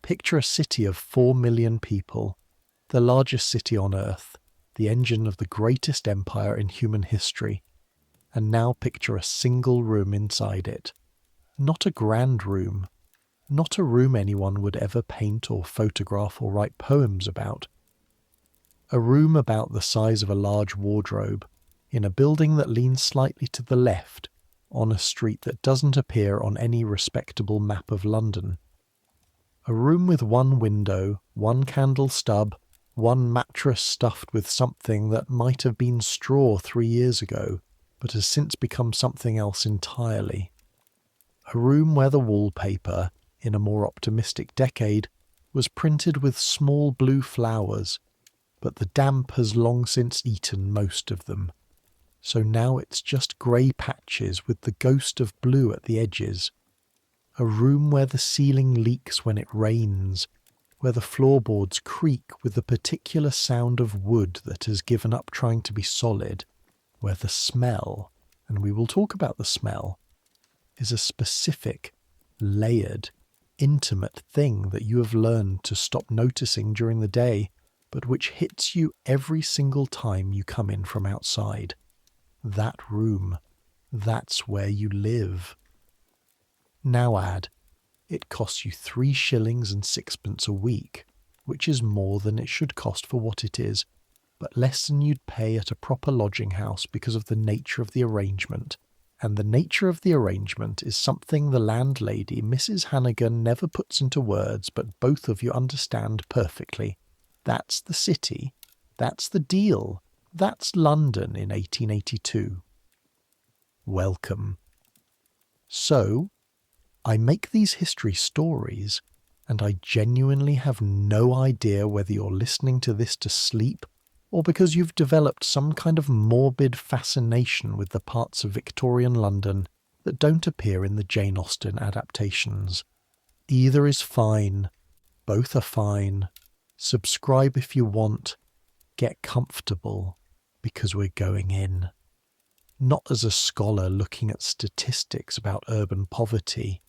Picture a city of 4 million people, the largest city on Earth, the engine of the greatest empire in human history, and now picture a single room inside it. Not a grand room, not a room anyone would ever paint or photograph or write poems about. A room about the size of a large wardrobe, in a building that leans slightly to the left, on a street that doesn't appear on any respectable map of London. A room with one window, one candle stub, one mattress stuffed with something that might have been straw 3 years ago, but has since become something else entirely. A room where the wallpaper, in a more optimistic decade, was printed with small blue flowers, but the damp has long since eaten most of them. So now it's just grey patches with the ghost of blue at the edges. A room where the ceiling leaks when it rains, where the floorboards creak with the particular sound of wood that has given up trying to be solid, where the smell, and we will talk about the smell, is a specific, layered, intimate thing that you have learned to stop noticing during the day, but which hits you every single time you come in from outside. That room, that's where you live. Now add, it costs you 3 shillings and 6pence a week, which is more than it should cost for what it is, but less than you'd pay at a proper lodging house because of the nature of the arrangement. And the nature of the arrangement is something the landlady, Mrs. Hannigan, never puts into words, but both of you understand perfectly. That's the city. That's the deal. That's London in 1882. Welcome. So, I make these history stories, and I genuinely have no idea whether you're listening to this to sleep or because you've developed some kind of morbid fascination with the parts of Victorian London that don't appear in the Jane Austen adaptations. Either is fine. Both are fine. Subscribe if you want. Get comfortable, because we're going in. Not as a scholar looking at statistics about urban poverty,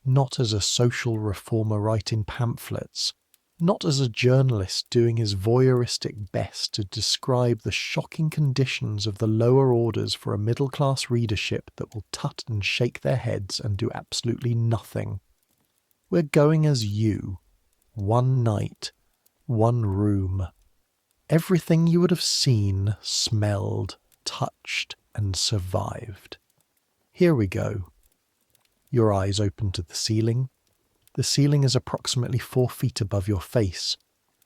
not as a social reformer writing pamphlets, not as a journalist doing his voyeuristic best to describe the shocking conditions of the lower orders for a middle-class readership that will tut and shake their heads and do absolutely nothing. We're going as you. One night. One room. Everything you would have seen, smelled, touched, and survived. Here we go. Your eyes open to the ceiling. The ceiling is approximately 4 feet above your face.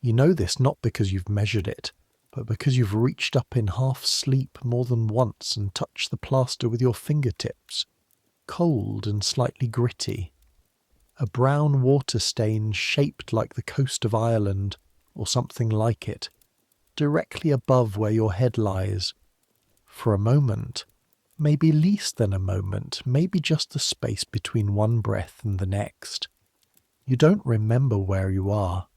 You know this not because you've measured it, but because you've reached up in half sleep more than once and touched the plaster with your fingertips. Cold and slightly gritty. A brown water stain shaped like the coast of Ireland, or something like it, directly above where your head lies. For a moment, maybe less than a moment, maybe just the space between one breath and the next. You don't remember where you are.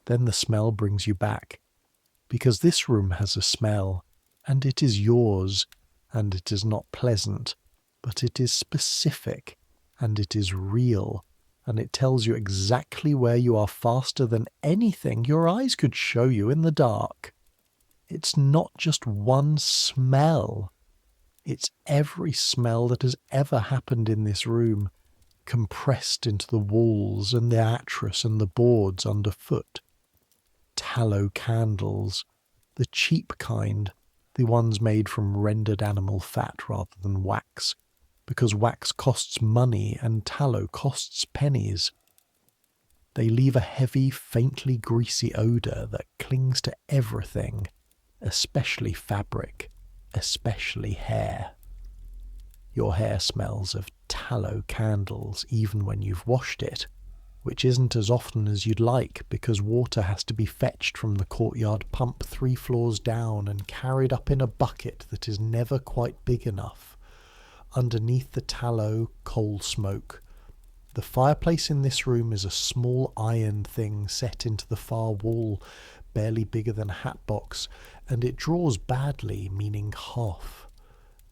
Then the smell brings you back, because this room has a smell, and it is yours, and it is not pleasant, but it is specific, and it is real, and it tells you exactly where you are faster than anything your eyes could show you in the dark. It's not just one smell. It's every smell that has ever happened in this room, compressed into the walls and the mattress and the boards underfoot. Tallow candles, the cheap kind, the ones made from rendered animal fat rather than wax, because wax costs money and tallow costs pennies. They leave a heavy, faintly greasy odour that clings to everything, especially fabric, especially hair. Your hair smells of tallow candles even when you've washed it, which isn't as often as you'd like because water has to be fetched from the courtyard pump 3 floors down and carried up in a bucket that is never quite big enough. Underneath the tallow, coal smoke. The fireplace in this room is a small iron thing set into the far wall, barely bigger than a hat box, and it draws badly, meaning half.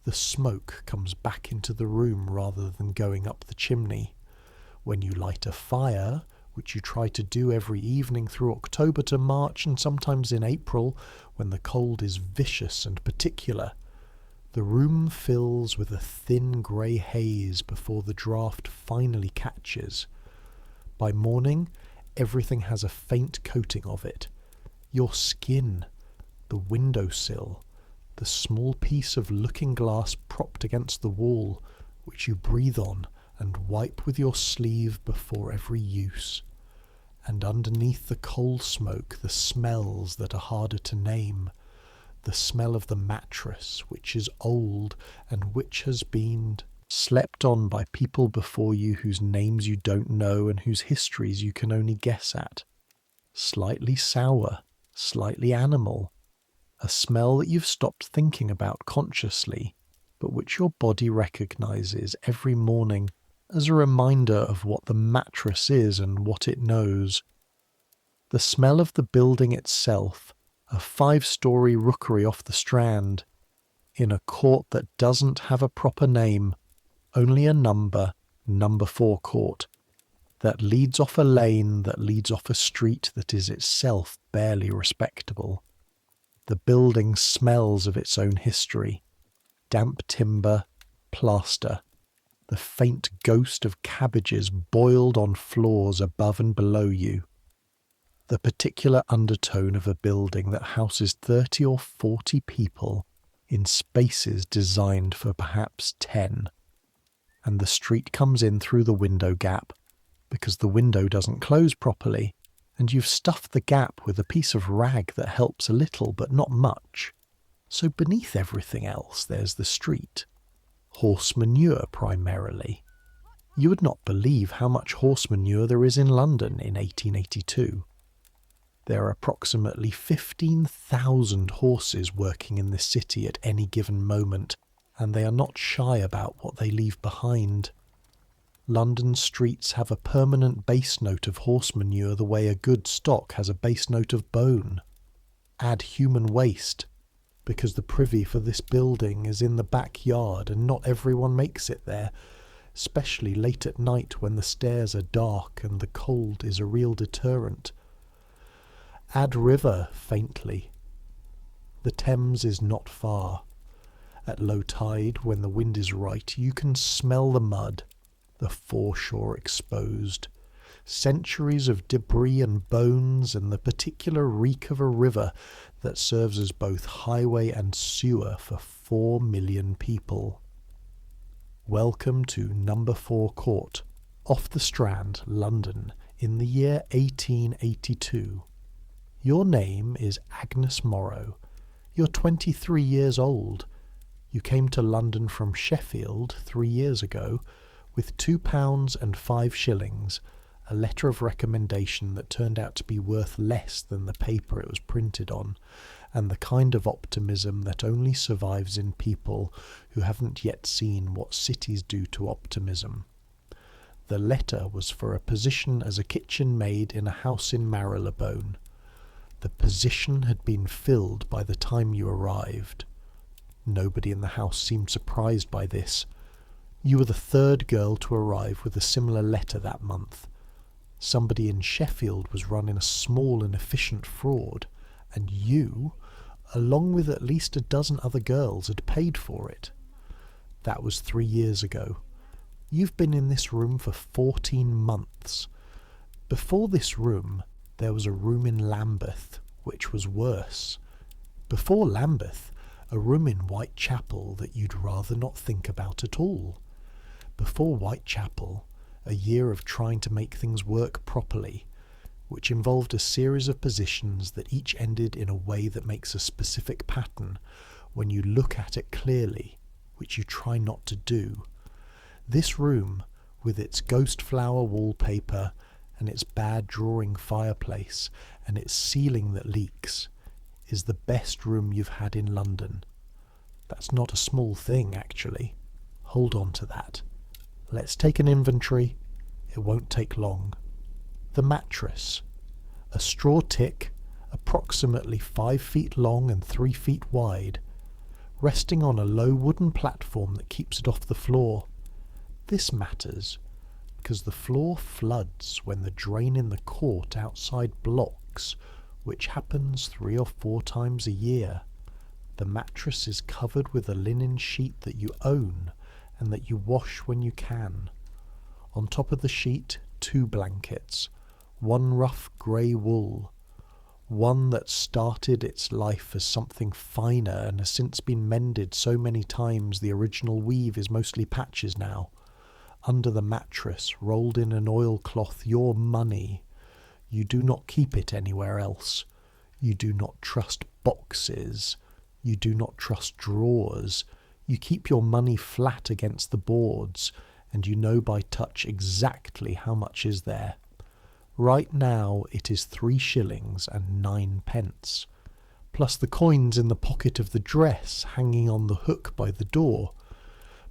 The smoke comes back into the room rather than going up the chimney. When you light a fire, which you try to do every evening through October to March and sometimes in April when the cold is vicious and particular, the room fills with a thin grey haze before the draught finally catches. By morning, everything has a faint coating of it. Your skin, the windowsill, the small piece of looking glass propped against the wall, which you breathe on and wipe with your sleeve before every use. And underneath the coal smoke, the smells that are harder to name. The smell of the mattress, which is old and which has been slept on by people before you whose names you don't know and whose histories you can only guess at. Slightly sour, slightly animal, a smell that you've stopped thinking about consciously, but which your body recognizes every morning as a reminder of what the mattress is and what it knows. The smell of the building itself, a 5-story rookery off the Strand, in a court that doesn't have a proper name, only a number 4 Court, that leads off a lane that leads off a street that is itself barely respectable. The building smells of its own history. Damp timber, plaster, the faint ghost of cabbages boiled on floors above and below you. The particular undertone of a building that houses 30 or 40 people in spaces designed for perhaps 10. And the street comes in through the window gap because the window doesn't close properly, and you've stuffed the gap with a piece of rag that helps a little but not much. So beneath everything else there's the street. Horse manure primarily. You would not believe how much horse manure there is in London in 1882. There are approximately 15,000 horses working in this city at any given moment, and they are not shy about what they leave behind. London streets have a permanent base note of horse manure the way a good stock has a base note of bone. Add human waste, because the privy for this building is in the backyard and not everyone makes it there, especially late at night when the stairs are dark and the cold is a real deterrent. Add river faintly. The Thames is not far. At low tide, when the wind is right, you can smell the mud, the foreshore exposed, centuries of debris and bones, and the particular reek of a river that serves as both highway and sewer for 4 million people. Welcome to number 4 Court, off the Strand, London, in the year 1882. Your name is Agnes Morrow. You're 23 years old. You came to London from Sheffield 3 years ago with £2 and 5 shillings, a letter of recommendation that turned out to be worth less than the paper it was printed on, and the kind of optimism that only survives in people who haven't yet seen what cities do to optimism. The letter was for a position as a kitchen maid in a house in Marylebone. The position had been filled by the time you arrived. Nobody in the house seemed surprised by this. You were the 3rd girl to arrive with a similar letter that month. Somebody in Sheffield was running a small and efficient fraud, and you, along with at least a dozen other girls, had paid for it. That was 3 years ago. You've been in this room for 14 months. Before this room, there was a room in Lambeth, which was worse. Before Lambeth, a room in Whitechapel that you'd rather not think about at all. Before Whitechapel, a year of trying to make things work properly, which involved a series of positions that each ended in a way that makes a specific pattern when you look at it clearly, which you try not to do. This room, with its ghost flower wallpaper and its bad drawing fireplace and its ceiling that leaks, is the best room you've had in London. That's not a small thing, actually. Hold on to that. Let's take an inventory. It won't take long. The mattress. A straw tick, approximately 5 feet long and 3 feet wide, resting on a low wooden platform that keeps it off the floor. This matters. because the floor floods when the drain in the court outside blocks, which happens 3 or 4 times a year. The mattress is covered with a linen sheet that you own and that you wash when you can. On top of the sheet, 2 blankets, one rough grey wool, one that started its life as something finer and has since been mended so many times the original weave is mostly patches now. Under the mattress, rolled in an oilcloth, your money. You do not keep it anywhere else. You do not trust boxes. You do not trust drawers. You keep your money flat against the boards, and you know by touch exactly how much is there. Right now it is 3 shillings and 9 pence, plus the coins in the pocket of the dress hanging on the hook by the door,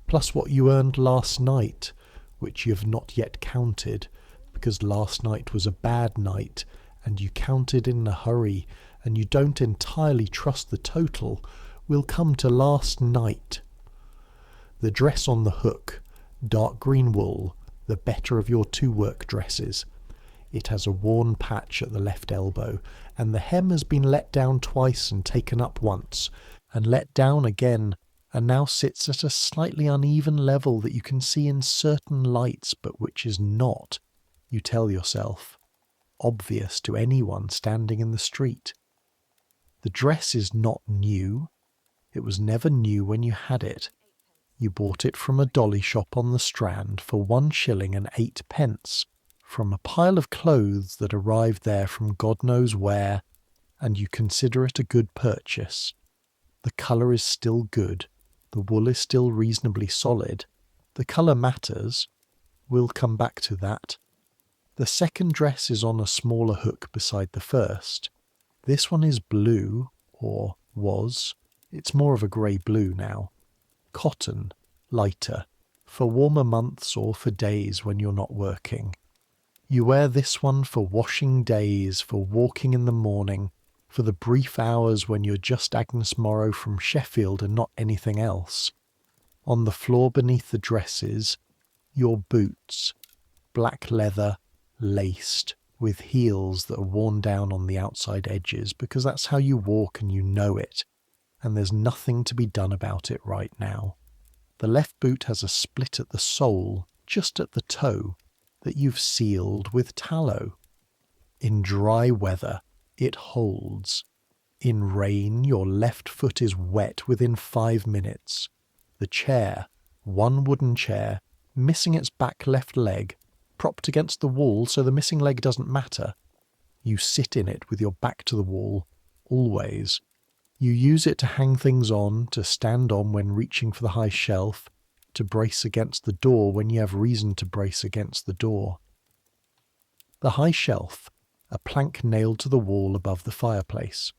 plus what you earned last night, which you have not yet counted, because last night was a bad night, and you counted in a hurry, and you don't entirely trust the total. We'll come to last night. The dress on the hook, dark green wool, the better of your 2 work dresses. It has a worn patch at the left elbow, and the hem has been let down twice and taken up once, and let down again, and now sits at a slightly uneven level that you can see in certain lights, but which is not, you tell yourself, obvious to anyone standing in the street. The dress is not new. It was never new when you had it. You bought it from a dolly shop on the Strand for 1 shilling and 8 pence, from a pile of clothes that arrived there from God knows where, and you consider it a good purchase. The colour is still good. The wool is still reasonably solid. The colour matters. We'll come back to that. The second dress is on a smaller hook beside the first. This one is blue, or was. It's more of a grey blue now. Cotton, lighter, for warmer months or for days when you're not working. You wear this one for washing days, for walking in the morning, for the brief hours when you're just Agnes Morrow from Sheffield and not anything else. On the floor beneath the dresses, your boots, black leather, laced, with heels that are worn down on the outside edges, because that's how you walk and you know it, and there's nothing to be done about it right now. The left boot has a split at the sole, just at the toe, that you've sealed with tallow. In dry weather, it holds. In rain, your left foot is wet within 5 minutes. The chair, one wooden chair, missing its back left leg, propped against the wall so the missing leg doesn't matter. You sit in it with your back to the wall, always. You use it to hang things on, to stand on when reaching for the high shelf, to brace against the door when you have reason to brace against the door. The high shelf, a plank nailed to the wall above the fireplace.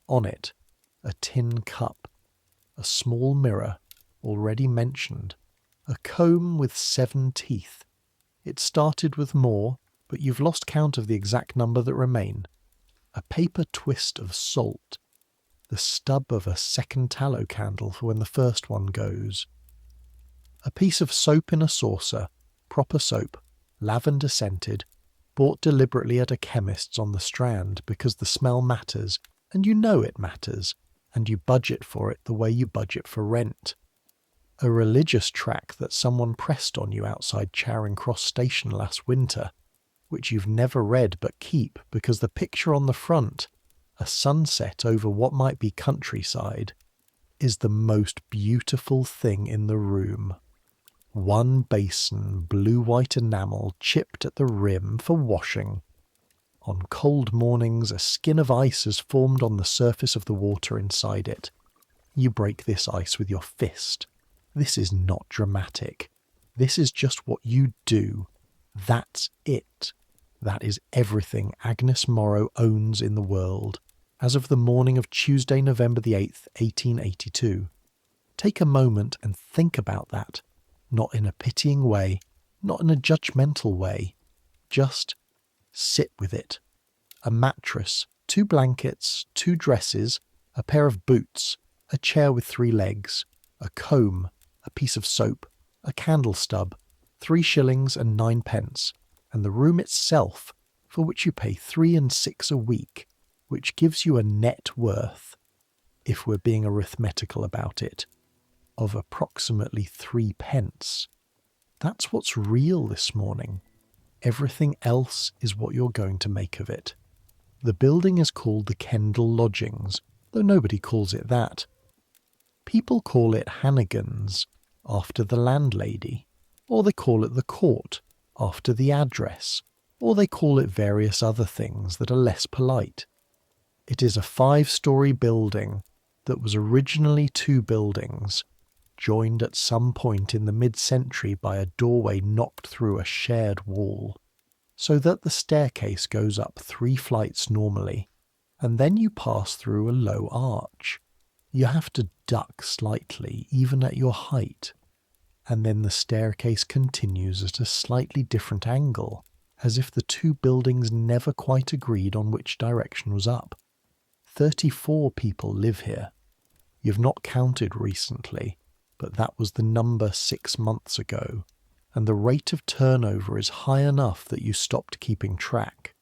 On it, a tin cup, a small mirror, already mentioned, a comb with 7 teeth. It started with more, but you've lost count of the exact number that remain. A paper twist of salt, the stub of a second tallow candle for when the first one goes. A piece of soap in a saucer, proper soap, lavender scented, bought deliberately at a chemist's on the Strand because the smell matters, and you know it matters, and you budget for it the way you budget for rent. A religious tract that someone pressed on you outside Charing Cross Station last winter, which you've never read but keep because the picture on the front, a sunset over what might be countryside, is the most beautiful thing in the room. 1 basin, blue-white enamel chipped at the rim for washing. On cold mornings, a skin of ice has formed on the surface of the water inside it. You break this ice with your fist. This is not dramatic. This is just what you do. That's it. That is everything Agnes Morrow owns in the world, as of the morning of Tuesday, November the 8th, 1882. Take a moment and think about that. Not in a pitying way, not in a judgmental way. Just sit with it. A mattress, 2 blankets, 2 dresses, a pair of boots, a chair with 3 legs, a comb, a piece of soap, a candle stub, £3.09, and the room itself, for which you pay 3 and 6 a week, which gives you a net worth, if we're being arithmetical about it, of approximately 3 pence. That's what's real this morning. Everything else is what you're going to make of it. The building is called the Kendall Lodgings, though nobody calls it that. People call it Hannigan's, after the landlady, or they call it the Court, after the address, or they call it various other things that are less polite. It is a 5-story building that was originally 2 buildings, joined at some point in the mid-century by a doorway knocked through a shared wall, so that the staircase goes up 3 flights normally, and then you pass through a low arch. You have to duck slightly, even at your height, and then the staircase continues at a slightly different angle, as if the 2 buildings never quite agreed on which direction was up. 34 people live here. You've not counted recently, but that was the number 6 months ago, and the rate of turnover is high enough that you stopped keeping track.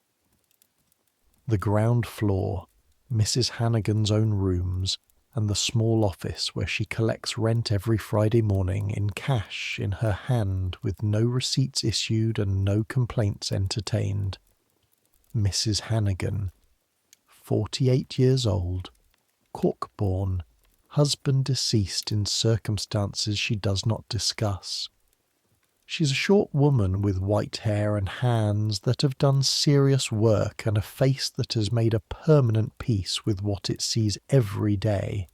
The ground floor, Mrs. Hannigan's own rooms, and the small office where she collects rent every Friday morning in cash in her hand with no receipts issued and no complaints entertained. Mrs. Hannigan, 48 years old, Cork-born, husband deceased in circumstances she does not discuss. She's a short woman with white hair and hands that have done serious work and a face that has made a permanent peace with what it sees every day.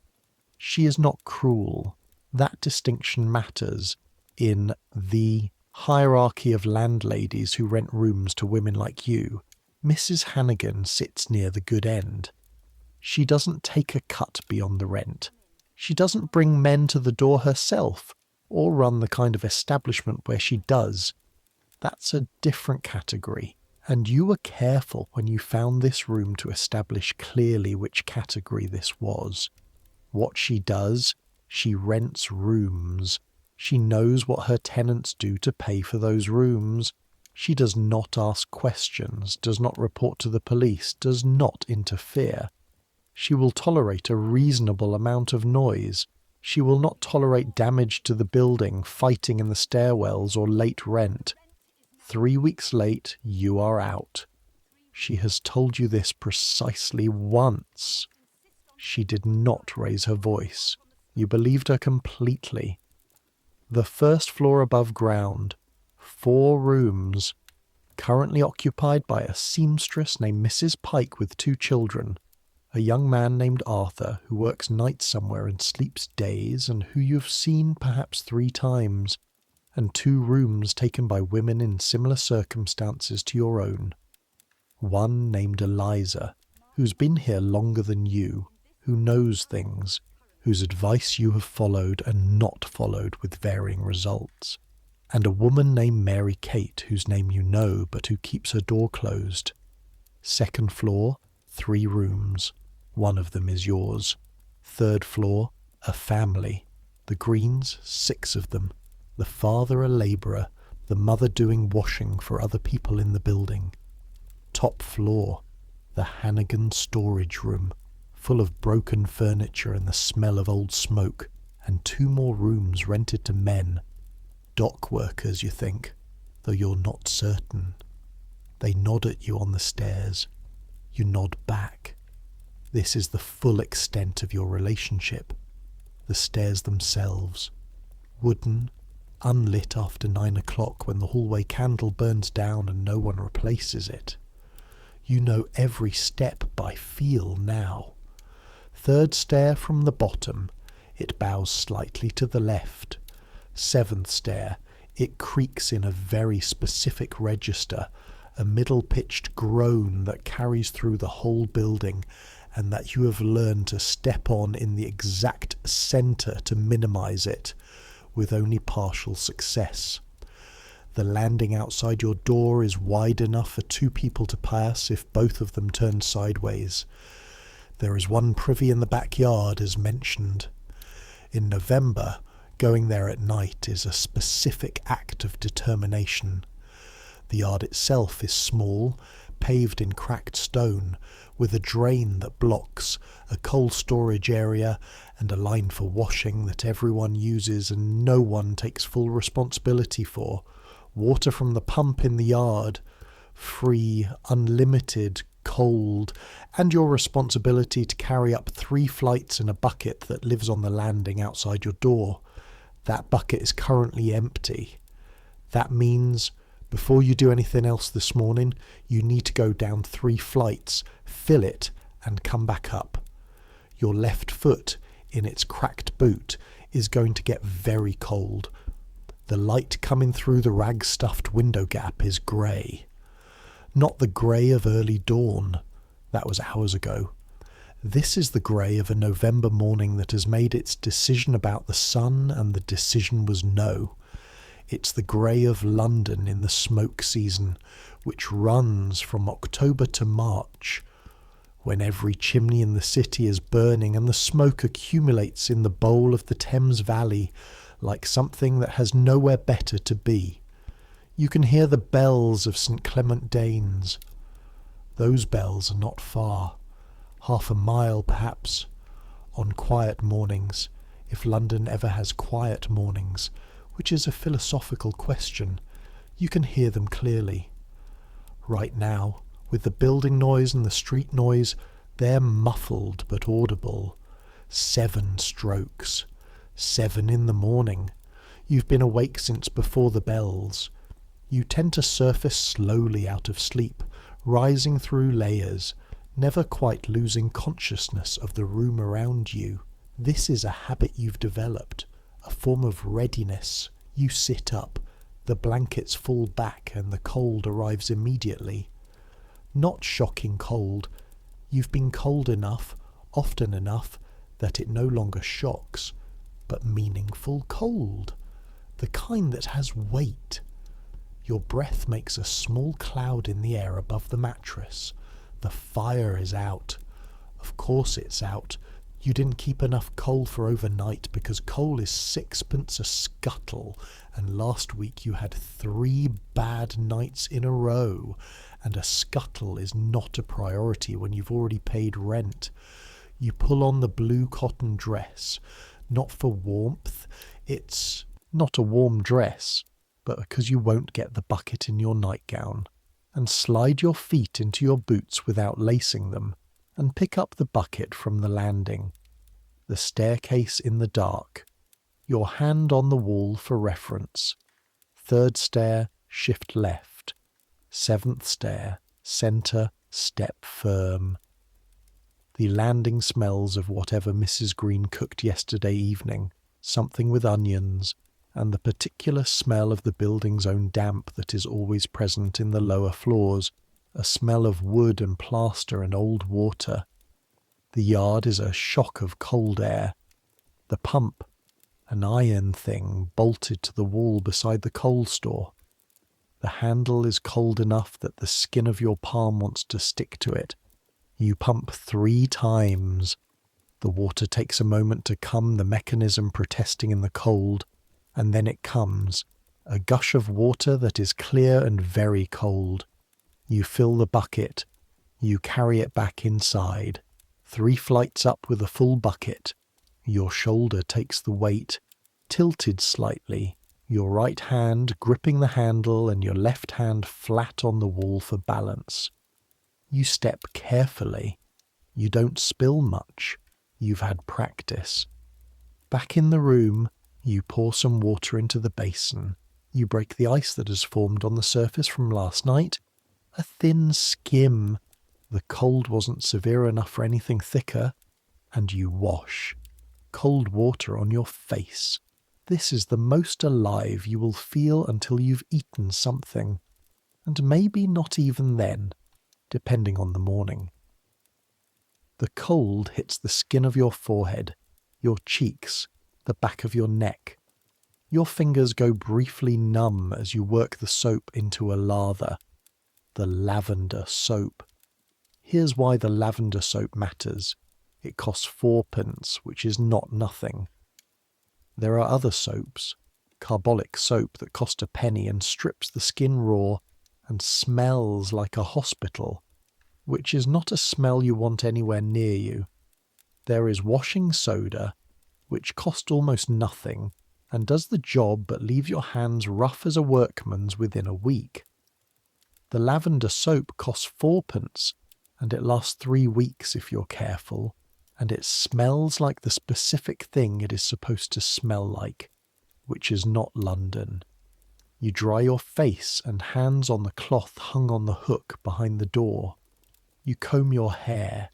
She is not cruel. That distinction matters in the hierarchy of landladies who rent rooms to women like you. Mrs. Hannigan sits near the good end. She doesn't take a cut beyond the rent. She doesn't bring men to the door herself, or run the kind of establishment where she does. That's a different category, and you were careful when you found this room to establish clearly which category this was. What she does, she rents rooms. She knows what her tenants do to pay for those rooms. She does not ask questions, does not report to the police, does not interfere. She will tolerate a reasonable amount of noise. She will not tolerate damage to the building, fighting in the stairwells, or late rent. 3 weeks late, you are out. She has told you this precisely once. She did not raise her voice. You believed her completely. The first floor above ground, 4 rooms, currently occupied by a seamstress named Mrs. Pike with 2 children. A young man named Arthur who works nights somewhere and sleeps days, and who you've seen perhaps 3 times, and 2 rooms taken by women in similar circumstances to your own. One named Eliza, who's been here longer than you, who knows things, whose advice you have followed and not followed with varying results. And a woman named Mary Kate, whose name you know, but who keeps her door closed. Second floor, 3 rooms. One of them is yours. Third floor, a family. The Greens, 6 of them. The father a labourer, the mother doing washing for other people in the building. Top floor, the Hannigan storage room, full of broken furniture and the smell of old smoke, and 2 more rooms rented to men. Dock workers, you think, though you're not certain. They nod at you on the stairs. You nod back. This is the full extent of your relationship. The stairs themselves, wooden, unlit after 9 o'clock when the hallway candle burns down and no one replaces it. You know every step by feel now. 3rd stair from the bottom, it bows slightly to the left. 7th stair, it creaks in a very specific register, a middle-pitched groan that carries through the whole building, and that you have learned to step on in the exact centre to minimise it, with only partial success. The landing outside your door is wide enough for 2 people to pass if both of them turn sideways. There is 1 privy in the backyard, as mentioned. In November, Going there at night is a specific act of determination. The yard itself is small, paved in cracked stone, with a drain that blocks, a coal storage area, and a line for washing that everyone uses and no one takes full responsibility for. Water from the pump in the yard, free, unlimited, cold, and your responsibility to carry up 3 flights in a bucket that lives on the landing outside your door. That bucket is currently empty. That means before you do anything else this morning, you need to go down 3 flights, fill it, and come back up. Your left foot, in its cracked boot, is going to get very cold. The light coming through the rag-stuffed window gap is grey. Not the grey of early dawn. That was hours ago. This is the grey of a November morning that has made its decision about the sun, and the decision was no. It's the grey of London in the smoke season, which runs from October to March, when every chimney in the city is burning and the smoke accumulates in the bowl of the Thames Valley like something that has nowhere better to be. You can hear the bells of St. Clement Danes. Those bells are not far, 1/2 a mile perhaps, on quiet mornings, if London ever has quiet mornings, which is a philosophical question. You can hear them clearly. Right now, with the building noise and the street noise, they're muffled but audible. 7 strokes. 7 in the morning. You've been awake since before the bells. You tend to surface slowly out of sleep, rising through layers, never quite losing consciousness of the room around you. This is a habit you've developed, a form of readiness. You sit up, the blankets fall back and the cold arrives immediately. Not shocking cold. You've been cold enough, often enough, that it no longer shocks, but meaningful cold. The kind that has weight. Your breath makes a small cloud in the air above the mattress. The fire is out. Of course it's out. You didn't keep enough coal for overnight because coal is 6pence a scuttle, and last week you had 3 bad nights in a row, and a scuttle is not a priority when you've already paid rent. You pull on the blue cotton dress, not for warmth. It's not a warm dress, but because you won't get the bucket in your nightgown, and slide your feet into your boots without lacing them, and pick up the bucket from the landing. The staircase in the dark. Your hand on the wall for reference. 3rd stair, shift left. 7th stair, centre, step firm. The landing smells of whatever Mrs. Green cooked yesterday evening, something with onions, and the particular smell of the building's own damp that is always present in the lower floors, a smell of wood and plaster and old water. The yard is a shock of cold air. The pump, an iron thing bolted to the wall beside the coal store. The handle is cold enough that the skin of your palm wants to stick to it. You pump 3 times. The water takes a moment to come, the mechanism protesting in the cold, and then it comes, a gush of water that is clear and very cold. You fill the bucket. You carry it back inside. 3 flights up with a full bucket. Your shoulder takes the weight, tilted slightly, your right hand gripping the handle and your left hand flat on the wall for balance. You step carefully. You don't spill much. You've had practice. Back in the room, you pour some water into the basin. You break the ice that has formed on the surface from last night. A thin skim. The cold wasn't severe enough for anything thicker. And you wash. Cold water on your face. This is the most alive you will feel until you've eaten something. And maybe not even then, depending on the morning. The cold hits the skin of your forehead, your cheeks, the back of your neck. Your fingers go briefly numb as you work the soap into a lather. The lavender soap. Here's why the lavender soap matters. It costs 4pence, which is not nothing. There are other soaps, carbolic soap that cost a penny and strips the skin raw and smells like a hospital, which is not a smell you want anywhere near you. There is washing soda, which costs almost nothing and does the job but leaves your hands rough as a workman's within a week. The lavender soap costs 4p, and it lasts 3 weeks if you're careful, and it smells like the specific thing it is supposed to smell like, which is not London. You dry your face and hands on the cloth hung on the hook behind the door. You comb your hair,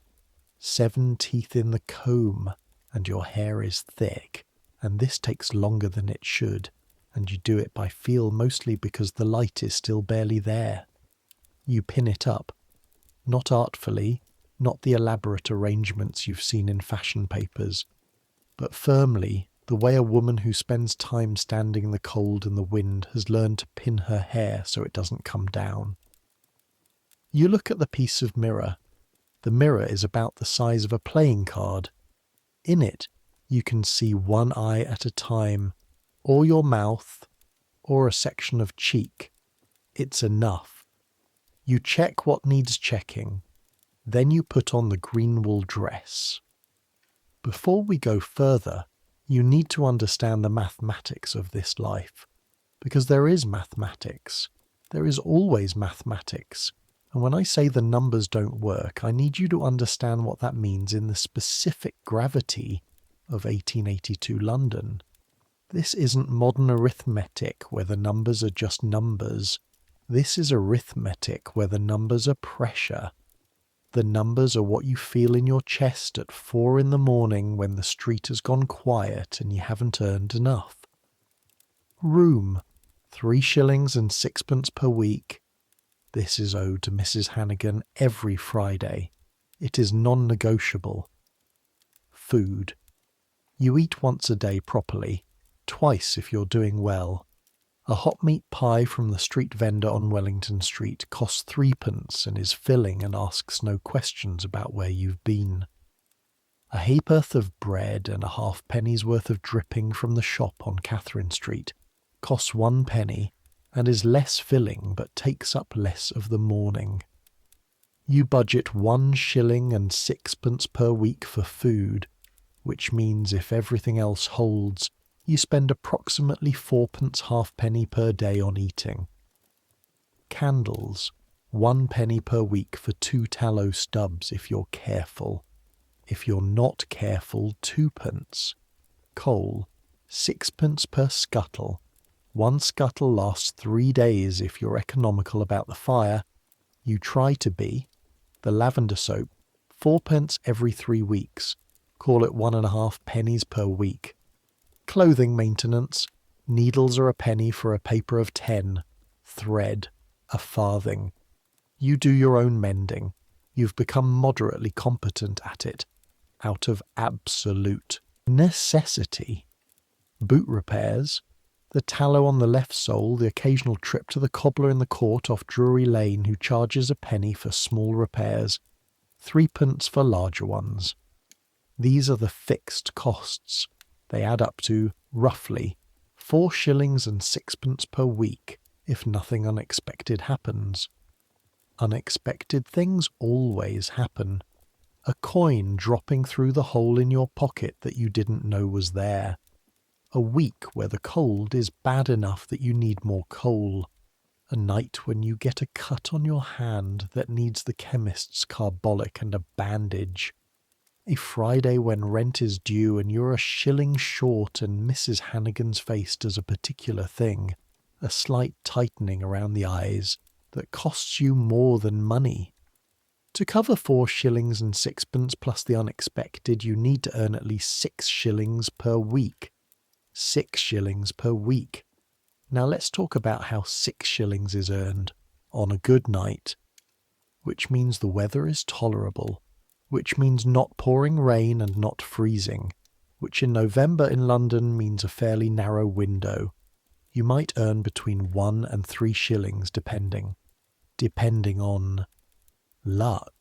7 teeth in the comb, and your hair is thick, and this takes longer than it should, and you do it by feel mostly because the light is still barely there. You pin it up, not artfully, not the elaborate arrangements you've seen in fashion papers, but firmly, the way a woman who spends time standing in the cold and the wind has learned to pin her hair so it doesn't come down. You look at the piece of mirror. The mirror is about the size of a playing card. In it, you can see one eye at a time, or your mouth, or a section of cheek. It's enough. You check what needs checking. Then you put on the green wool dress. Before we go further, you need to understand the mathematics of this life. Because there is mathematics. There is always mathematics. And when I say the numbers don't work, I need you to understand what that means in the specific gravity of 1882 London. This isn't modern arithmetic where the numbers are just numbers. This is arithmetic where the numbers are pressure. The numbers are what you feel in your chest at 4 in the morning when the street has gone quiet and you haven't earned enough. Room, 3 shillings and 6p per week. This is owed to Mrs. Hannigan every Friday. It is non-negotiable. Food. You eat once a day properly, twice if you're doing well. A hot meat pie from the street vendor on Wellington Street costs 3p and is filling and asks no questions about where you've been. A ha'porth of bread and a halfpenny's worth of dripping from the shop on Catherine Street costs 1 penny and is less filling but takes up less of the morning. You budget 1 shilling and 6p per week for food, which means if everything else holds, you spend approximately 4p halfpenny per day on eating. Candles, 1 penny per week for 2 tallow stubs if you're careful. If you're not careful, 2p. Coal, 6p per scuttle. 1 scuttle lasts 3 days if you're economical about the fire. You try to be. The lavender soap, 4p every 3 weeks. Call it 1.5 pennies per week. Clothing maintenance, needles are a penny for a paper of 10. Thread, a farthing. You do your own mending. You've become moderately competent at it, out of absolute necessity. Boot repairs, the tallow on the left sole, the occasional trip to the cobbler in the court off Drury Lane who charges a penny for small repairs, 3p for larger ones. These are the fixed costs. They add up to, roughly, 4 shillings and 6p per week if nothing unexpected happens. Unexpected things always happen. A coin dropping through the hole in your pocket that you didn't know was there. A week where the cold is bad enough that you need more coal. A night when you get a cut on your hand that needs the chemist's carbolic and a bandage. A Friday when rent is due and you're a shilling short and Mrs. Hannigan's face does a particular thing, a slight tightening around the eyes that costs you more than money. To cover 4 shillings and 6p plus the unexpected, you need to earn at least 6 shillings per week. 6 shillings per week. Now let's talk about how 6 shillings is earned on a good night, which means the weather is tolerable, which means not pouring rain and not freezing, which in November in London means a fairly narrow window. You might earn between 1 and 3 shillings depending on luck,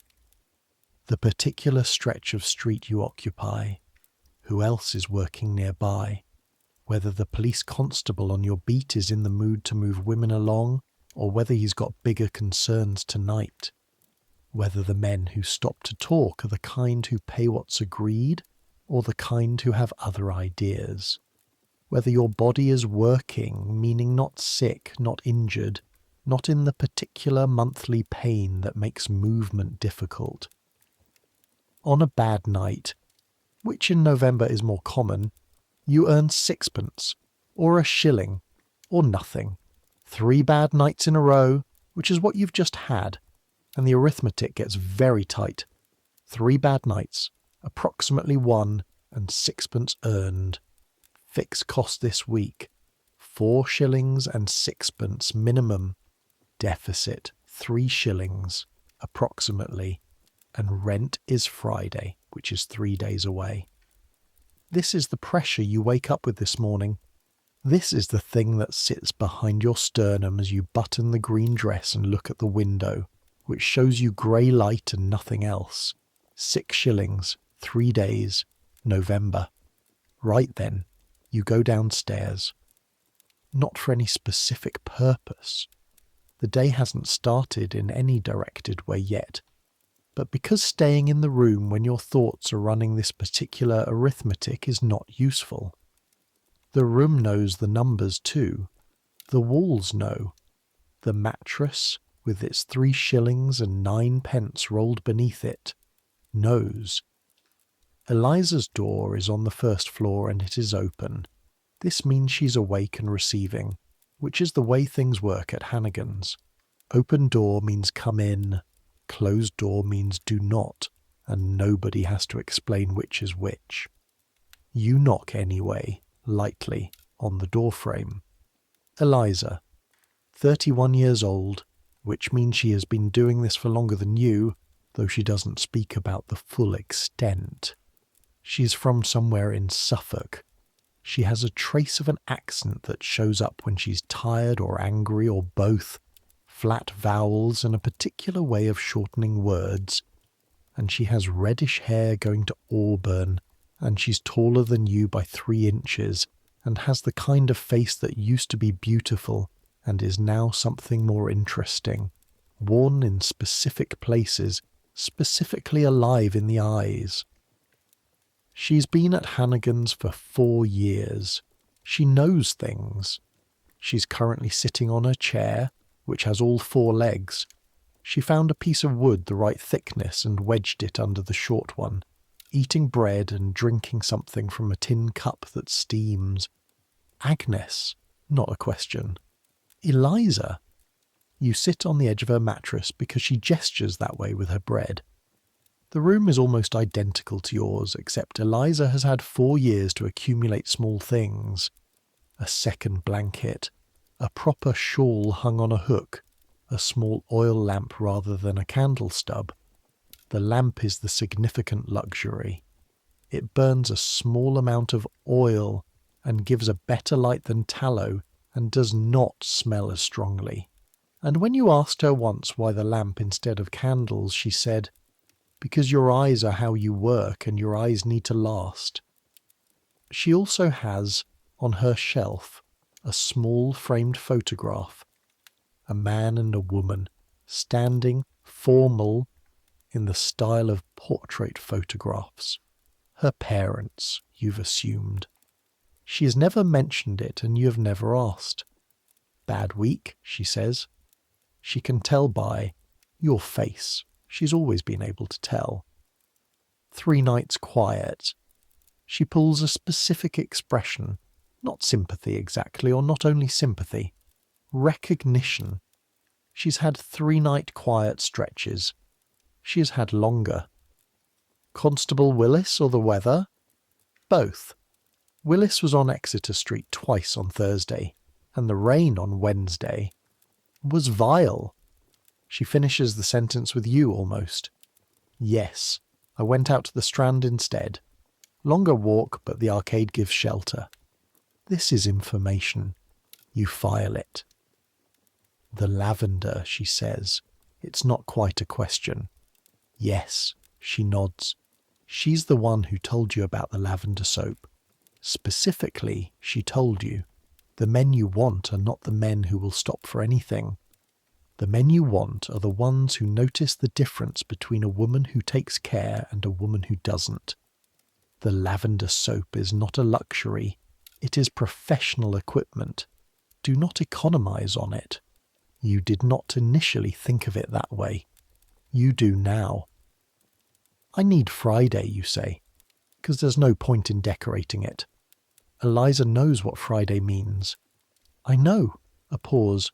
the particular stretch of street you occupy, who else is working nearby, whether the police constable on your beat is in the mood to move women along, or whether he's got bigger concerns tonight. Whether the men who stop to talk are the kind who pay what's agreed, or the kind who have other ideas. Whether your body is working, meaning not sick, not injured, not in the particular monthly pain that makes movement difficult. On a bad night, which in November is more common, you earn sixpence, or a shilling, or nothing. 3 bad nights in a row, which is what you've just had, and the arithmetic gets very tight. 3 bad nights, approximately 1 and 6 earned. Fixed cost this week, 4 shillings and 6 minimum. Deficit, 3 shillings, approximately. And rent is Friday, which is 3 days away. This is the pressure you wake up with this morning. This is the thing that sits behind your sternum as you button the green dress and look at the window, which shows you grey light and nothing else. 6 shillings, 3 days, November. Right then, you go downstairs. Not for any specific purpose. The day hasn't started in any directed way yet. But because staying in the room when your thoughts are running this particular arithmetic is not useful. The room knows the numbers too. The walls know. The mattress, with its 3 shillings and 9 rolled beneath it, knows. Eliza's door is on the first floor and it is open. This means she's awake and receiving, which is the way things work at Hannigan's. Open door means come in, closed door means do not, and nobody has to explain which is which. You knock anyway, lightly, on the doorframe. Eliza, 31 years old, which means she has been doing this for longer than you, though she doesn't speak about the full extent. She's from somewhere in Suffolk. She has a trace of an accent that shows up when she's tired or angry or both, flat vowels and a particular way of shortening words, and she has reddish hair going to auburn, and she's taller than you by 3 inches, and has the kind of face that used to be beautiful and is now something more interesting, worn in specific places, specifically alive in the eyes. She's been at Hannigan's for 4 years. She knows things. She's currently sitting on her chair, which has all 4 legs. She found a piece of wood the right thickness and wedged it under the short one, eating bread and drinking something from a tin cup that steams. Agnes, not a question. Eliza. You sit on the edge of her mattress because she gestures that way with her bread. The room is almost identical to yours, except Eliza has had 4 years to accumulate small things. A second blanket, a proper shawl hung on a hook, a small oil lamp rather than a candle stub. The lamp is the significant luxury. It burns a small amount of oil and gives a better light than tallow and does not smell as strongly. And when you asked her once why the lamp instead of candles, she said, "Because your eyes are how you work and your eyes need to last." She also has, on her shelf, a small framed photograph, a man and a woman, standing formal in the style of portrait photographs. Her parents, you've assumed. She has never mentioned it and you have never asked. Bad week, she says. She can tell by your face. She's always been able to tell. 3 nights quiet. She pulls a specific expression, not sympathy exactly, or not only sympathy, recognition. She's had 3-night quiet stretches. She has had longer. Constable Willis or the weather? Both. Willis was on Exeter Street twice on Thursday, and the rain on Wednesday was vile. She finishes the sentence with you almost. Yes, I went out to the Strand instead. Longer walk, but the arcade gives shelter. This is information. You file it. The lavender, she says. It's not quite a question. Yes, she nods. She's the one who told you about the lavender soap. Specifically, she told you, the men you want are not the men who will stop for anything. The men you want are the ones who notice the difference between a woman who takes care and a woman who doesn't. The lavender soap is not a luxury, it is professional equipment. Do not economize on it. You did not initially think of it that way. You do now. I need Friday, you say, because there's no point in decorating it. Eliza knows what Friday means. I know. A pause.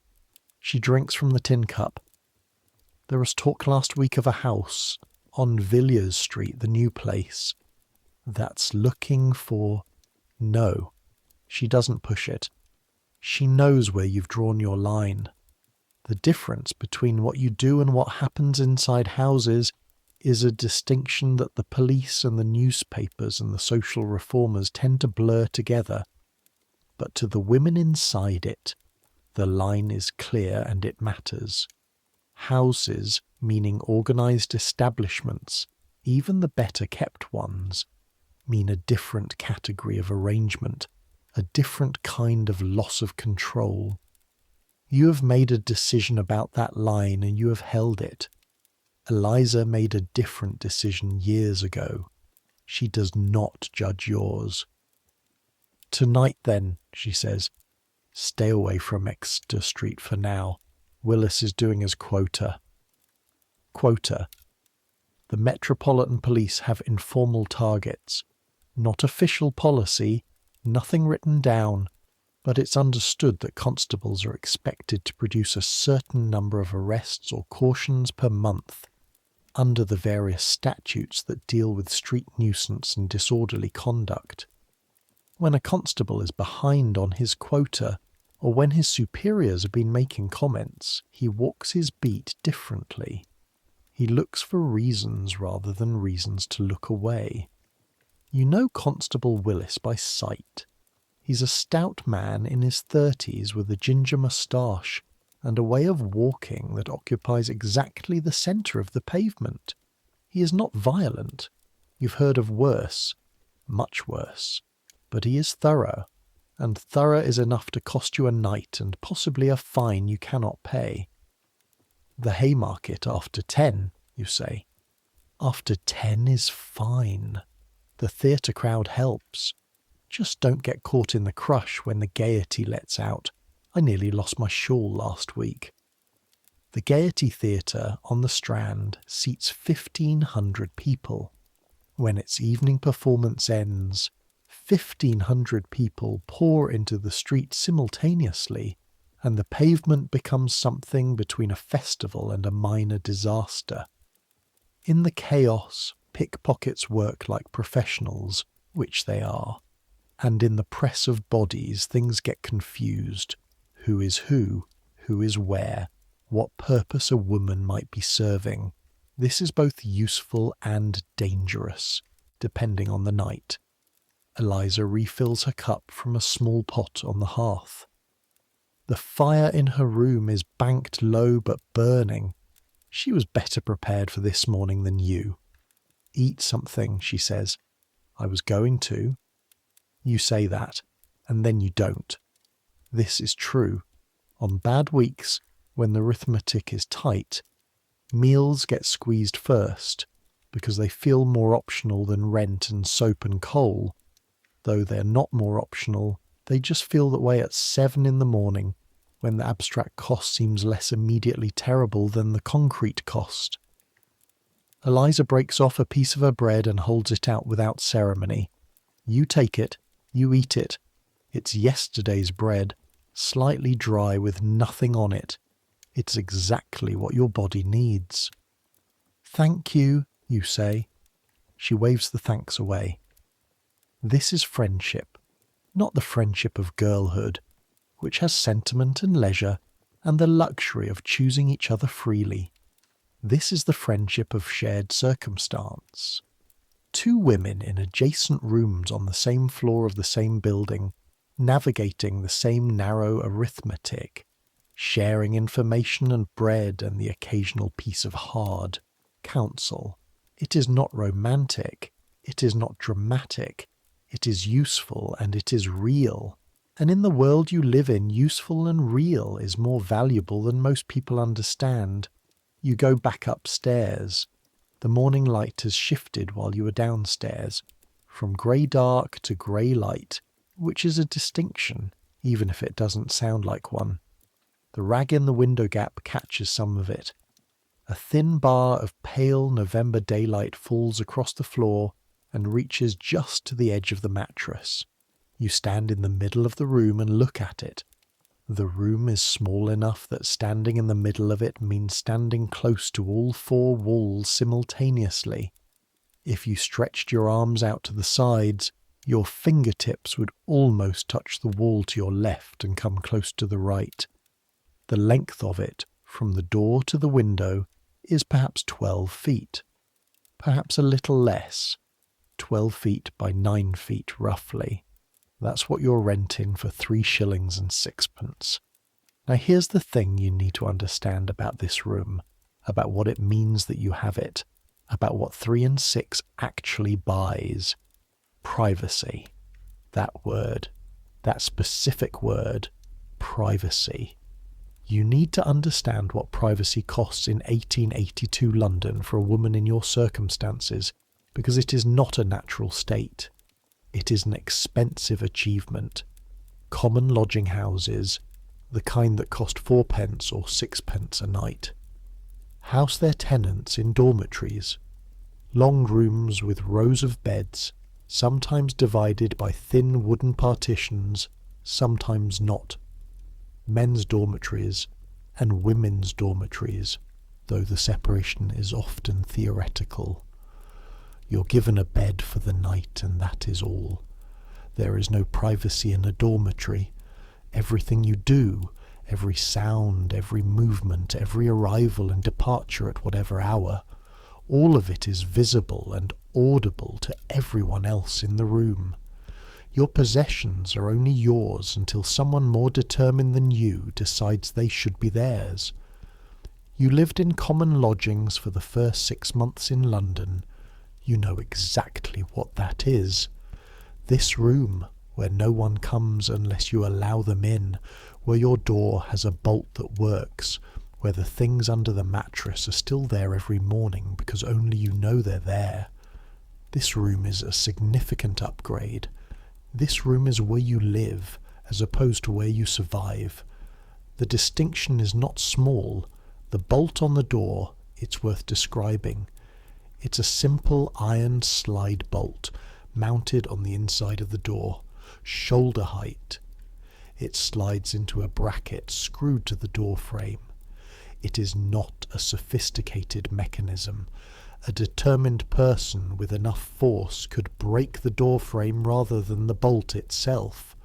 She drinks from the tin cup. There was talk last week of a house on Villiers Street, the new place. That's looking for... No. She doesn't push it. She knows where you've drawn your line. The difference between what you do and what happens inside houses is a distinction that the police and the newspapers and the social reformers tend to blur together. But to the women inside it, the line is clear and it matters. Houses, meaning organised establishments, even the better kept ones, mean a different category of arrangement, a different kind of loss of control. You have made a decision about that line and you have held it. Eliza made a different decision years ago. She does not judge yours. Tonight then, she says, stay away from Exeter Street for now. Willis is doing his quota. Quota. The Metropolitan Police have informal targets. Not official policy, nothing written down, but it's understood that constables are expected to produce a certain number of arrests or cautions per month, under the various statutes that deal with street nuisance and disorderly conduct. When a constable is behind on his quota, or when his superiors have been making comments, he walks his beat differently. He looks for reasons rather than reasons to look away. You know Constable Willis by sight. He's a stout man in his 30s with a ginger moustache and a way of walking that occupies exactly the centre of the pavement. He is not violent. You've heard of worse, much worse. But he is thorough, and thorough is enough to cost you a night and possibly a fine you cannot pay. The Haymarket after 10, you say. After 10 is fine. The theatre crowd helps. Just don't get caught in the crush when the Gaiety lets out. I nearly lost my shawl last week. The Gaiety Theatre on the Strand seats 1,500 people. When its evening performance ends, 1,500 people pour into the street simultaneously, and the pavement becomes something between a festival and a minor disaster. In the chaos, pickpockets work like professionals, which they are, and in the press of bodies things get confused. Who is who is where, what purpose a woman might be serving. This is both useful and dangerous, depending on the night. Eliza refills her cup from a small pot on the hearth. The fire in her room is banked low but burning. She was better prepared for this morning than you. Eat something, she says. I was going to. You say that, and then you don't. This is true. On bad weeks, when the arithmetic is tight, meals get squeezed first, because they feel more optional than rent and soap and coal. Though they're not more optional, they just feel that way at 7 in the morning, when the abstract cost seems less immediately terrible than the concrete cost. Eliza breaks off a piece of her bread and holds it out without ceremony. You take it, you eat it. It's yesterday's bread, slightly dry with nothing on it. It's exactly what your body needs. Thank you, you say. She waves the thanks away. This is friendship, not the friendship of girlhood, which has sentiment and leisure and the luxury of choosing each other freely. This is the friendship of shared circumstance. Two women in adjacent rooms on the same floor of the same building, navigating the same narrow arithmetic, sharing information and bread and the occasional piece of hard counsel. It is not romantic, it is not dramatic, It is useful and it is real. And in the world you live in, useful and real is more valuable than most people understand. You go back upstairs. The morning light has shifted while you are downstairs, from grey dark to grey light, which is a distinction, even if it doesn't sound like one. The rag in the window gap catches some of it. A thin bar of pale November daylight falls across the floor and reaches just to the edge of the mattress. You stand in the middle of the room and look at it. The room is small enough that standing in the middle of it means standing close to all four walls simultaneously. If you stretched your arms out to the sides, your fingertips would almost touch the wall to your left and come close to the right. The length of it, from the door to the window, is perhaps 12 feet. Perhaps a little less. 12 feet by 9 feet, roughly. That's what you're renting for 3 shillings and 6pence. Now here's the thing you need to understand about this room, about what it means that you have it, about what 3 and 6 actually buys. Privacy. That word. That specific word. Privacy. You need to understand what privacy costs in 1882 London for a woman in your circumstances, because it is not a natural state. It is an expensive achievement. Common lodging houses, the kind that cost 4pence or 6pence a night. House their tenants in dormitories. Long rooms with rows of beds, sometimes divided by thin wooden partitions, sometimes not. Men's dormitories and women's dormitories, though the separation is often theoretical. You're given a bed for the night and that is all. There is no privacy in a dormitory. Everything you do, every sound, every movement, every arrival and departure at whatever hour, all of it is visible and audible to everyone else in the room. Your possessions are only yours until someone more determined than you decides they should be theirs. You lived in common lodgings for the first 6 months in London. You know exactly what that is. This room, where no one comes unless you allow them in, where your door has a bolt that works, where the things under the mattress are still there every morning because only you know they're there. This room is a significant upgrade. This room is where you live, as opposed to where you survive. The distinction is not small. The bolt on the door, it's worth describing. It's a simple iron slide bolt, mounted on the inside of the door, shoulder height. It slides into a bracket screwed to the door frame. It is not a sophisticated mechanism. A determined person with enough force could break the door frame rather than the bolt itself.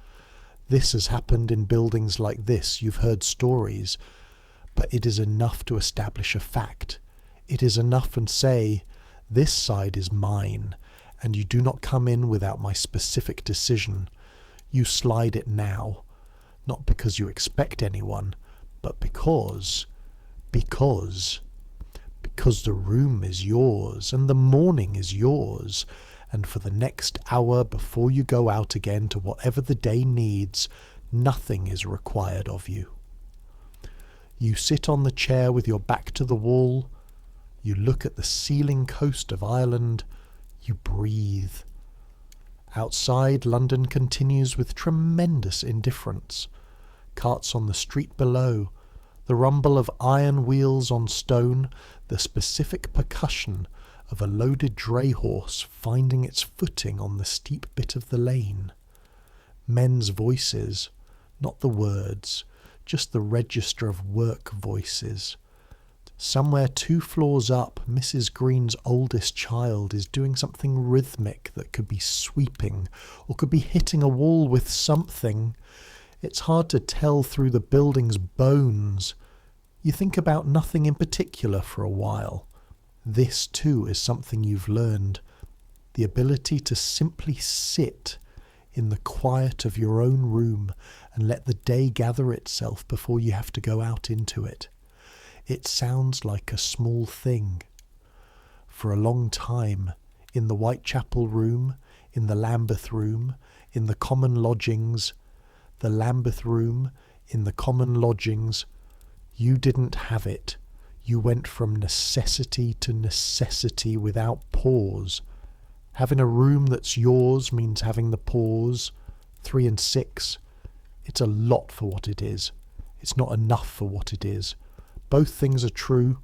This has happened in buildings like this. You've heard stories, but it is enough to establish a fact. It is enough and say, this side is mine, and you do not come in without my specific decision. You slide it now, not because you expect anyone, but because the room is yours, and the morning is yours, and for the next hour before you go out again to whatever the day needs, nothing is required of you. You sit on the chair with your back to the wall, you look at the ceiling coast of Ireland, you breathe. Outside, London continues with tremendous indifference. Carts on the street below, the rumble of iron wheels on stone, the specific percussion of a loaded dray horse finding its footing on the steep bit of the lane. Men's voices, not the words, just the register of work voices. Somewhere 2 floors up, Mrs. Green's oldest child is doing something rhythmic that could be sweeping or could be hitting a wall with something. It's hard to tell through the building's bones. You think about nothing in particular for a while. This too is something you've learned. The ability to simply sit in the quiet of your own room and let the day gather itself before you have to go out into it. It sounds like a small thing. For a long time, In the Whitechapel room, in the Lambeth room, in the common lodgings, the Lambeth room, in the common lodgings, you didn't have it. You went from necessity to necessity without pause. Having a room that's yours means having the pause. 3 and 6. It's a lot for what it is. It's not enough for what it is. Both things are true.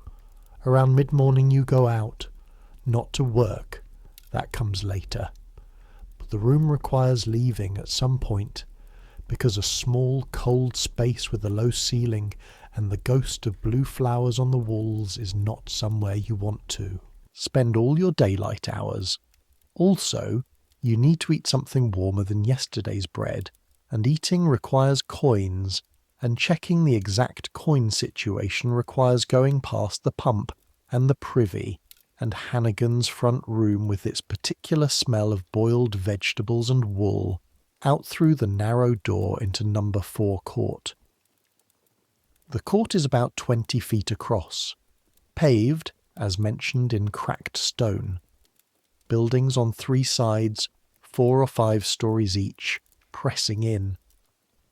Around mid-morning you go out. Not to work. That comes later. But the room requires leaving at some point, because a small, cold space with a low ceiling and the ghost of blue flowers on the walls is not somewhere you want to spend all your daylight hours. Also, you need to eat something warmer than yesterday's bread, and eating requires coins, and checking the exact coin situation requires going past the pump and the privy, and Hannigan's front room with its particular smell of boiled vegetables and wool, out through the narrow door into number 4 court. The court is about 20 feet across, paved, as mentioned, in cracked stone. Buildings on 3 sides, 4 or 5 stories each, pressing in.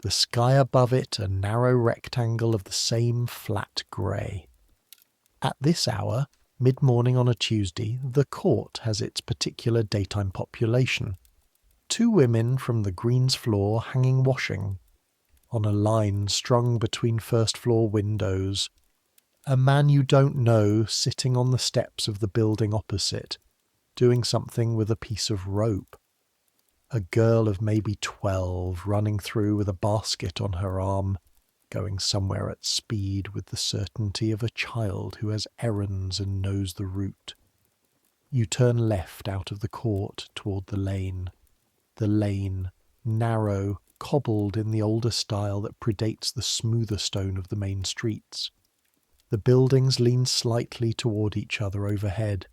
The sky above it a narrow rectangle of the same flat grey. At this hour, mid-morning on a Tuesday, the court has its particular daytime population. 2 women from the greens floor hanging washing. On a line strung between first-floor windows. A man you don't know sitting on the steps of the building opposite, doing something with a piece of rope. A girl of maybe 12 running through with a basket on her arm, going somewhere at speed with the certainty of a child who has errands and knows the route. You turn left out of the court toward the lane. The lane, narrow, cobbled in the older style that predates the smoother stone of the main streets. The buildings lean slightly toward each other overhead.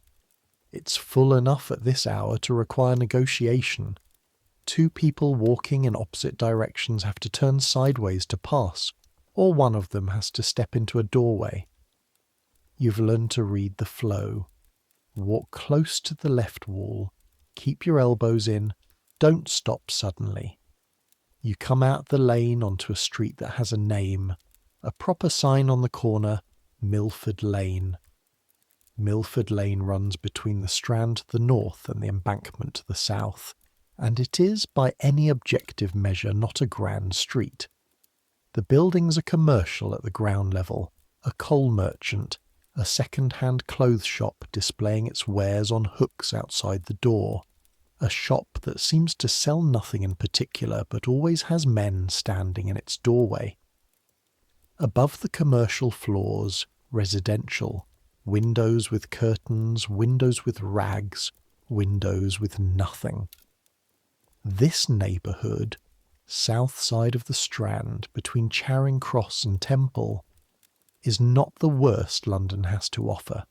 It's full enough at this hour to require negotiation. 2 people walking in opposite directions have to turn sideways to pass, or one of them has to step into a doorway. You've learned to read the flow. Walk close to the left wall. Keep your elbows in. Don't stop suddenly. You come out the lane onto a street that has a name, a proper sign on the corner, Milford Lane. Milford Lane runs between the Strand to the north and the Embankment to the south, and it is, by any objective measure, not a grand street. The buildings are commercial at the ground level, a coal merchant, a second-hand clothes shop displaying its wares on hooks outside the door, a shop that seems to sell nothing in particular but always has men standing in its doorway. Above the commercial floors, residential, windows with curtains, windows with rags, windows with nothing. This neighbourhood, south side of the Strand, between Charing Cross and Temple, is not the worst London has to offer.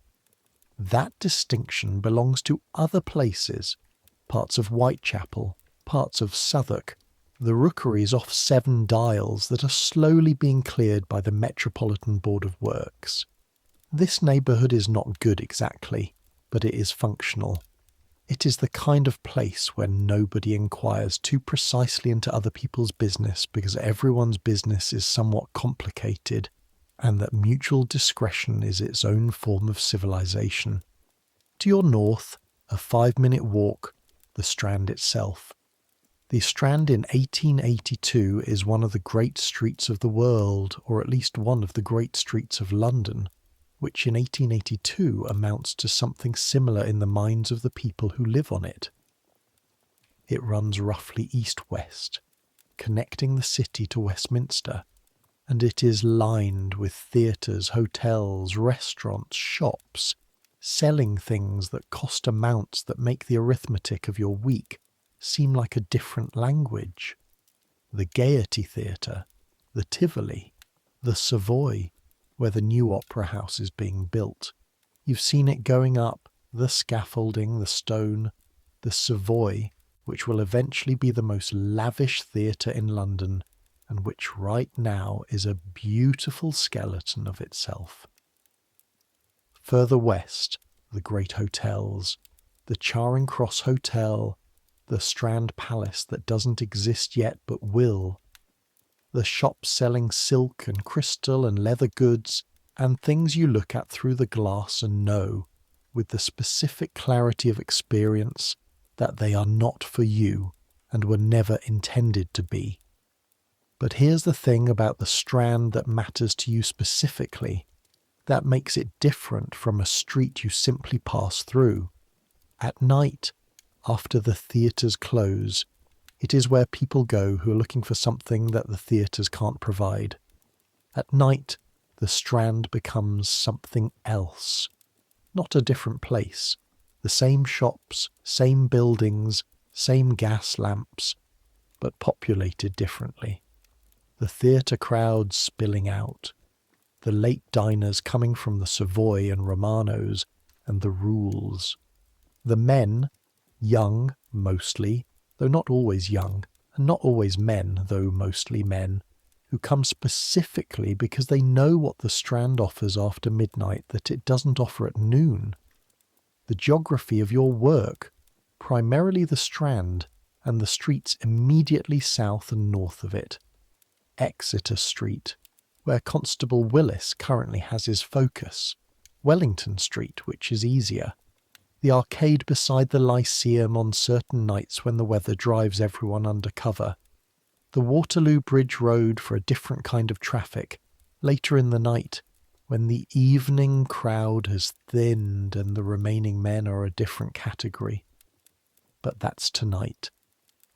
That distinction belongs to other places, parts of Whitechapel, parts of Southwark, the rookeries off 7 Dials that are slowly being cleared by the Metropolitan Board of Works. This neighbourhood is not good exactly, but it is functional. It is the kind of place where nobody inquires too precisely into other people's business because everyone's business is somewhat complicated, and that mutual discretion is its own form of civilization. To your north, a 5-minute walk, the Strand itself. The Strand in 1882 is one of the great streets of the world, or at least one of the great streets of London, which in 1882 amounts to something similar in the minds of the people who live on it. It runs roughly east-west, connecting the city to Westminster, and it is lined with theatres, hotels, restaurants, shops, selling things that cost amounts that make the arithmetic of your week seem like a different language. The Gaiety Theatre, the Tivoli, the Savoy, where the new opera house is being built. You've seen it going up, the scaffolding, the stone, the Savoy, which will eventually be the most lavish theatre in London, and which right now is a beautiful skeleton of itself. Further west, the great hotels, the Charing Cross Hotel, the Strand Palace that doesn't exist yet but will, the shops selling silk and crystal and leather goods and things you look at through the glass and know, with the specific clarity of experience, that they are not for you and were never intended to be. But here's the thing about the Strand that matters to you specifically, that makes it different from a street you simply pass through. At night, after the theatres close, it is where people go who are looking for something that the theatres can't provide. At night, the Strand becomes something else. Not a different place. The same shops, same buildings, same gas lamps, but populated differently. The theatre crowds spilling out. The late diners coming from the Savoy and Romano's and the Rules. The men, young mostly, though not always young, and not always men, though mostly men, who come specifically because they know what the Strand offers after midnight that it doesn't offer at noon. The geography of your work, primarily the Strand and the streets immediately south and north of it. Exeter Street, where Constable Willis currently has his focus. Wellington Street, which is easier. The arcade beside the Lyceum on certain nights when the weather drives everyone under cover. The Waterloo Bridge Road for a different kind of traffic, later in the night, when the evening crowd has thinned and the remaining men are a different category. But that's tonight.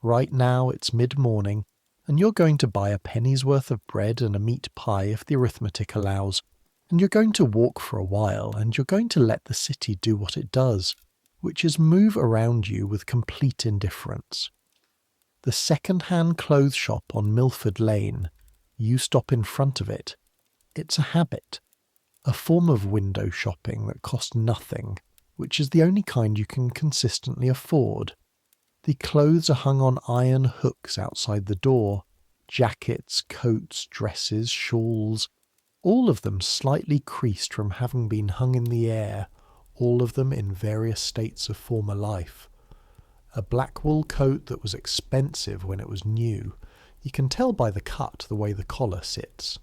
Right now it's mid-morning, and you're going to buy a penny's worth of bread and a meat pie if the arithmetic allows, and you're going to walk for a while, and you're going to let the city do what it does, which is move around you with complete indifference. The second-hand clothes shop on Milford Lane, you stop in front of it. It's a habit, a form of window shopping that costs nothing, which is the only kind you can consistently afford. The clothes are hung on iron hooks outside the door. Jackets, coats, dresses, shawls, all of them slightly creased from having been hung in the air, all of them in various states of former life. A black wool coat that was expensive when it was new. You can tell by the cut the way the collar sits.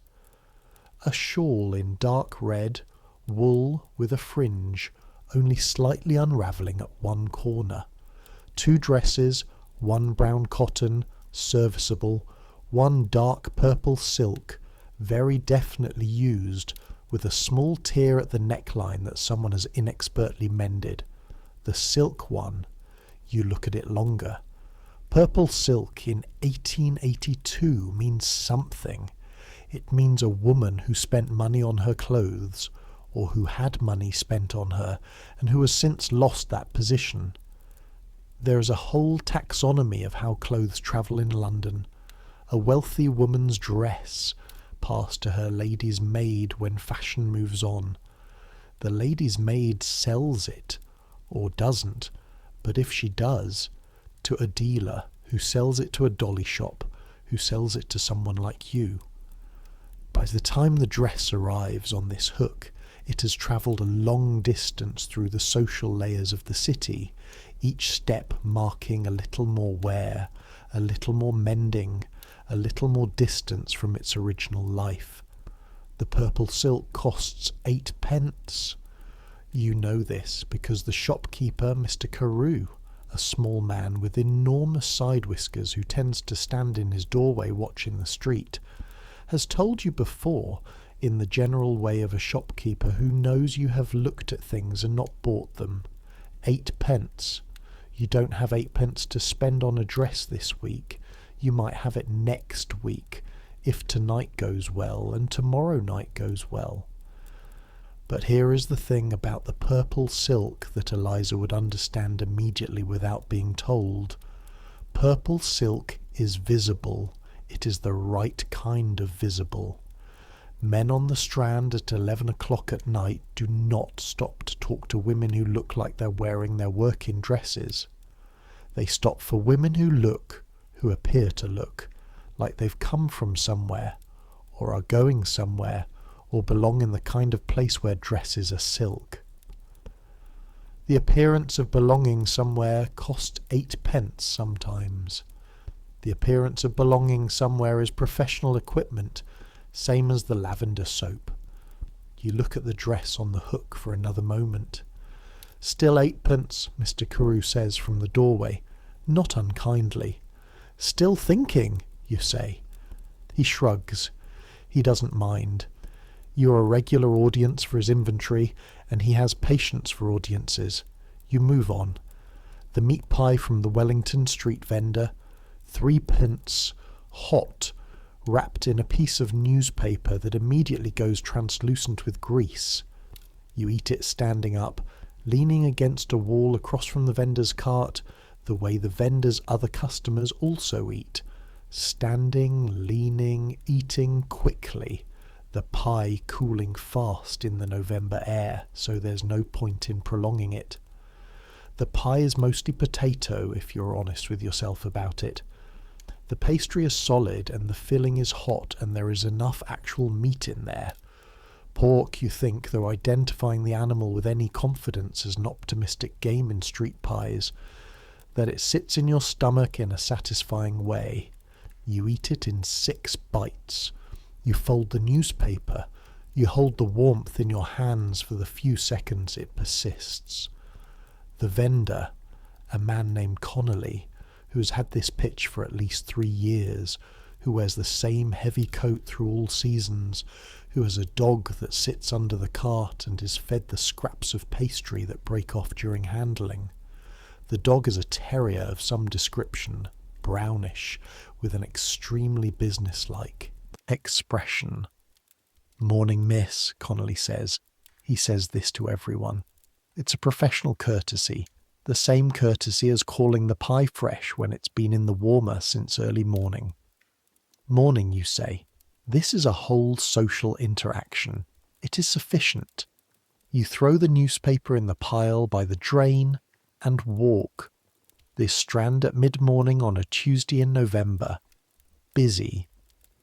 A shawl in dark red, wool with a fringe, only slightly unravelling at one corner. 2 dresses, 1 brown cotton, serviceable, 1 dark purple silk, very definitely used, with a small tear at the neckline that someone has inexpertly mended. The silk one, you look at it longer. Purple silk in 1882 means something. It means a woman who spent money on her clothes, or who had money spent on her, and who has since lost that position. There is a whole taxonomy of how clothes travel in London. A wealthy woman's dress, passed to her lady's maid when fashion moves on. The lady's maid sells it, or doesn't, but if she does, to a dealer who sells it to a dolly shop, who sells it to someone like you. By the time the dress arrives on this hook, it has travelled a long distance through the social layers of the city, each step marking a little more wear, a little more mending, a little more distance from its original life. The purple silk costs 8 pence. You know this because the shopkeeper, Mr. Carew, a small man with enormous side whiskers who tends to stand in his doorway watching the street, has told you before, in the general way of a shopkeeper who knows you have looked at things and not bought them. 8 pence. You don't have 8 pence to spend on a dress this week. You might have it next week, if tonight goes well and tomorrow night goes well. But here is the thing about the purple silk that Eliza would understand immediately without being told. Purple silk is visible. It is the right kind of visible. Men on the Strand at 11 o'clock at night do not stop to talk to women who look like they're wearing their working dresses. They stop for women who appear to look, like they've come from somewhere, or are going somewhere, or belong in the kind of place where dresses are silk. The appearance of belonging somewhere costs 8p sometimes. The appearance of belonging somewhere is professional equipment, same as the lavender soap. You look at the dress on the hook for another moment. Still 8p, Mr. Carew says from the doorway, not unkindly. Still thinking, you say. He shrugs. He doesn't mind. You're a regular audience for his inventory, and he has patience for audiences. You move on. The meat pie from the Wellington Street vendor, 3p, hot, wrapped in a piece of newspaper that immediately goes translucent with grease. You eat it standing up, leaning against a wall across from the vendor's cart, the way the vendor's other customers also eat. Standing, leaning, eating quickly, the pie cooling fast in the November air, so there's no point in prolonging it. The pie is mostly potato, if you're honest with yourself about it. The pastry is solid and the filling is hot, and there is enough actual meat in there. Pork, you think, though identifying the animal with any confidence is an optimistic game in street pies, that it sits in your stomach in a satisfying way. You eat it in 6 bites. You fold the newspaper. You hold the warmth in your hands for the few seconds it persists. The vendor, a man named Connolly, who has had this pitch for at least 3 years, who wears the same heavy coat through all seasons, who has a dog that sits under the cart and is fed the scraps of pastry that break off during handling. The dog is a terrier of some description, brownish, with an extremely businesslike expression. "Morning, miss," Connolly says. He says this to everyone. It's a professional courtesy, the same courtesy as calling the pie fresh when it's been in the warmer since early morning. Morning, you say. This is a whole social interaction. It is sufficient. You throw the newspaper in the pile by the drain and walk. The Strand at mid-morning on a Tuesday in November. Busy.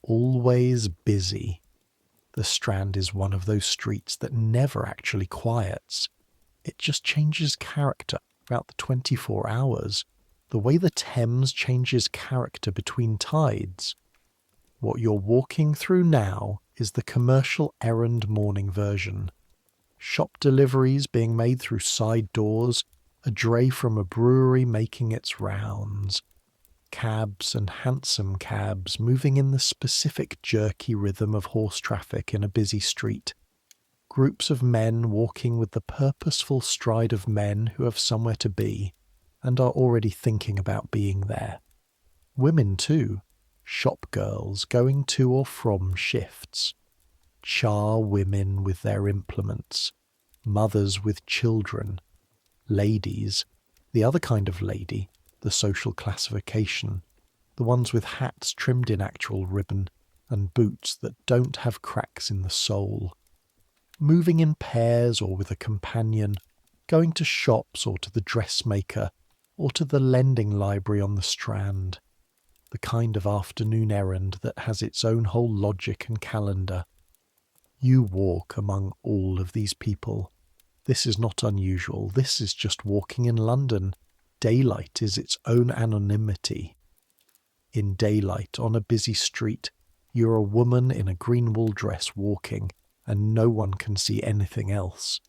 Always busy. The Strand is one of those streets that never actually quiets. It just changes character throughout the 24 hours, the way the Thames changes character between tides. What you're walking through now is the commercial errand morning version. Shop deliveries being made through side doors, a dray from a brewery making its rounds. Cabs and hansom cabs moving in the specific jerky rhythm of horse traffic in a busy street. Groups of men walking with the purposeful stride of men who have somewhere to be and are already thinking about being there. Women too, shop girls going to or from shifts. Char women with their implements, mothers with children, ladies, the other kind of lady, the social classification, the ones with hats trimmed in actual ribbon and boots that don't have cracks in the sole. Moving in pairs or with a companion, going to shops or to the dressmaker or to the lending library on the Strand. The kind of afternoon errand that has its own whole logic and calendar. You walk among all of these people. This is not unusual. This is just walking in London. Daylight is its own anonymity. In daylight, on a busy street, you're a woman in a green wool dress walking, and no one can see anything else.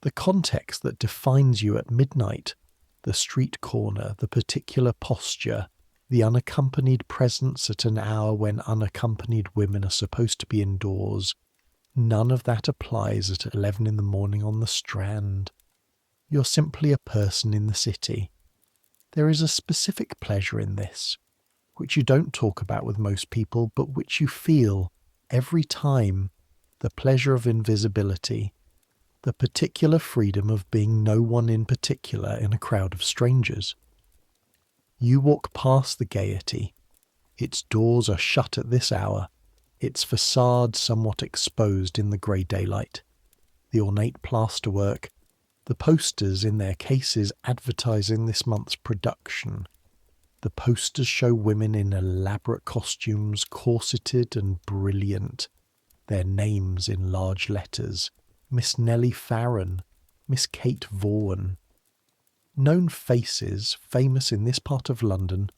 The context that defines you at midnight, the street corner, the particular posture, the unaccompanied presence at an hour when unaccompanied women are supposed to be indoors, none of that applies at 11 in the morning on the Strand. You're simply a person in the city. There is a specific pleasure in this, which you don't talk about with most people, but which you feel every time, the pleasure of invisibility, the particular freedom of being no one in particular in a crowd of strangers. You walk past the gaiety. Its doors are shut at this hour, its facade somewhat exposed in the grey daylight. The ornate plasterwork, the posters in their cases advertising this month's production. The posters show women in elaborate costumes, corseted and brilliant, their names in large letters. Miss Nellie Farron, Miss Kate Vaughan. Known faces, famous in this part of London,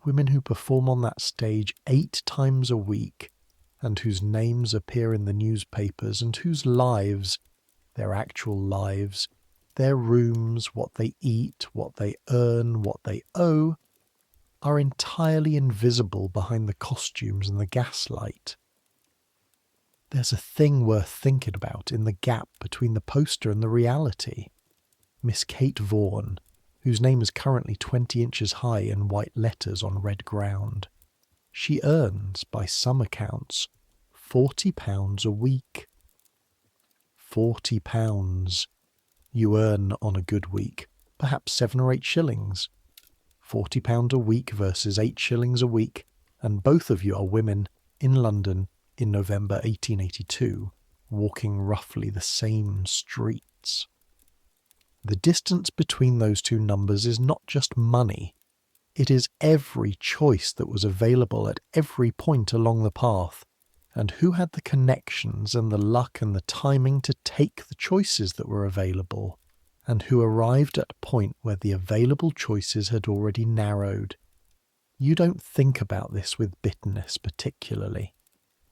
women who perform on that stage 8 times a week, and whose names appear in the newspapers, and whose lives, their actual lives, their rooms, what they eat, what they earn, what they owe, are entirely invisible behind the costumes and the gaslight. There's a thing worth thinking about in the gap between the poster and the reality. Miss Kate Vaughan, whose name is currently 20 inches high in white letters on red ground. She earns, by some accounts, £40 a week. £40 you earn on a good week, perhaps 7 or 8 shillings. £40 a week versus 8 shillings a week, and both of you are women in London in November 1882, walking roughly the same streets. The distance between those two numbers is not just money. It is every choice that was available at every point along the path, and who had the connections and the luck and the timing to take the choices that were available, and who arrived at a point where the available choices had already narrowed. You don't think about this with bitterness particularly.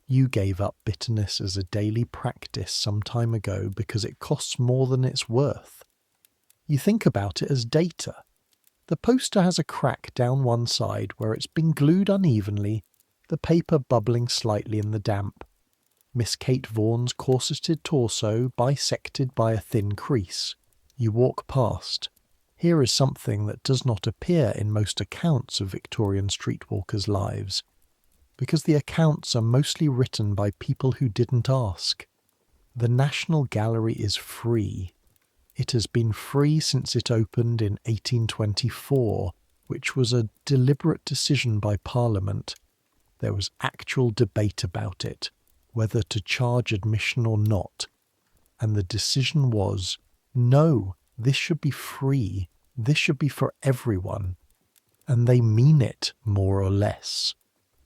You gave up bitterness as a daily practice some time ago because it costs more than it's worth. You think about it as data. The poster has a crack down one side where it's been glued unevenly, the paper bubbling slightly in the damp. Miss Kate Vaughan's corseted torso bisected by a thin crease. You walk past. Here is something that does not appear in most accounts of Victorian streetwalkers' lives, because the accounts are mostly written by people who didn't ask. The National Gallery is free. It has been free since it opened in 1824, which was a deliberate decision by Parliament. There was actual debate about it, whether to charge admission or not, and the decision was, no, this should be free, this should be for everyone. And they mean it, more or less.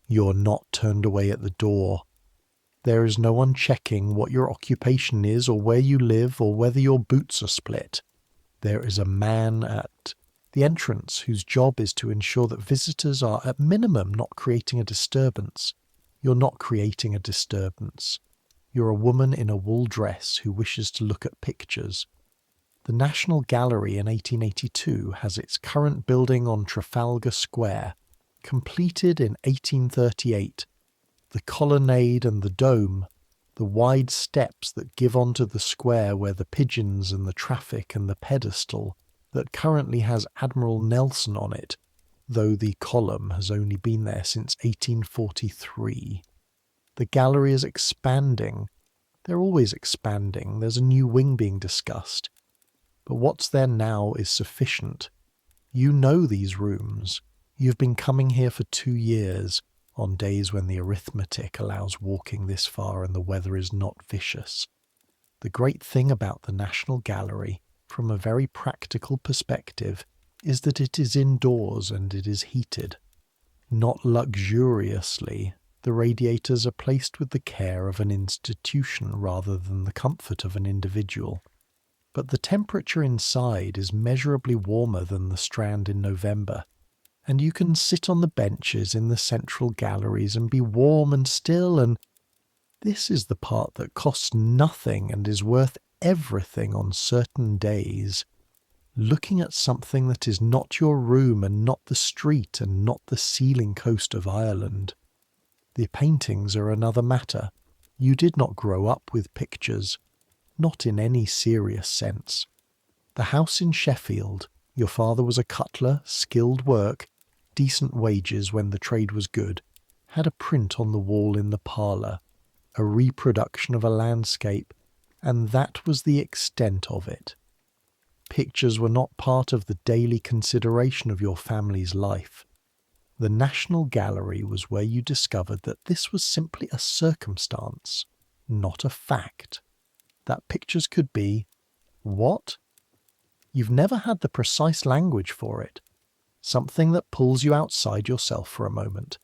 You're not turned away at the door. There is no one checking what your occupation is or where you live or whether your boots are split. There is a man at the entrance whose job is to ensure that visitors are at minimum not creating a disturbance. You're not creating a disturbance. You're a woman in a wool dress who wishes to look at pictures. The National Gallery in 1882 has its current building on Trafalgar Square, completed in 1838. The colonnade and the dome, the wide steps that give onto the square where the pigeons and the traffic and the pedestal that currently has Admiral Nelson on it, though the column has only been there since 1843. The gallery is expanding. They're always expanding. There's a new wing being discussed. But what's there now is sufficient. You know these rooms. You've been coming here for 2 years, on days when the arithmetic allows walking this far and the weather is not vicious. The great thing about the National Gallery, from a very practical perspective, is that it is indoors and it is heated. Not luxuriously, the radiators are placed with the care of an institution rather than the comfort of an individual. But the temperature inside is measurably warmer than the Strand in November, and you can sit on the benches in the central galleries and be warm and still, and this is the part that costs nothing and is worth everything on certain days. Looking at something that is not your room and not the street and not the sealing coast of Ireland. The paintings are another matter. You did not grow up with pictures, not in any serious sense. The house in Sheffield, your father was a cutler, skilled work, decent wages when the trade was good, had a print on the wall in the parlour, a reproduction of a landscape, and that was the extent of it. Pictures were not part of the daily consideration of your family's life. The National Gallery was where you discovered that this was simply a circumstance, not a fact. That pictures could be, what? You've never had the precise language for it. Something that pulls you outside yourself for a moment.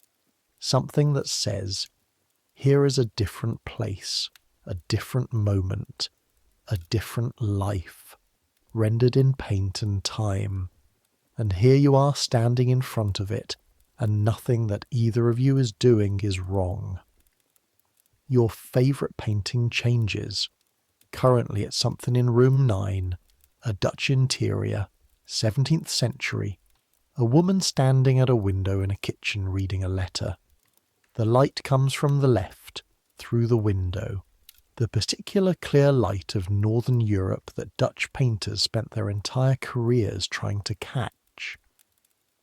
Something that says, here is a different place, a different moment, a different life. rendered in paint and time. And here you are standing in front of it, and nothing that either of you is doing is wrong. Your favourite painting changes. Currently it's something in room 9, a Dutch interior, 17th century, a woman standing at a window in a kitchen reading a letter. The light comes from the left, through the window, the particular clear light of Northern Europe that Dutch painters spent their entire careers trying to catch.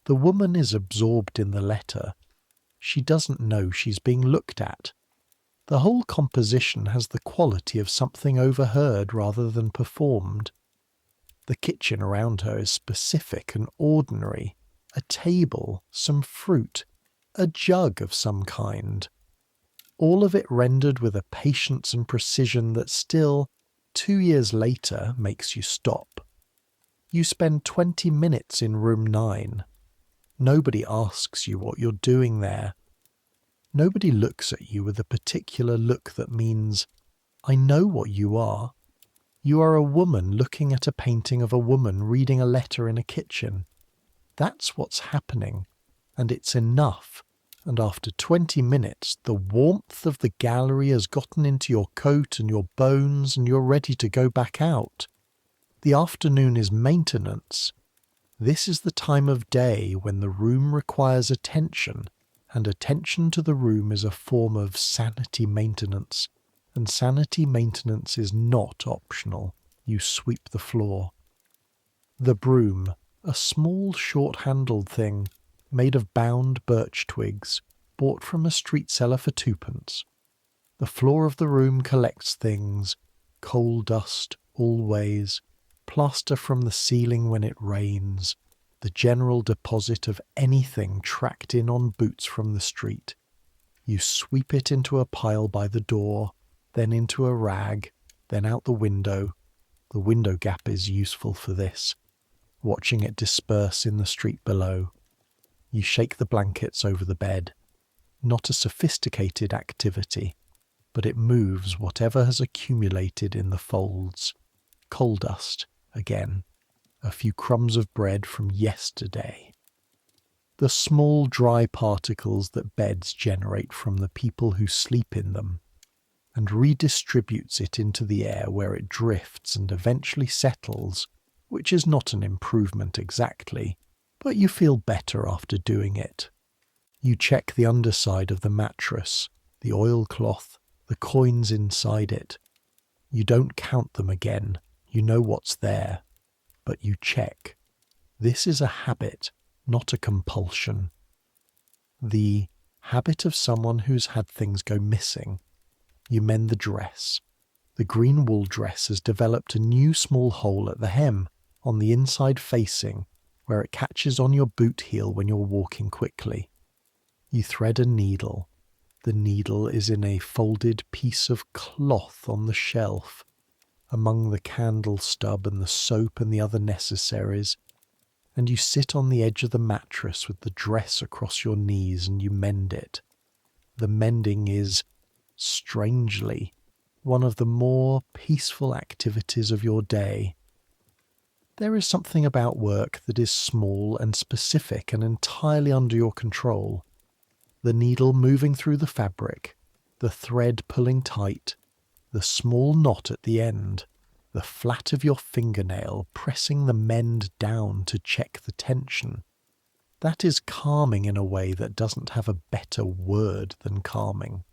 The woman is absorbed in the letter. She doesn't know she's being looked at. The whole composition has the quality of something overheard rather than performed. The kitchen around her is specific and ordinary. A table, some fruit, a jug of some kind. All of it rendered with a patience and precision that still, 2 years later, makes you stop. You spend 20 minutes in room 9. Nobody asks you what you're doing there. Nobody looks at you with a particular look that means, I know what you are. You are a woman looking at a painting of a woman reading a letter in a kitchen. That's what's happening, and it's enough. And after 20 minutes, the warmth of the gallery has gotten into your coat and your bones, and you're ready to go back out. The afternoon is maintenance. This is the time of day when the room requires attention, and attention to the room is a form of sanity maintenance, and sanity maintenance is not optional. You sweep the floor. The broom, a small short-handled thing, made of bound birch twigs, bought from a street seller for 2p. The floor of the room collects things, coal dust always, plaster from the ceiling when it rains, the general deposit of anything tracked in on boots from the street. You sweep it into a pile by the door, then into a rag, then out the window. The window gap is useful for this, watching it disperse in the street below. You shake the blankets over the bed. Not a sophisticated activity, but it moves whatever has accumulated in the folds. Coal dust, again. A few crumbs of bread from yesterday. The small dry particles that beds generate from the people who sleep in them, and redistributes it into the air where it drifts and eventually settles, which is not an improvement exactly, but you feel better after doing it. You check the underside of the mattress, the oilcloth, the coins inside it. You don't count them again, you know what's there. But you check. This is a habit, not a compulsion. The habit of someone who's had things go missing. You mend the dress. The green wool dress has developed a new small hole at the hem, on the inside facing, where it catches on your boot heel when you're walking quickly. You thread a needle. The needle is in a folded piece of cloth on the shelf, among the candle stub and the soap and the other necessaries, and you sit on the edge of the mattress with the dress across your knees and you mend it. The mending is, strangely, one of the more peaceful activities of your day. There is something about work that is small and specific and entirely under your control. The needle moving through the fabric, the thread pulling tight, the small knot at the end, the flat of your fingernail pressing the mend down to check the tension. That is calming in a way that doesn't have a better word than calming.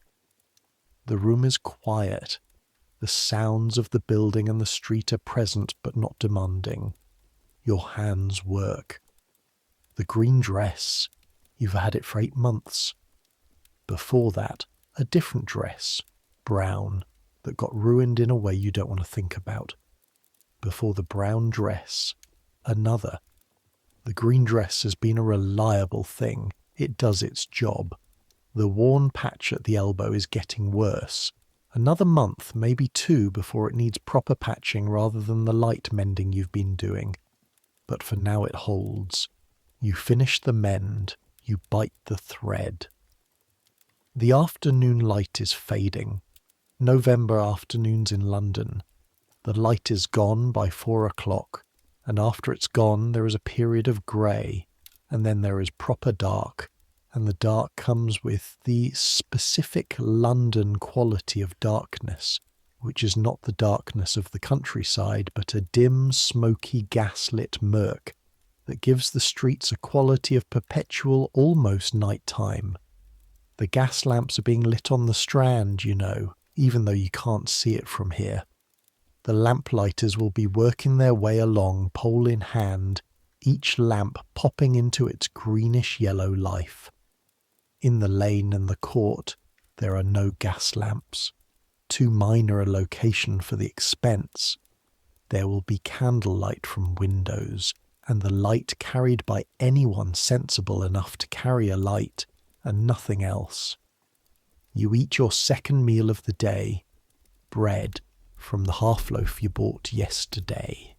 The room is quiet. The sounds of the building and the street are present but not demanding. Your hands work. The green dress, you've had it for 8 months. Before that, a different dress, brown, that got ruined in a way you don't want to think about. Before the brown dress, another. The green dress has been a reliable thing. It does its job. The worn patch at the elbow is getting worse. Another month, maybe 2, before it needs proper patching rather than the light mending you've been doing. But for now it holds. You finish the mend. You bite the thread. The afternoon light is fading. November afternoons in London. The light is gone by 4 o'clock. and after it's gone there is a period of grey, and then there is proper dark, and the dark comes with the specific London quality of darkness, which is not the darkness of the countryside, but a dim, smoky, gaslit murk that gives the streets a quality of perpetual, almost night time. The gas lamps are being lit on the Strand, you know, even though you can't see it from here. The lamplighters will be working their way along, pole in hand, each lamp popping into its greenish-yellow life. In the lane and the court, there are no gas lamps. Too minor a location for the expense. There will be candlelight from windows, and the light carried by anyone sensible enough to carry a light, and nothing else. You eat your second meal of the day, bread from the half-loaf you bought yesterday.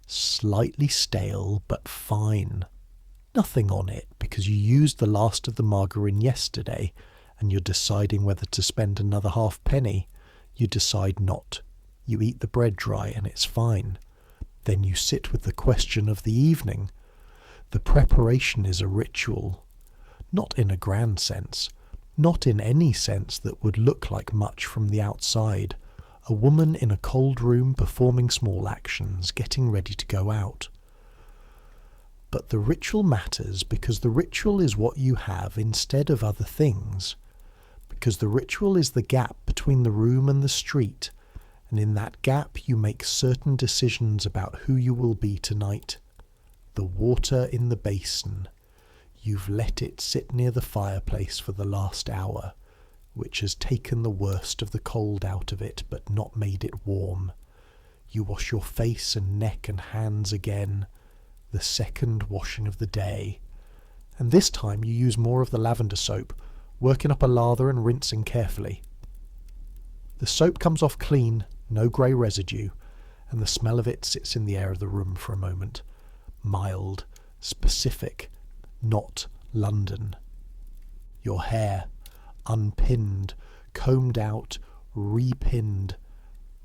Slightly stale, but fine. Nothing on it, because you used the last of the margarine yesterday, and you're deciding whether to spend another halfpenny. You decide not. You eat the bread dry, and it's fine. Then you sit with the question of the evening. The preparation is a ritual. Not in a grand sense. Not in any sense that would look like much from the outside. A woman in a cold room performing small actions, getting ready to go out. But the ritual matters because the ritual is what you have instead of other things. Because the ritual is the gap between the room and the street, and in that gap you make certain decisions about who you will be tonight. The water in the basin. You've let it sit near the fireplace for the last hour, which has taken the worst of the cold out of it but not made it warm. You wash your face and neck and hands again, the second washing of the day. And this time you use more of the lavender soap, working up a lather and rinsing carefully. The soap comes off clean, no grey residue, and the smell of it sits in the air of the room for a moment. Mild, specific, not London. Your hair, unpinned, combed out, repinned,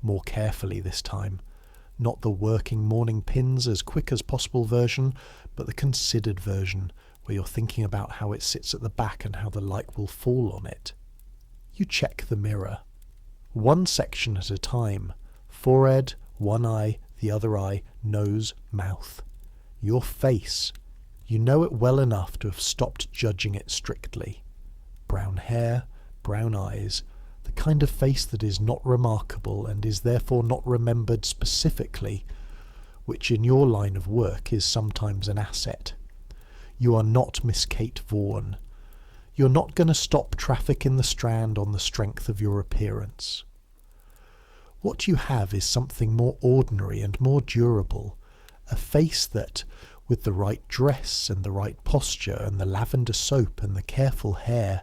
more carefully this time. Not the working morning pins as quick as possible version, but the considered version, where you're thinking about how it sits at the back and how the light will fall on it. You check the mirror. One section at a time. Forehead, one eye, the other eye, nose, mouth. Your face. You know it well enough to have stopped judging it strictly. Brown hair, brown eyes, the kind of face that is not remarkable and is therefore not remembered specifically, which in your line of work is sometimes an asset. You are not Miss Kate Vaughan. You're not going to stop traffic in the Strand on the strength of your appearance. What you have is something more ordinary and more durable, a face that, with the right dress and the right posture and the lavender soap and the careful hair,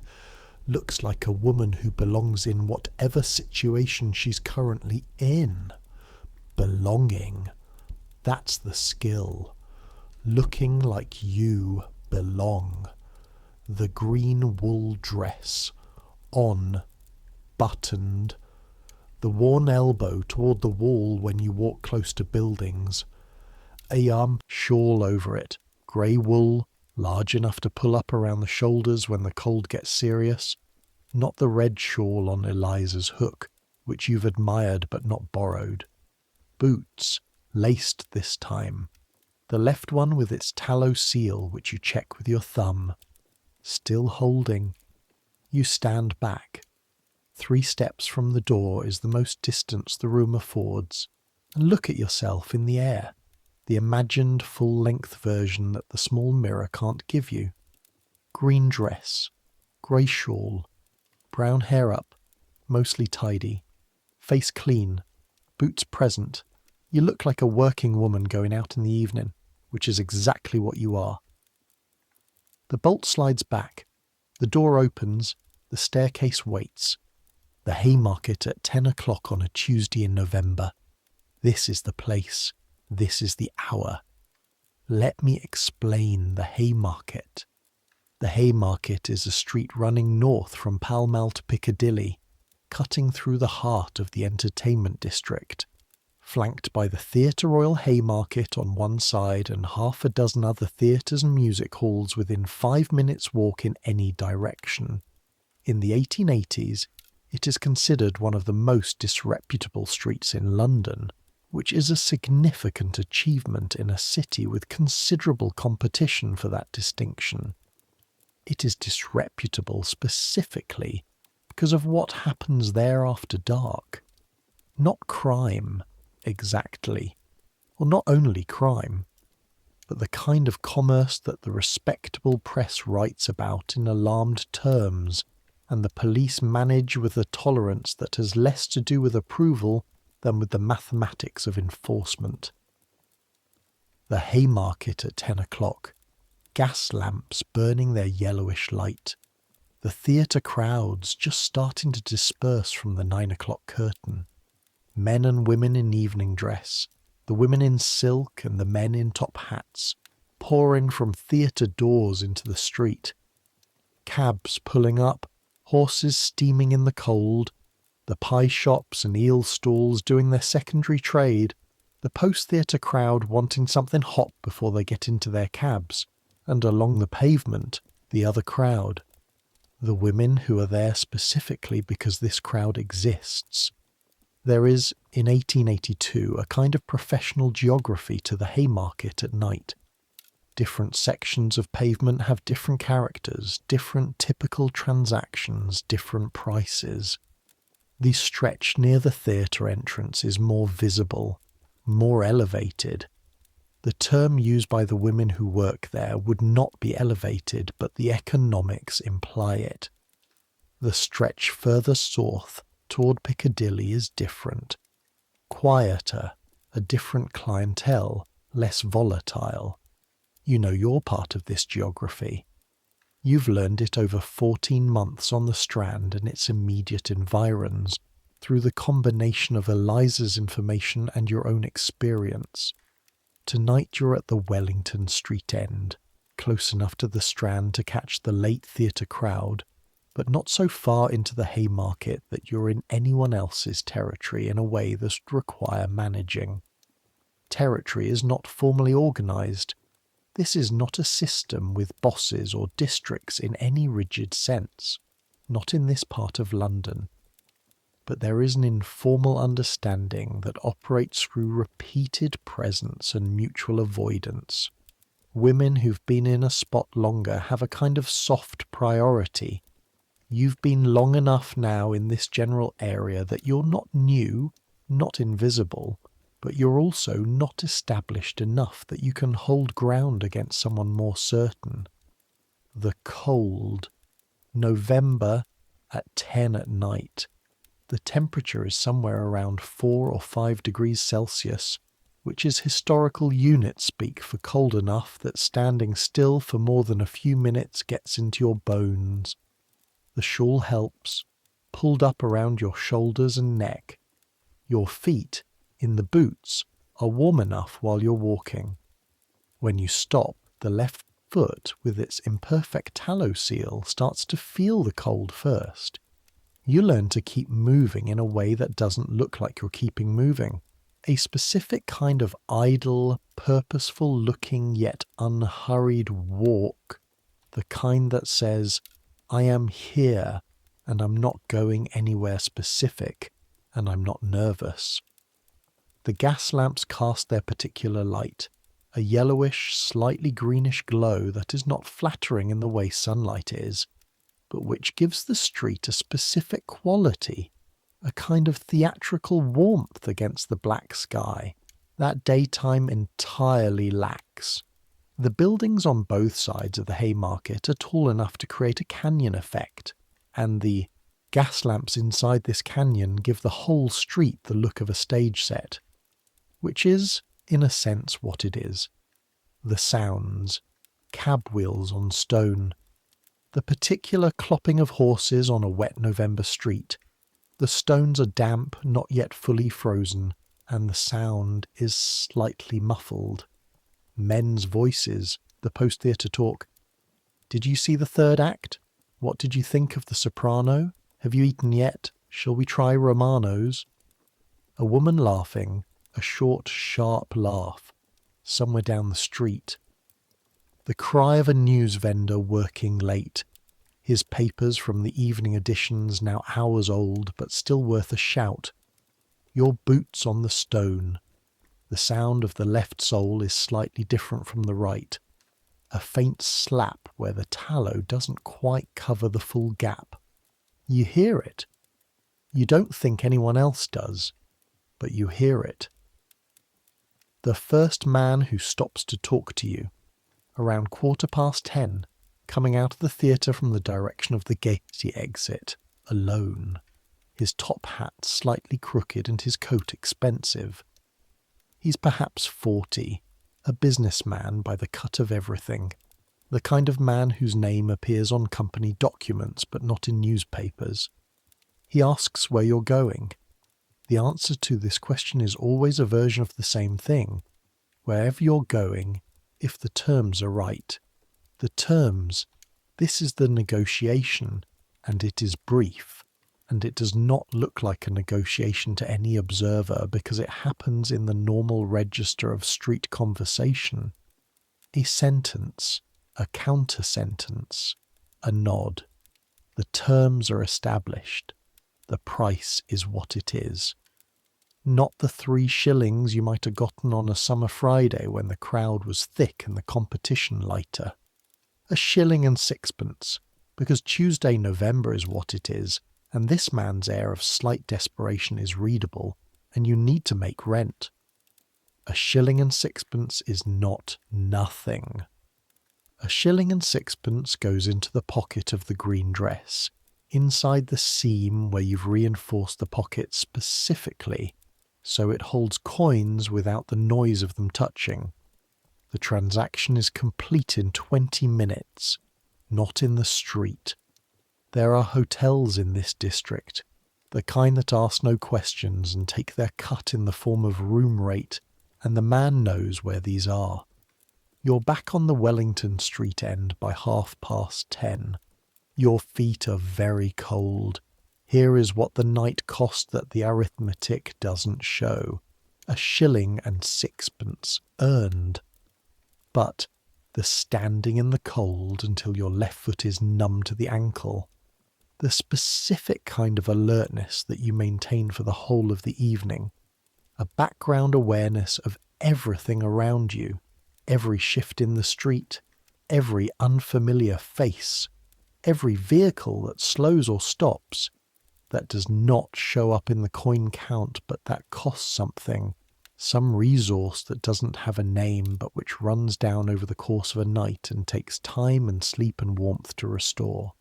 looks like a woman who belongs in whatever situation she's currently in. Belonging. That's the skill. Looking like you belong. The green wool dress. On. Buttoned. The worn elbow toward the wall when you walk close to buildings. A shawl over it. Grey wool, large enough to pull up around the shoulders when the cold gets serious. Not the red shawl on Eliza's hook, which you've admired but not borrowed. Boots, laced this time. The left one with its tallow seal, which you check with your thumb. Still holding. You stand back. 3 steps from the door is the most distance the room affords, and look at yourself in the air, the imagined full-length version that the small mirror can't give you. Green dress, grey shawl, brown hair up, mostly tidy, face clean, boots present. You look like a working woman going out in the evening, which is exactly what you are. The bolt slides back, the door opens, the staircase waits. The Haymarket at 10 o'clock on a Tuesday in November. This is the place. This is the hour. Let me explain the Haymarket. The Haymarket is a street running north from Pall Mall to Piccadilly, cutting through the heart of the entertainment district. flanked by the Theatre Royal Haymarket on one side and half a dozen other theatres and music halls within 5 minutes' walk in any direction. In the 1880s, it is considered one of the most disreputable streets in London, which is a significant achievement in a city with considerable competition for that distinction. It is disreputable specifically because of what happens there after dark. Not crime, exactly, or not only crime, but the kind of commerce that the respectable press writes about in alarmed terms, and the police manage with a tolerance that has less to do with approval than with the mathematics of enforcement. The Haymarket at 10 o'clock, gas lamps burning their yellowish light, the theatre crowds just starting to disperse from the 9 o'clock curtain, men and women in evening dress, the women in silk and the men in top hats, pouring from theatre doors into the street, cabs pulling up, horses steaming in the cold, the pie shops and eel stalls doing their secondary trade, the post-theatre crowd wanting something hot before they get into their cabs, and along the pavement, the other crowd, the women who are there specifically because this crowd exists. There is, in 1882, a kind of professional geography to the Haymarket at night. Different sections of pavement have different characters, different typical transactions, different prices. The stretch near the theatre entrance is more visible, more elevated. The term used by the women who work there would not be elevated, but the economics imply it. The stretch further south toward Piccadilly is different. Quieter, a different clientele, less volatile. You know your part of this geography. You've learned it over 14 months on the Strand and its immediate environs, through the combination of Eliza's information and your own experience. Tonight you're at the Wellington Street end, close enough to the Strand to catch the late theatre crowd, but not so far into the Haymarket that you're in anyone else's territory in a way that would require managing. Territory is not formally organised. This is not a system with bosses or districts in any rigid sense, not in this part of London. But there is an informal understanding that operates through repeated presence and mutual avoidance. Women who've been in a spot longer have a kind of soft priority. You've been long enough now in this general area that you're not new, not invisible, but you're also not established enough that you can hold ground against someone more certain. The cold. November at 10 at night. The temperature is somewhere around 4 or 5 degrees Celsius, which is historical unit speak for cold enough that standing still for more than a few minutes gets into your bones. The shawl helps, pulled up around your shoulders and neck. Your feet, in the boots, are warm enough while you're walking. When you stop, the left foot, with its imperfect tallow seal, starts to feel the cold first. You learn to keep moving in a way that doesn't look like you're keeping moving. A specific kind of idle, purposeful-looking yet unhurried walk. The kind that says, I am here, and I'm not going anywhere specific, and I'm not nervous. The gas lamps cast their particular light, a yellowish, slightly greenish glow that is not flattering in the way sunlight is, but which gives the street a specific quality, a kind of theatrical warmth against the black sky, that daytime entirely lacks. The buildings on both sides of the Haymarket are tall enough to create a canyon effect, and the gas lamps inside this canyon give the whole street the look of a stage set, which is, in a sense, what it is. The sounds, cab wheels on stone, the particular clopping of horses on a wet November street. The stones are damp, not yet fully frozen, and the sound is slightly muffled. Men's voices, the post-theatre talk. Did you see the third act? What did you think of the soprano? Have you eaten yet? Shall we try Romano's? A woman laughing, a short, sharp laugh, somewhere down the street. The cry of a news vendor working late, his papers from the evening editions now hours old but still worth a shout. Your boots on the stone. The sound of the left sole is slightly different from the right. A faint slap where the tallow doesn't quite cover the full gap. You hear it. You don't think anyone else does, but you hear it. The first man who stops to talk to you, around 10:15, coming out of the theatre from the direction of the Gaiety exit, alone, his top hat slightly crooked and his coat expensive. He's perhaps 40, a businessman by the cut of everything, the kind of man whose name appears on company documents but not in newspapers. He asks where you're going. The answer to this question is always a version of the same thing. Wherever you're going, if the terms are right. The terms, this is the negotiation, and it is brief, and it does not look like a negotiation to any observer because it happens in the normal register of street conversation. A sentence, a counter-sentence, a nod. The terms are established. The price is what it is. Not the 3 shillings you might have gotten on a summer Friday when the crowd was thick and the competition lighter. 1 shilling and 6pence, because Tuesday November is what it is, and this man's air of slight desperation is readable, and you need to make rent. 1 shilling and 6pence is not nothing. 1 shilling and 6pence goes into the pocket of the green dress, inside the seam where you've reinforced the pocket specifically, so it holds coins without the noise of them touching. The transaction is complete in 20 minutes, not in the street. There are hotels in this district, the kind that ask no questions and take their cut in the form of room rate, and the man knows where these are. You're back on the Wellington Street end by 10:30. Your feet are very cold. Here is what the night cost that the arithmetic doesn't show. 1 shilling and 6pence earned. But the standing in the cold until your left foot is numb to the ankle, the specific kind of alertness that you maintain for the whole of the evening, a background awareness of everything around you, every shift in the street, every unfamiliar face, every vehicle that slows or stops, that does not show up in the coin count but that costs something, some resource that doesn't have a name but which runs down over the course of a night and takes time and sleep and warmth to restore.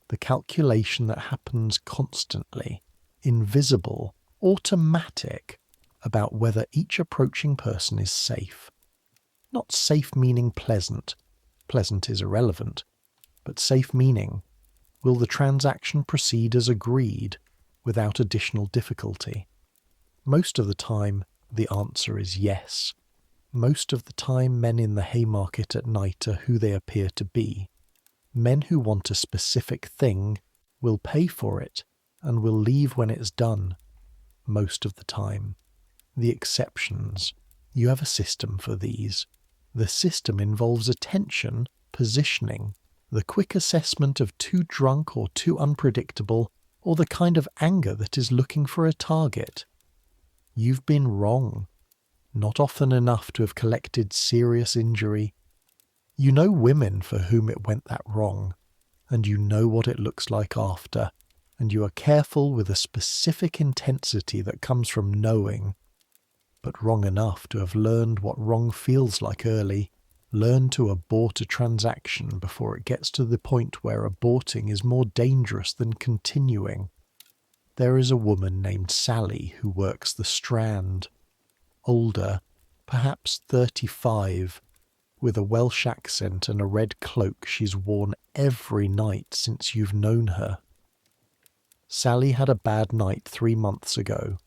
The calculation that happens constantly, invisible, automatic, about whether each approaching person is safe. Not safe meaning pleasant. Pleasant is irrelevant. But safe meaning, will the transaction proceed as agreed, without additional difficulty? Most of the time, the answer is yes. Most of the time, men in the Haymarket at night are who they appear to be. Men who want a specific thing will pay for it and will leave when it's done. Most of the time. The exceptions. You have a system for these. The system involves attention, positioning, the quick assessment of too drunk or too unpredictable, or the kind of anger that is looking for a target. You've been wrong. Not often enough to have collected serious injury. You know women for whom it went that wrong, and you know what it looks like after, and you are careful with a specific intensity that comes from knowing, but wrong enough to have learned what wrong feels like early, learn to abort a transaction before it gets to the point where aborting is more dangerous than continuing. There is a woman named Sally who works the Strand. Older, perhaps 35, with a Welsh accent and a red cloak she's worn every night since you've known her. Sally had a bad night 3 months ago.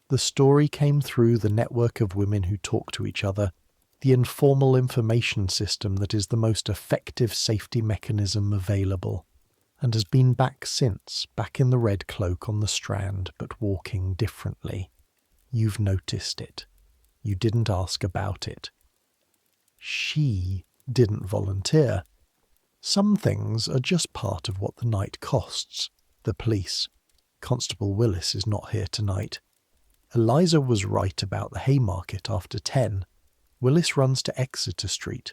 The story came through the network of women who talk to each other, the informal information system that is the most effective safety mechanism available, and has been back since, back in the red cloak on the Strand, but walking differently. You've noticed it. You didn't ask about it. She didn't volunteer. Some things are just part of what the night costs. The police. Constable Willis is not here tonight. Eliza was right about the Haymarket after 10. Willis runs to Exeter Street.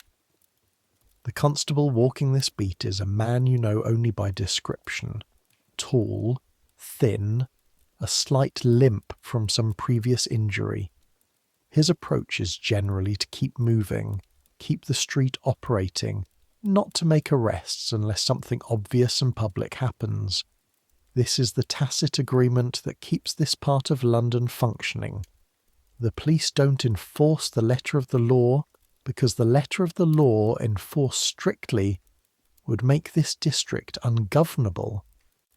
The constable walking this beat is a man you know only by description. Tall, thin, a slight limp from some previous injury. His approach is generally to keep moving, keep the street operating, not to make arrests unless something obvious and public happens. This is the tacit agreement that keeps this part of London functioning. The police don't enforce the letter of the law because the letter of the law enforced strictly would make this district ungovernable,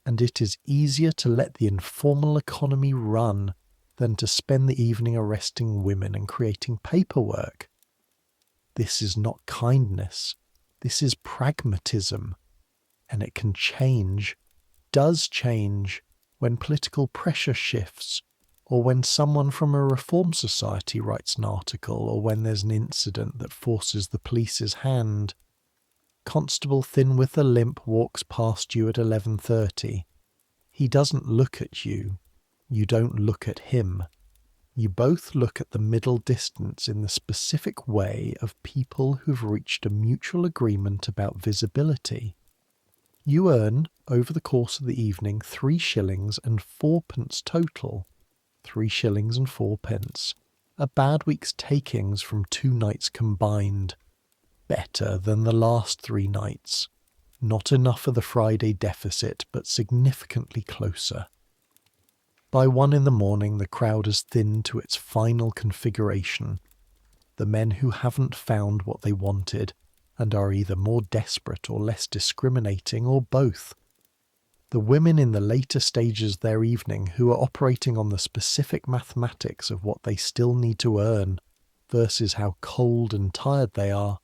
and it is easier to let the informal economy run than to spend the evening arresting women and creating paperwork. This is not kindness, this is pragmatism, and it can change, does change, when political pressure shifts, or when someone from a reform society writes an article, or when there's an incident that forces the police's hand. Constable Thin with a limp walks past you at 11:30. He doesn't look at you. You don't look at him. You both look at the middle distance in the specific way of people who've reached a mutual agreement about visibility. You earn, over the course of the evening, 3 shillings and 4p total. 3 shillings and 4p. A bad week's takings from 2 nights combined. Better than the last 3 nights. Not enough for the Friday deficit, but significantly closer. By 1 in the morning, the crowd has thinned to its final configuration. The men who haven't found what they wanted and are either more desperate or less discriminating, or both. The women in the later stages of their evening who are operating on the specific mathematics of what they still need to earn versus how cold and tired they are.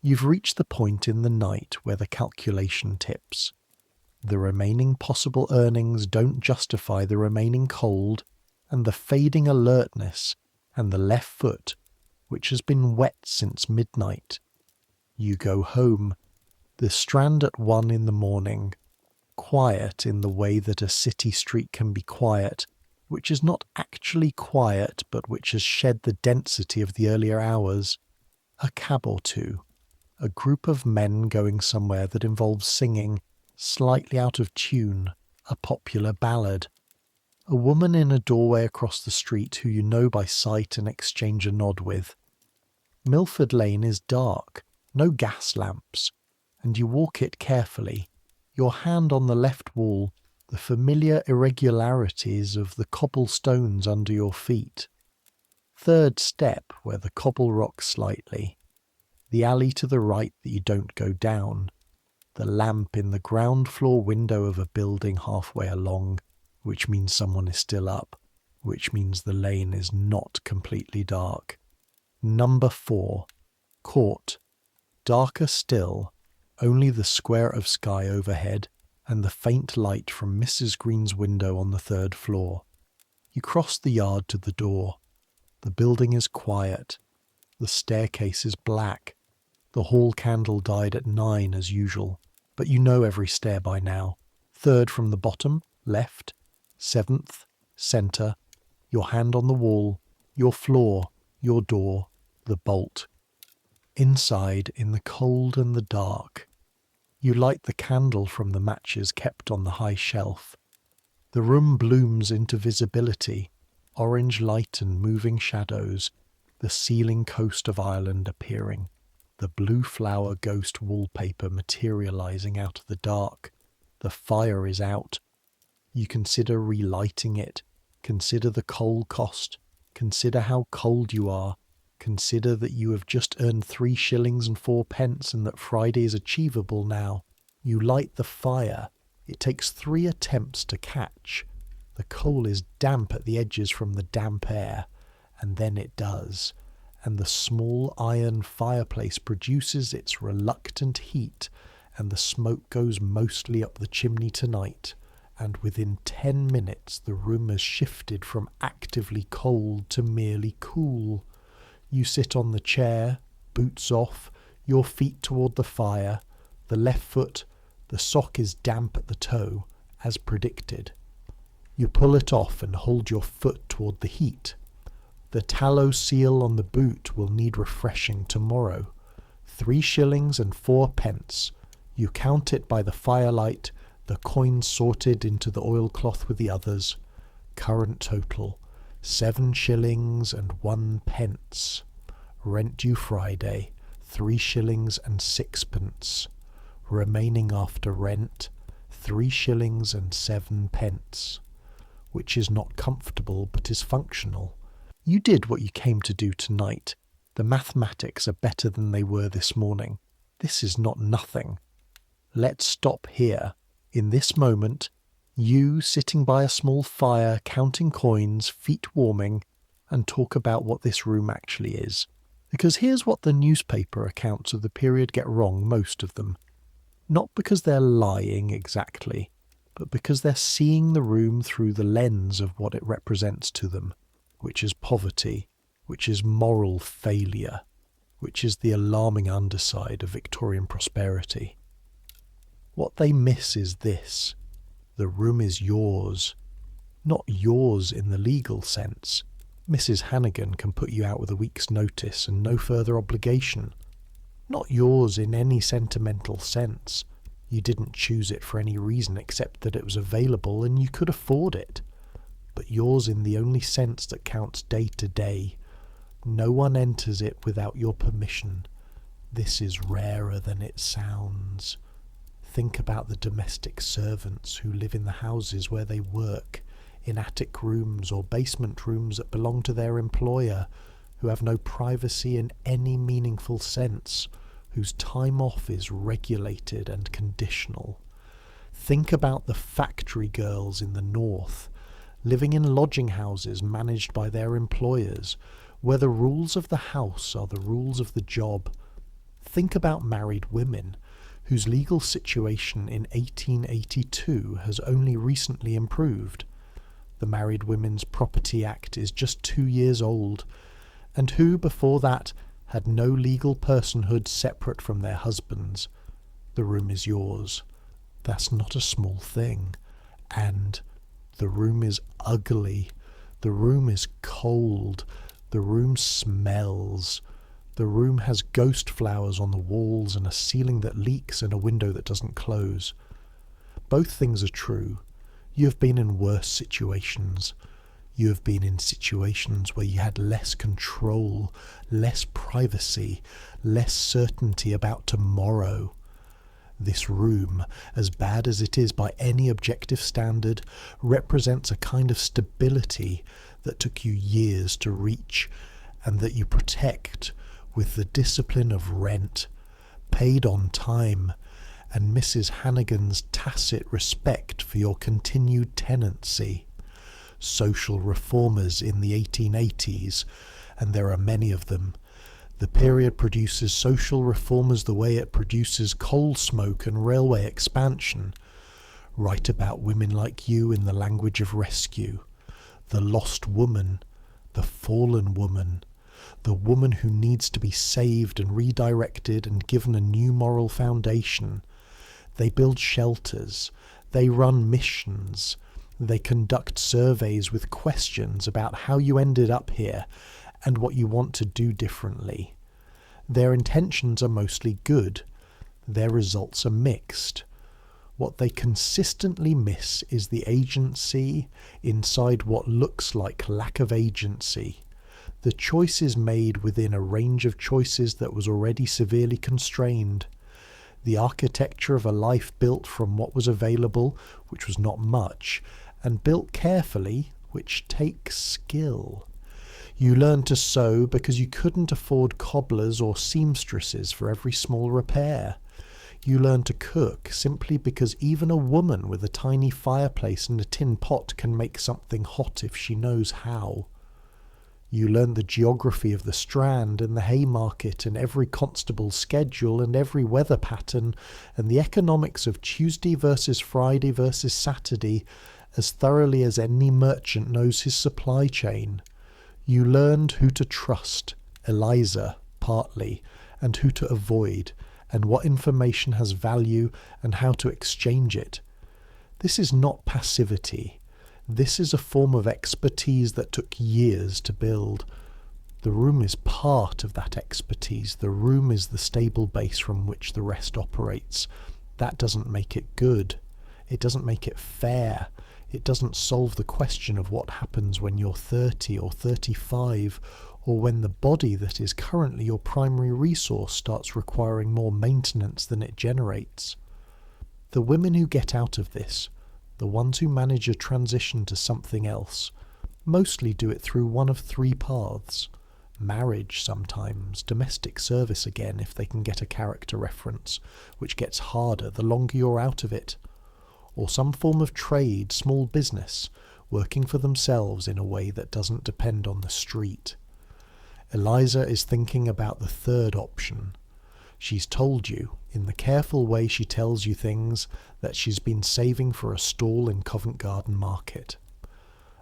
You've reached the point in the night where the calculation tips. The remaining possible earnings don't justify the remaining cold and the fading alertness and the left foot, which has been wet since midnight. You go home. The Strand at 1 in the morning. Quiet in the way that a city street can be quiet, which is not actually quiet but which has shed the density of the earlier hours. A cab or two. A group of men going somewhere that involves singing, slightly out of tune, a popular ballad. A woman in a doorway across the street who you know by sight and exchange a nod with. Milford Lane is dark, no gas lamps, and you walk it carefully, your hand on the left wall, the familiar irregularities of the cobblestones under your feet. Third step where the cobble rocks slightly. The alley to the right that you don't go down. The lamp in the ground floor window of a building halfway along, which means someone is still up, which means the lane is not completely dark. Number 4. Court. Darker still, only the square of sky overhead and the faint light from Mrs. Green's window on the 3rd floor. You cross the yard to the door. The building is quiet. The staircase is black. The hall candle died at 9 as usual, but you know every stair by now. 3rd from the bottom, left. 7th, centre. Your hand on the wall. Your floor. Your door. The bolt. Inside, in the cold and the dark. You light the candle from the matches kept on the high shelf. The room blooms into visibility. Orange light and moving shadows. The ceiling coast of Ireland appearing. The blue flower ghost wallpaper materializing out of the dark. The fire is out. You consider relighting it. Consider the coal cost. Consider how cold you are. Consider that you have just earned 3 shillings and 4p and that Friday is achievable now. You light the fire. It takes 3 attempts to catch. The coal is damp at the edges from the damp air, and then it does. And the small iron fireplace produces its reluctant heat, and the smoke goes mostly up the chimney tonight, and within 10 minutes the room has shifted from actively cold to merely cool. You sit on the chair, boots off, your feet toward the fire, the left foot, the sock is damp at the toe, as predicted. You pull it off and hold your foot toward the heat. The tallow seal on the boot will need refreshing tomorrow. 3 shillings and 4 pence. You count it by the firelight, the coins sorted into the oilcloth with the others. Current total, 7 shillings and 1 pence. Rent due Friday, 3 shillings and 6 pence. Remaining after rent, 3 shillings and 7 pence. Which is not comfortable but is functional. You did what you came to do tonight. The mathematics are better than they were this morning. This is not nothing. Let's stop here. In this moment, you sitting by a small fire, counting coins, feet warming, and talk about what this room actually is. Because here's what the newspaper accounts of the period get wrong, most of them. Not because they're lying exactly, but because they're seeing the room through the lens of what it represents to them, which is poverty, which is moral failure, which is the alarming underside of Victorian prosperity. What they miss is this: the room is yours. Not yours in the legal sense. Mrs. Hannigan can put you out with a week's notice and no further obligation. Not yours in any sentimental sense. You didn't choose it for any reason except that it was available and you could afford it. But yours in the only sense that counts day to day. No one enters it without your permission. This is rarer than it sounds. Think about the domestic servants who live in the houses where they work, in attic rooms or basement rooms that belong to their employer, who have no privacy in any meaningful sense, whose time off is regulated and conditional. Think about the factory girls in the north, living in lodging houses managed by their employers, where the rules of the house are the rules of the job. Think about married women, whose legal situation in 1882 has only recently improved. The Married Women's Property Act is just 2 years old, and who before that had no legal personhood separate from their husbands. The room is yours. That's not a small thing. And the room is ugly. The room is cold. The room smells. The room has ghost flowers on the walls and a ceiling that leaks and a window that doesn't close. Both things are true. You have been in worse situations. You have been in situations where you had less control, less privacy, less certainty about tomorrow. This room, as bad as it is by any objective standard, represents a kind of stability that took you years to reach and that you protect with the discipline of rent, paid on time, and Mrs. Hannigan's tacit respect for your continued tenancy. Social reformers in the 1880s, and there are many of them. The period produces social reformers the way it produces coal smoke and railway expansion. Write about women like you in the language of rescue. The lost woman, the fallen woman, the woman who needs to be saved and redirected and given a new moral foundation. They build shelters, they run missions, they conduct surveys with questions about how you ended up here and what you want to do differently. Their intentions are mostly good, their results are mixed. What they consistently miss is the agency inside what looks like lack of agency. The choices made within a range of choices that was already severely constrained. The architecture of a life built from what was available, which was not much, and built carefully, which takes skill. You learned to sew because you couldn't afford cobblers or seamstresses for every small repair. You learned to cook simply because even a woman with a tiny fireplace and a tin pot can make something hot if she knows how. You learn the geography of the Strand and the Haymarket and every constable's schedule and every weather pattern and the economics of Tuesday versus Friday versus Saturday as thoroughly as any merchant knows his supply chain. You learned who to trust, Eliza, partly, and who to avoid, and what information has value and how to exchange it. This is not passivity. This is a form of expertise that took years to build. The room is part of that expertise. The room is the stable base from which the rest operates. That doesn't make it good. It doesn't make it fair. It doesn't solve the question of what happens when you're 30 or 35, or when the body that is currently your primary resource starts requiring more maintenance than it generates. The women who get out of this, the ones who manage a transition to something else, mostly do it through one of three paths. Marriage sometimes, domestic service again if they can get a character reference, which gets harder the longer you're out of it. Or some form of trade, small business, working for themselves in a way that doesn't depend on the street. Eliza is thinking about the third option. She's told you, in the careful way she tells you things, that she's been saving for a stall in Covent Garden Market.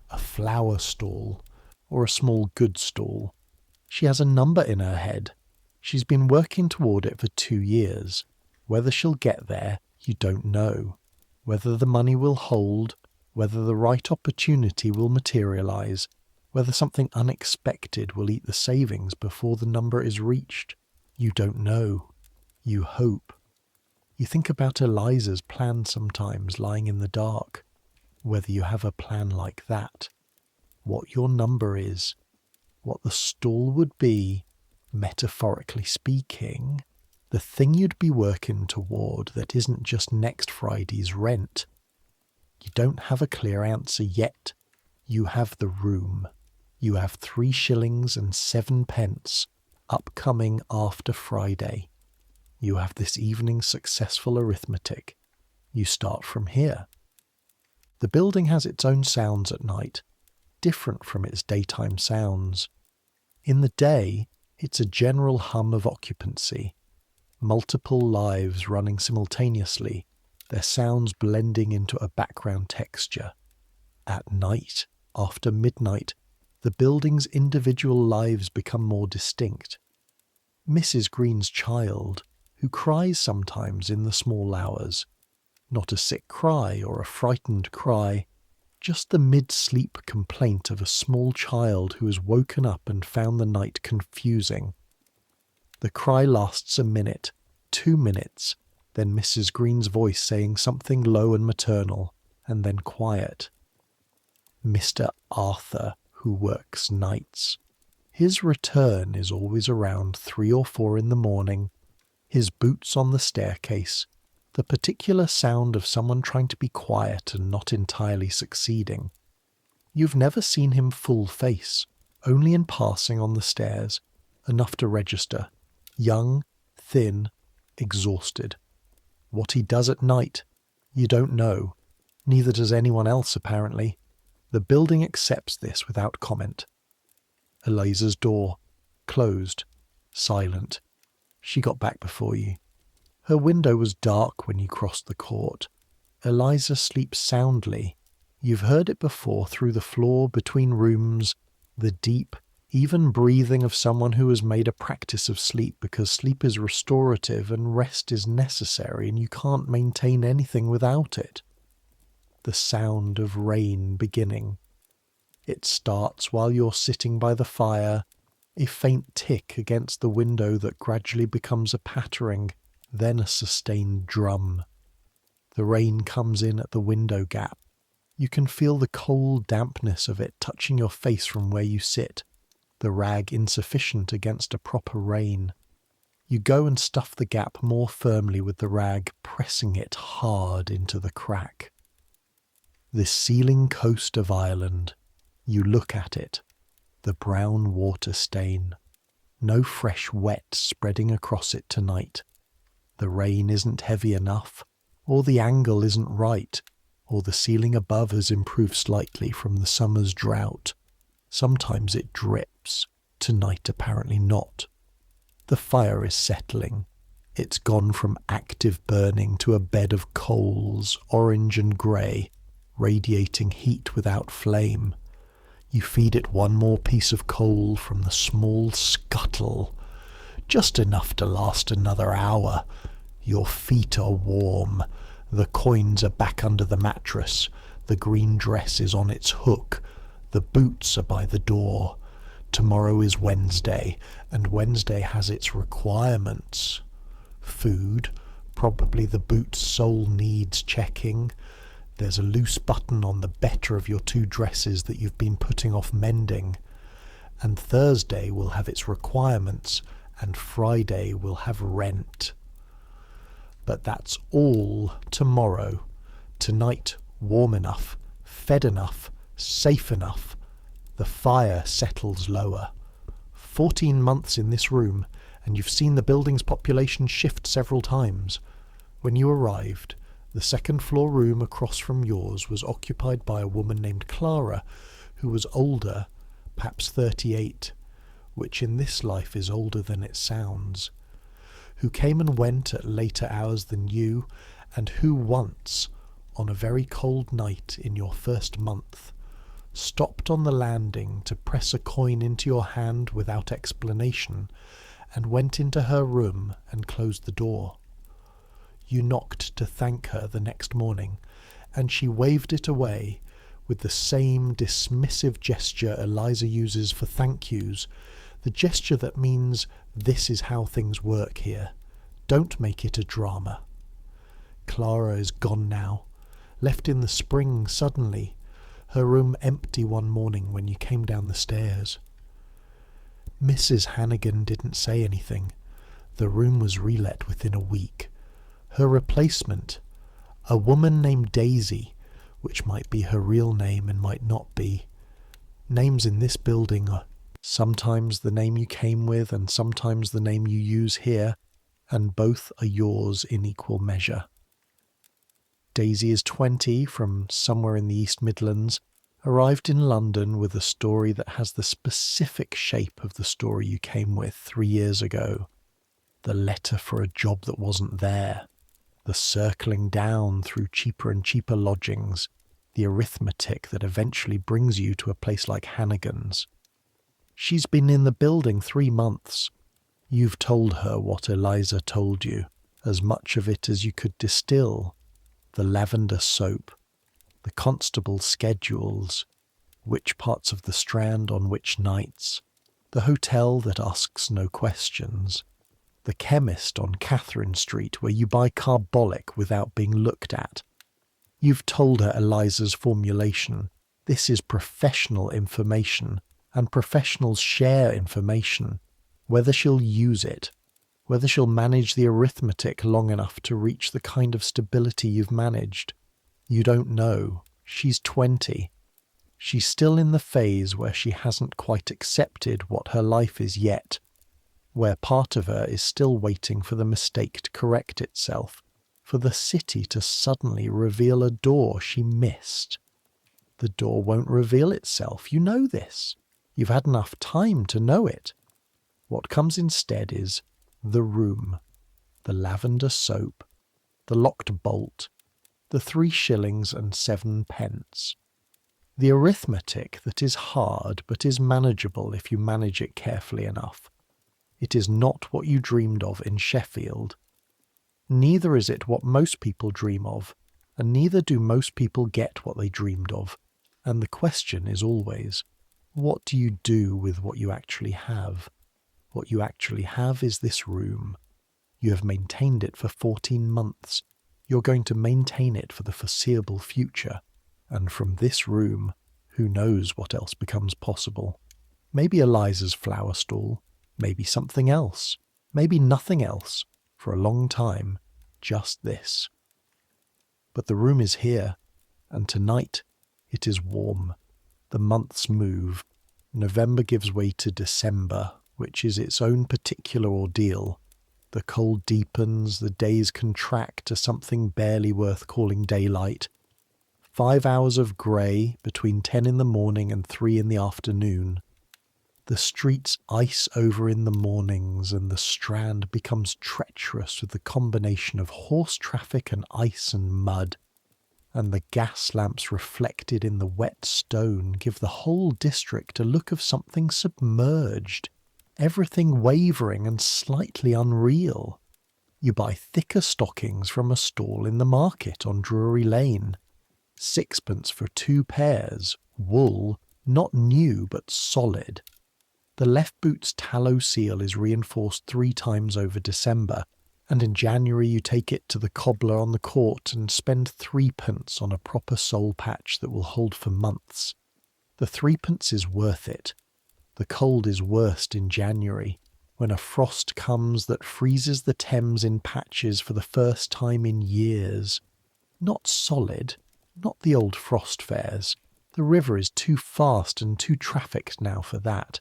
A flower stall, or a small goods stall. She has a number in her head. She's been working toward it for 2 years. Whether she'll get there, you don't know. Whether the money will hold, whether the right opportunity will materialize, whether something unexpected will eat the savings before the number is reached, you don't know. You hope. You think about Eliza's plan sometimes lying in the dark, whether you have a plan like that, what your number is, what the stall would be, metaphorically speaking, the thing you'd be working toward that isn't just next Friday's rent. You don't have a clear answer yet. You have the room. You have 3 shillings and 7 pence upcoming after Friday. You have this evening's successful arithmetic. You start from here. The building has its own sounds at night, different from its daytime sounds. In the day, it's a general hum of occupancy, multiple lives running simultaneously, their sounds blending into a background texture. At night, after midnight, the building's individual lives become more distinct. Mrs. Green's child, who cries sometimes in the small hours, not a sick cry or a frightened cry, just the mid-sleep complaint of a small child who has woken up and found the night confusing. The cry lasts a minute, 2 minutes, then Mrs. Green's voice saying something low and maternal, and then quiet. Mr. Arthur, who works nights. His return is always around 3 or 4 in the morning, his boots on the staircase, the particular sound of someone trying to be quiet and not entirely succeeding. You've never seen him full face, only in passing on the stairs, enough to register. Young, thin, exhausted. What he does at night, you don't know. Neither does anyone else, apparently. The building accepts this without comment. Eliza's door, closed, silent. She got back before you. Her window was dark when you crossed the court. Eliza sleeps soundly. You've heard it before through the floor between rooms, the deep, even breathing of someone who has made a practice of sleep because sleep is restorative and rest is necessary and you can't maintain anything without it. The sound of rain beginning. It starts while you're sitting by the fire, a faint tick against the window that gradually becomes a pattering, then a sustained drum. The rain comes in at the window gap. You can feel the cold dampness of it touching your face from where you sit, the rag insufficient against a proper rain. You go and stuff the gap more firmly with the rag, pressing it hard into the crack. This sealing coast of Ireland, you look at it, the brown water stain. No fresh wet spreading across it tonight. The rain isn't heavy enough, or the angle isn't right, or the ceiling above has improved slightly from the summer's drought. Sometimes it drips. Tonight apparently not. The fire is settling. It's gone from active burning to a bed of coals, orange and grey, radiating heat without flame. You feed it one more piece of coal from the small scuttle, just enough to last another hour. Your feet are warm. The coins are back under the mattress. The green dress is on its hook. The boots are by the door. Tomorrow is Wednesday, and Wednesday has its requirements. Food, probably the boot's sole needs checking. There's a loose button on the better of your 2 dresses that you've been putting off mending. And Thursday will have its requirements, and Friday will have rent. But that's all tomorrow. Tonight, warm enough, fed enough, safe enough. The fire settles lower. 14 months in this room, and you've seen the building's population shift several times. When you arrived, the second-floor room across from yours was occupied by a woman named Clara, who was older, perhaps 38, which in this life is older than it sounds, who came and went at later hours than you, and who once, on a very cold night in your first month, stopped on the landing to press a coin into your hand without explanation, and went into her room and closed the door. You knocked to thank her the next morning, and she waved it away with the same dismissive gesture Eliza uses for thank yous, the gesture that means this is how things work here. Don't make it a drama. Clara is gone now, left in the spring suddenly, her room empty one morning when you came down the stairs. Mrs. Hannigan didn't say anything. The room was relet within a week. Her replacement, a woman named Daisy, which might be her real name and might not be. Names in this building are sometimes the name you came with and sometimes the name you use here, and both are yours in equal measure. Daisy is 20, from somewhere in the East Midlands, arrived in London with a story that has the specific shape of the story you came with 3 years ago. The letter for a job that wasn't there. The circling down through cheaper and cheaper lodgings. The arithmetic that eventually brings you to a place like Hannigan's. She's been in the building 3 months. You've told her what Eliza told you, as much of it as you could distill. The lavender soap, the constable's schedules, which parts of the Strand on which nights, the hotel that asks no questions, the chemist on Catherine Street where you buy carbolic without being looked at. You've told her Eliza's formulation. This is professional information, and professionals share information. Whether she'll use it, whether she'll manage the arithmetic long enough to reach the kind of stability you've managed, you don't know. She's 20. She's still in the phase where she hasn't quite accepted what her life is yet, where part of her is still waiting for the mistake to correct itself, for the city to suddenly reveal a door she missed. The door won't reveal itself. You know this. You've had enough time to know it. What comes instead is the room, the lavender soap, the locked bolt, the 3 shillings and 7 pence. The arithmetic that is hard but is manageable if you manage it carefully enough. It is not what you dreamed of in Sheffield. Neither is it what most people dream of, and neither do most people get what they dreamed of. And the question is always, what do you do with what you actually have? What you actually have is this room. You have maintained it for 14 months. You're going to maintain it for the foreseeable future. And from this room, who knows what else becomes possible? Maybe Eliza's flower stall. Maybe something else. Maybe nothing else. For a long time, just this. But the room is here, and tonight it is warm. The months move. November gives way to December, which is its own particular ordeal. The cold deepens, the days contract to something barely worth calling daylight. 5 hours of grey between 10 in the morning and 3 in the afternoon. The streets ice over in the mornings, and the Strand becomes treacherous with the combination of horse traffic and ice and mud, and the gas lamps reflected in the wet stone give the whole district a look of something submerged, everything wavering and slightly unreal. You buy thicker stockings from a stall in the market on Drury Lane. 6pence for 2 pairs, wool, not new but solid. The left boot's tallow seal is reinforced 3 times over December, and in January you take it to the cobbler on the court and spend 3pence on a proper sole patch that will hold for months. The 3pence is worth it. The cold is worst in January, when a frost comes that freezes the Thames in patches for the first time in years. Not solid, not the old frost fairs. The river is too fast and too trafficked now for that.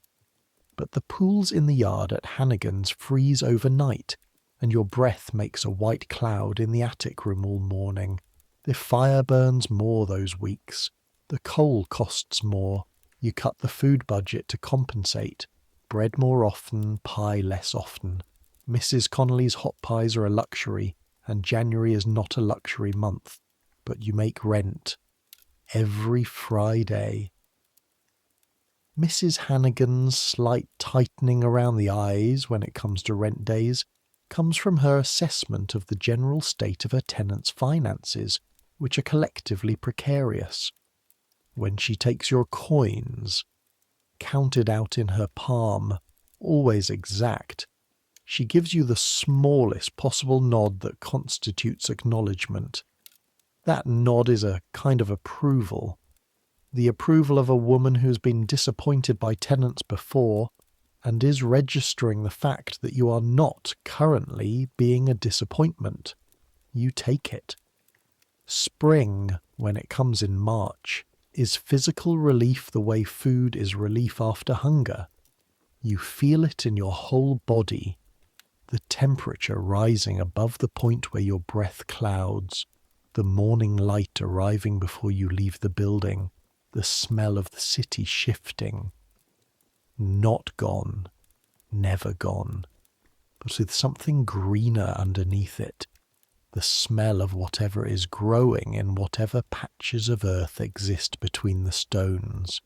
But the pools in the yard at Hannigan's freeze overnight, and your breath makes a white cloud in the attic room all morning. The fire burns more those weeks. The coal costs more. You cut the food budget to compensate. Bread more often, pie less often. Mrs. Connolly's hot pies are a luxury, and January is not a luxury month. But you make rent. Every Friday. Mrs. Hannigan's slight tightening around the eyes when it comes to rent days comes from her assessment of the general state of her tenants' finances, which are collectively precarious. When she takes your coins, counted out in her palm, always exact, she gives you the smallest possible nod that constitutes acknowledgement. That nod is a kind of approval. The approval of a woman who's been disappointed by tenants before and is registering the fact that you are not currently being a disappointment. You take it. Spring, when it comes in March, is physical relief the way food is relief after hunger. You feel it in your whole body, the temperature rising above the point where your breath clouds, the morning light arriving before you leave the building, the smell of the city shifting. Not gone, never gone, but with something greener underneath it, the smell of whatever is growing in whatever patches of earth exist between the stones.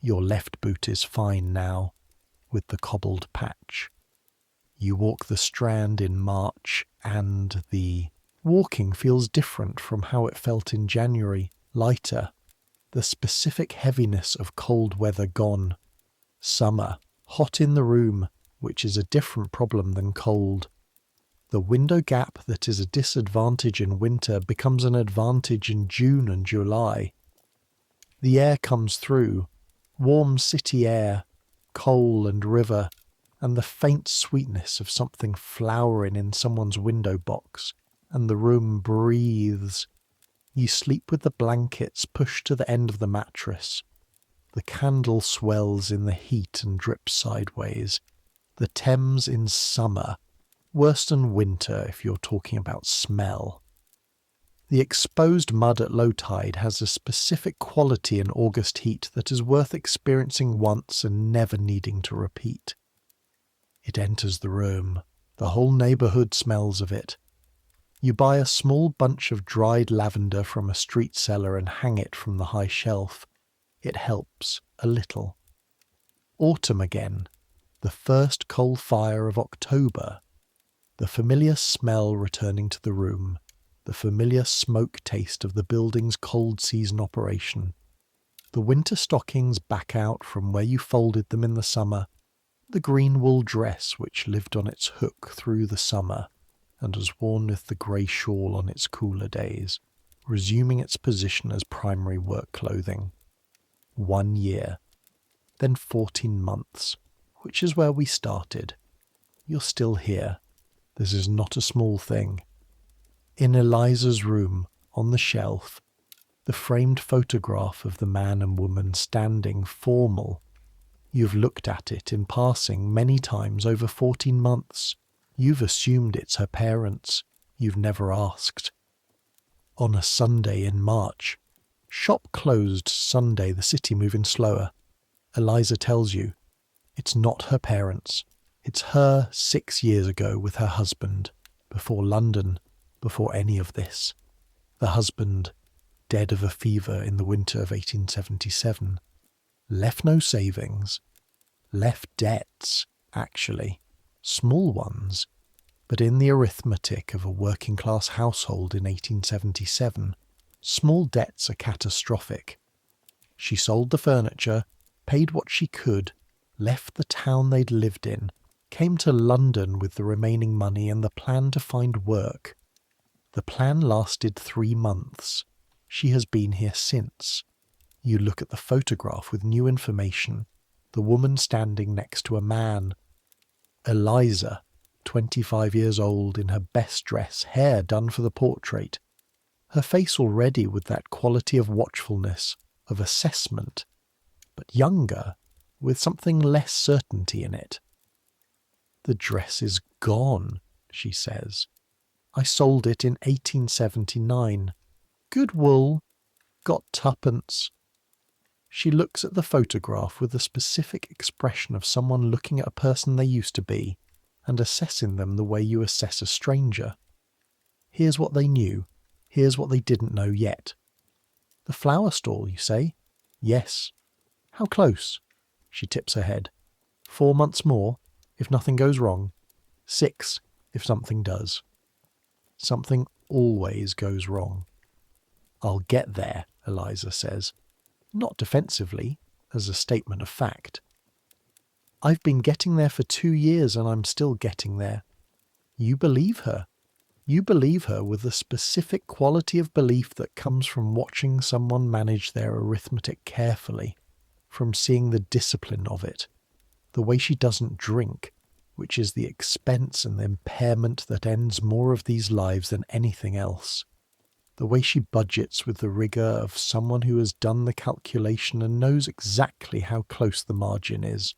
Your left boot is fine now, with the cobbled patch. You walk the Strand in March, and the walking feels different from how it felt in January, lighter. The specific heaviness of cold weather gone. Summer, hot in the room, which is a different problem than cold. The window gap that is a disadvantage in winter becomes an advantage in June and July. The air comes through, warm city air, coal and river, and the faint sweetness of something flowering in someone's window box, and the room breathes. You sleep with the blankets pushed to the end of the mattress. The candle swells in the heat and drips sideways. The Thames in summer, worse than winter if you're talking about smell. The exposed mud at low tide has a specific quality in August heat that is worth experiencing once and never needing to repeat. It enters the room. The whole neighbourhood smells of it. You buy a small bunch of dried lavender from a street seller and hang it from the high shelf. It helps, a little. Autumn again, the first coal fire of October. The familiar smell returning to the room, the familiar smoke taste of the building's cold season operation. The winter stockings back out from where you folded them in the summer, the green wool dress which lived on its hook through the summer, and was worn with the grey shawl on its cooler days, resuming its position as primary work clothing. 1 year, then 14 months, which is where we started. You're still here. This is not a small thing. In Eliza's room, on the shelf, the framed photograph of the man and woman standing formal. You've looked at it in passing many times over 14 months. You've assumed it's her parents. You've never asked. On a Sunday in March, Shop closed Sunday, the city moving slower. Eliza tells you, it's not her parents. It's her 6 years ago with her husband, before London, before any of this. The husband, dead of a fever in the winter of 1877. Left no savings. Left debts, actually. Small ones. But in the arithmetic of a working-class household in 1877, small debts are catastrophic. She sold the furniture, paid what she could, left the town they'd lived in, came to London with the remaining money and the plan to find work. The plan lasted 3 months. She has been here since. You look at the photograph with new information. The woman standing next to a man. Eliza, 25 years old, in her best dress, hair done for the portrait. Her face already with that quality of watchfulness, of assessment, but younger, with something less certainty in it. The dress is gone, she says. I sold it in 1879. Good wool. Got tuppence. She looks at the photograph with a specific expression of someone looking at a person they used to be and assessing them the way you assess a stranger. Here's what they knew. Here's what they didn't know yet. The flower stall, you say? Yes. How close? She tips her head. 4 months more, if nothing goes wrong. 6, if something does. Something always goes wrong. I'll get there, Eliza says. Not defensively, as a statement of fact. I've been getting there for 2 years and I'm still getting there. You believe her. You believe her with the specific quality of belief that comes from watching someone manage their arithmetic carefully, from seeing the discipline of it, the way she doesn't drink, which is the expense and the impairment that ends more of these lives than anything else. The way she budgets with the rigour of someone who has done the calculation and knows exactly how close the margin is.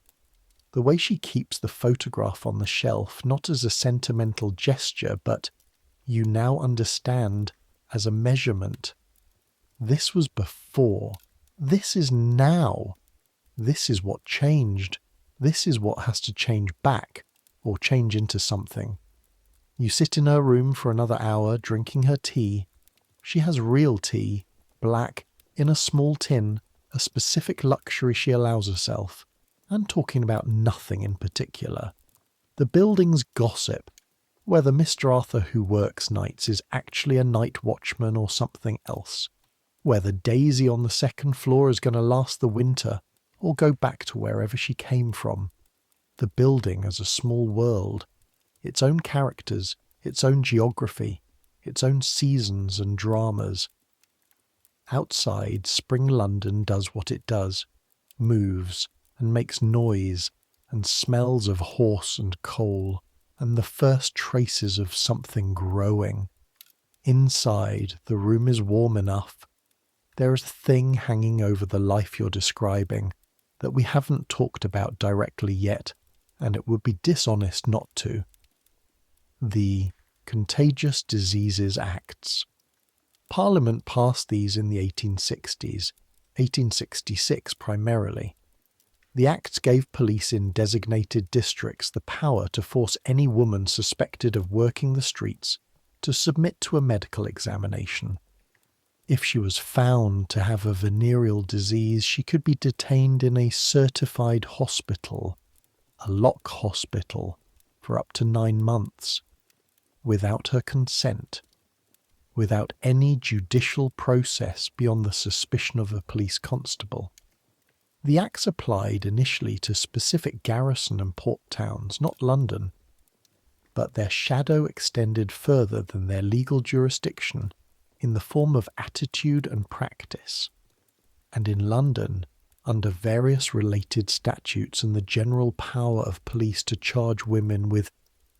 The way she keeps the photograph on the shelf, not as a sentimental gesture, but, you now understand, as a measurement. This was before. This is now. This is what changed. This is what has to change back, or change into something. You sit in her room for another hour, drinking her tea. She has real tea, black, in a small tin, a specific luxury she allows herself, and talking about nothing in particular. The building's gossip, whether Mr. Arthur who works nights is actually a night watchman or something else, whether Daisy on the second floor is going to last the winter or go back to wherever she came from. The building as a small world, its own characters, its own geography, its own seasons and dramas. Outside, spring London does what it does, moves and makes noise and smells of horse and coal and the first traces of something growing. Inside, the room is warm enough. There is a thing hanging over the life you're describing that we haven't talked about directly yet, and it would be dishonest not to. The Contagious Diseases Acts. Parliament passed these in the 1860s, 1866 primarily. The Acts gave police in designated districts the power to force any woman suspected of working the streets to submit to a medical examination. If she was found to have a venereal disease, she could be detained in a certified hospital, a lock hospital, for up to 9 months, without her consent, without any judicial process beyond the suspicion of a police constable. The Acts applied initially to specific garrison and port towns, not London, but their shadow extended further than their legal jurisdiction in the form of attitude and practice, and in London, under various related statutes and the general power of police to charge women with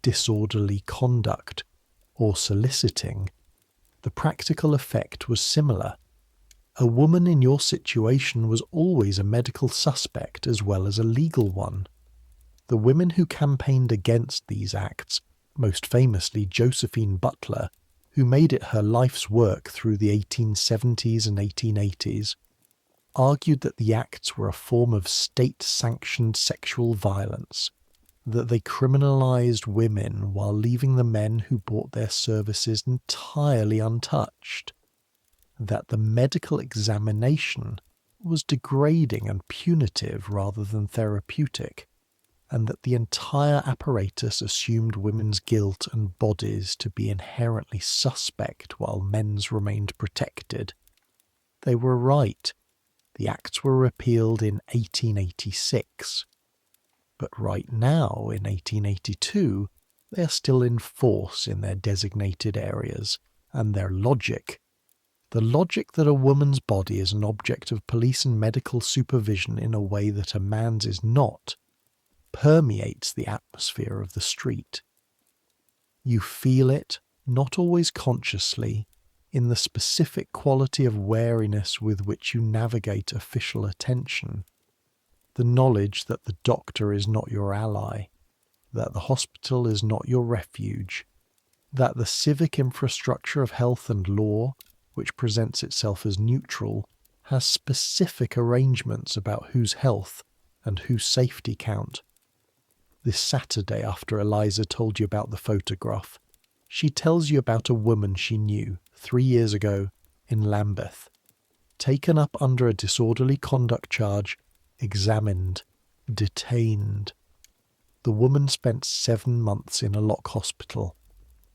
disorderly conduct or soliciting, the practical effect was similar. A woman in your situation was always a medical suspect as well as a legal one. The women who campaigned against these acts, most famously Josephine Butler, who made it her life's work through the 1870s and 1880s, argued that the acts were a form of state-sanctioned sexual violence, that they criminalised women while leaving the men who bought their services entirely untouched, that the medical examination was degrading and punitive rather than therapeutic, and that the entire apparatus assumed women's guilt and bodies to be inherently suspect while men's remained protected. They were right. The acts were repealed in 1886. But right now, in 1882, they are still in force in their designated areas, and their logic, the logic that a woman's body is an object of police and medical supervision in a way that a man's is not, permeates the atmosphere of the street. You feel it, not always consciously, in the specific quality of wariness with which you navigate official attention. The knowledge that the doctor is not your ally, that the hospital is not your refuge, that the civic infrastructure of health and law, which presents itself as neutral, has specific arrangements about whose health and whose safety count. This Saturday, after Eliza told you about the photograph, she tells you about a woman she knew 3 years ago in Lambeth, taken up under a disorderly conduct charge, examined, detained. The woman spent 7 months in a lock hospital.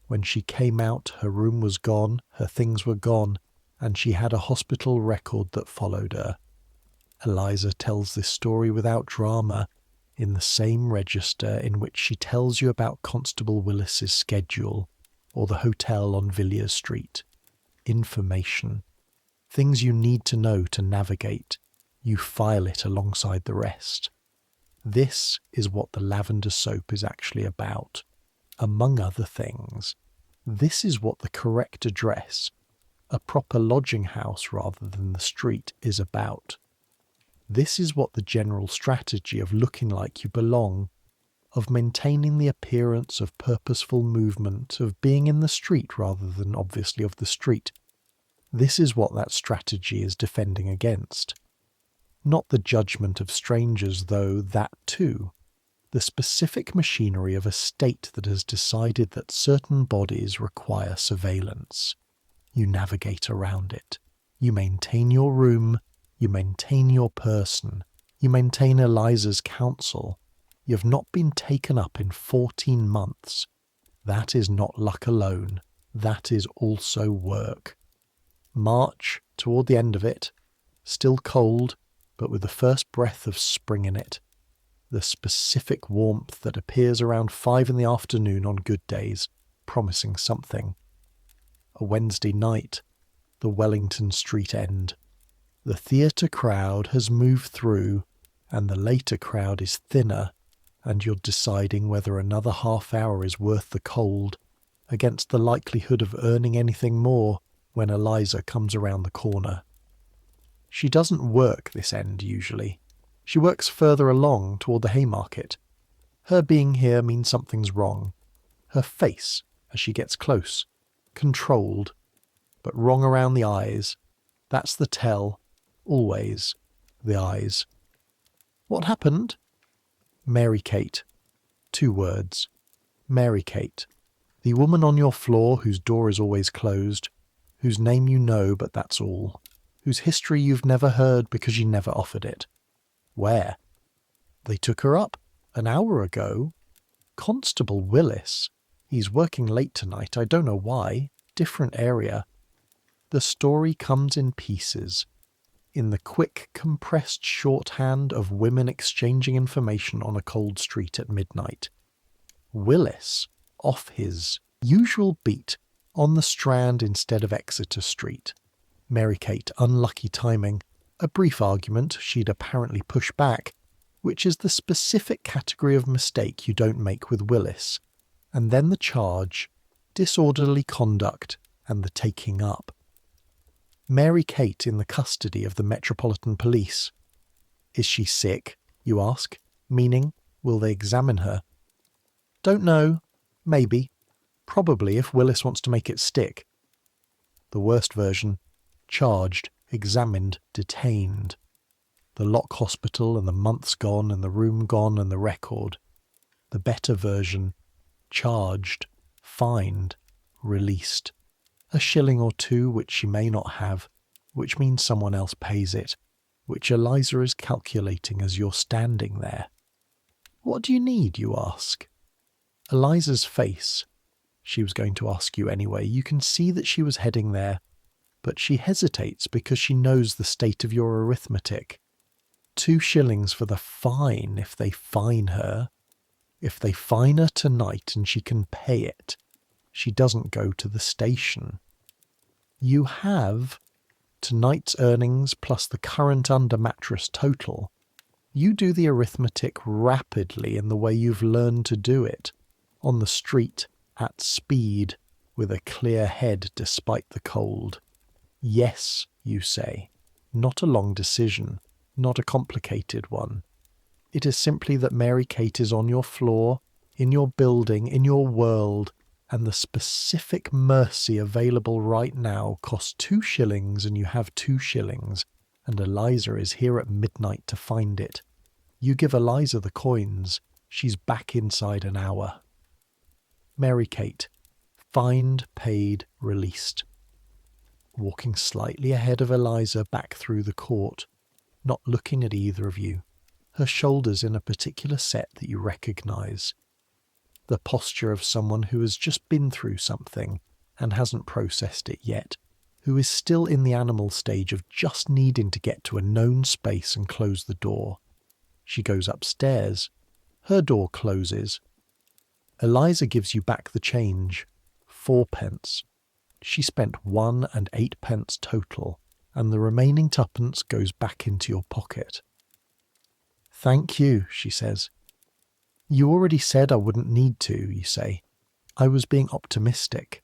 When she came out, her room was gone, her things were gone, and she had a hospital record that followed her. Eliza tells this story without drama, in the same register in which she tells you about Constable Willis's schedule, or the hotel on Villiers Street. Information. Things you need to know to navigate. You file it alongside the rest. This is what the lavender soap is actually about. Among other things, this is what the correct address, a proper lodging house rather than the street, is about. This is what the general strategy of looking like you belong, of maintaining the appearance of purposeful movement, of being in the street rather than obviously of the street. This is what that strategy is defending against. Not the judgment of strangers, though, that too. The specific machinery of a state that has decided that certain bodies require surveillance. You navigate around it. You maintain your room. You maintain your person. You maintain Eliza's counsel. You have not been taken up in 14 months. That is not luck alone. That is also work. March, toward the end of it, still cold, but with the first breath of spring in it. The specific warmth that appears around 5 in the afternoon on good days, promising something. A Wednesday night, the Wellington Street end. The theatre crowd has moved through, and the later crowd is thinner, and you're deciding whether another half hour is worth the cold, against the likelihood of earning anything more when Eliza comes around the corner. She doesn't work this end usually. She works further along toward the Haymarket. Her being here means something's wrong. Her face, as she gets close, controlled, but wrong around the eyes. That's the tell. Always. The eyes. What happened? Mary Kate. 2 words. Mary Kate. The woman on your floor whose door is always closed, whose name you know but that's all, whose history you've never heard because you never offered it. Where? They took her up an hour ago. Constable Willis. He's working late tonight, I don't know why. Different area. The story comes in pieces, in the quick, compressed shorthand of women exchanging information on a cold street at midnight. Willis, off his usual beat, on the Strand instead of Exeter Street. Mary Kate, unlucky timing. A brief argument she'd apparently push back, which is the specific category of mistake you don't make with Willis. And then the charge, disorderly conduct, and the taking up. Mary Kate in the custody of the Metropolitan Police. Is she sick, you ask? Meaning, will they examine her? Don't know. Maybe. Probably if Willis wants to make it stick. The worst version, charged, examined, detained. The lock hospital and the months gone and the room gone and the record. The better version, charged, fined, released. A shilling or two which she may not have, which means someone else pays it, which Eliza is calculating as you're standing there. What do you need, you ask? Eliza's face. She was going to ask you anyway. You can see that she was heading there, but she hesitates because she knows the state of your arithmetic. 2 shillings for the fine if they fine her. If they fine her tonight and she can pay it, she doesn't go to the station. You have tonight's earnings plus the current under mattress total. You do the arithmetic rapidly in the way you've learned to do it, on the street, at speed, with a clear head despite the cold. Yes, you say. Not a long decision, not a complicated one. It is simply that Mary Kate is on your floor, in your building, in your world, and the specific mercy available right now costs 2 shillings and you have 2 shillings, and Eliza is here at midnight to find it. You give Eliza the coins, she's back inside an hour. Mary Kate, fined, paid, released. Walking slightly ahead of Eliza back through the court, not looking at either of you, her shoulders in a particular set that you recognise. The posture of someone who has just been through something and hasn't processed it yet, who is still in the animal stage of just needing to get to a known space and close the door. She goes upstairs. Her door closes. Eliza gives you back the change, 4p. She spent 1 and 8p total, and the remaining 2p goes back into your pocket. Thank you, she says. You already said I wouldn't need to, you say. I was being optimistic.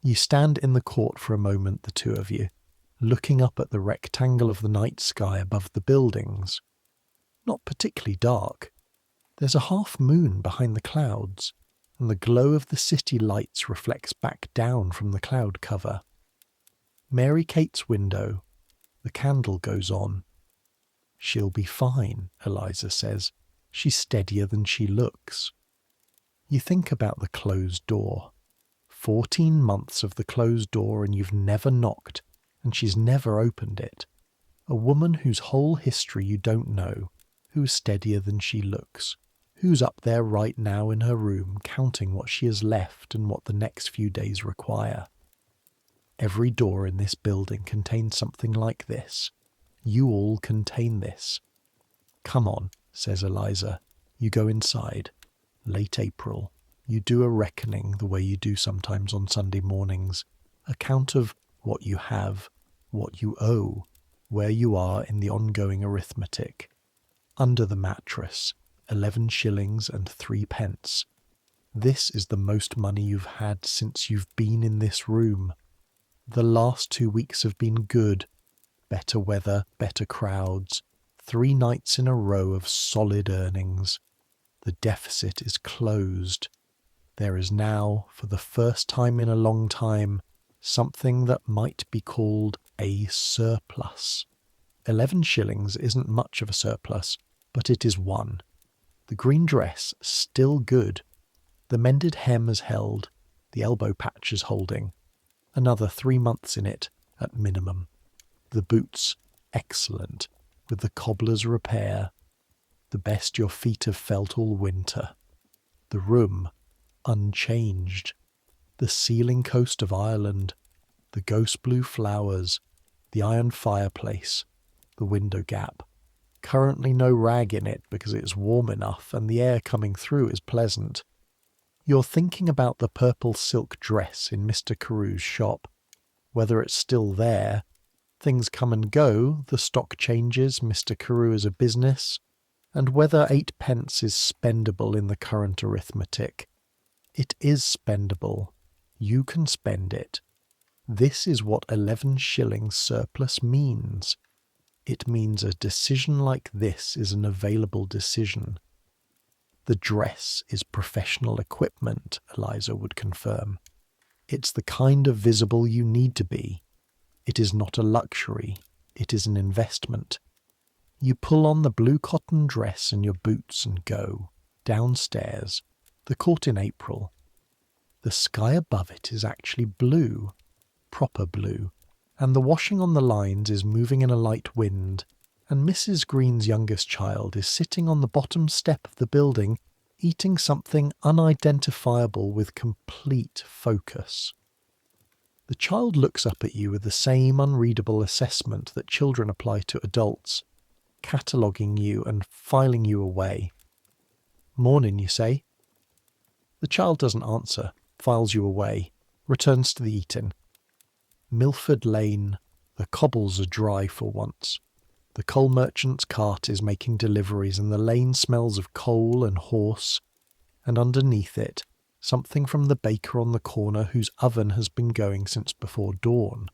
You stand in the court for a moment, the two of you, looking up at the rectangle of the night sky above the buildings. Not particularly dark. There's a half moon behind the clouds, and the glow of the city lights reflects back down from the cloud cover. Mary Kate's window. The candle goes on. She'll be fine, Eliza says. She's steadier than she looks. You think about the closed door. 14 months of the closed door and you've never knocked, and she's never opened it. A woman whose whole history you don't know, who's steadier than she looks, who's up there right now in her room counting what she has left and what the next few days require. Every door in this building contains something like this. You all contain this. Come on, says Eliza. You go inside. Late April. You do a reckoning the way you do sometimes on Sunday mornings. A count of what you have, what you owe, where you are in the ongoing arithmetic. Under the mattress, 11 shillings and 3p. This is the most money you've had since you've been in this room. The last 2 weeks have been good. Better weather, better crowds. 3 nights in a row of solid earnings. The deficit is closed. There is now, for the first time in a long time, something that might be called a surplus. 11 shillings isn't much of a surplus, but it is one. The green dress, still good. The mended hem is held, the elbow patch is holding. Another 3 months in it, at minimum. The boots, excellent, with the cobbler's repair. The best your feet have felt all winter. The room, unchanged. The ceiling coast of Ireland. The ghost blue flowers. The iron fireplace. The window gap. Currently no rag in it because it's warm enough and the air coming through is pleasant. You're thinking about the purple silk dress in Mr. Carew's shop. Whether it's still there. Things come and go, the stock changes, Mr. Carew is a business, and whether 8p is spendable in the current arithmetic. It is spendable. You can spend it. This is what 11 shillings surplus means. It means a decision like this is an available decision. The dress is professional equipment, Eliza would confirm. It's the kind of visible you need to be. It is not a luxury, it is an investment. You pull on the blue cotton dress and your boots and go downstairs. The court in April. The sky above it is actually blue, proper blue, and the washing on the lines is moving in a light wind, and Mrs. Green's youngest child is sitting on the bottom step of the building, eating something unidentifiable with complete focus. The child looks up at you with the same unreadable assessment that children apply to adults, cataloguing you and filing you away. "Morning," you say. The child doesn't answer, files you away, returns to the eating. Milford Lane, the cobbles are dry for once. The coal merchant's cart is making deliveries and the lane smells of coal and horse, and underneath it, something from the baker on the corner whose oven has been going since before dawn.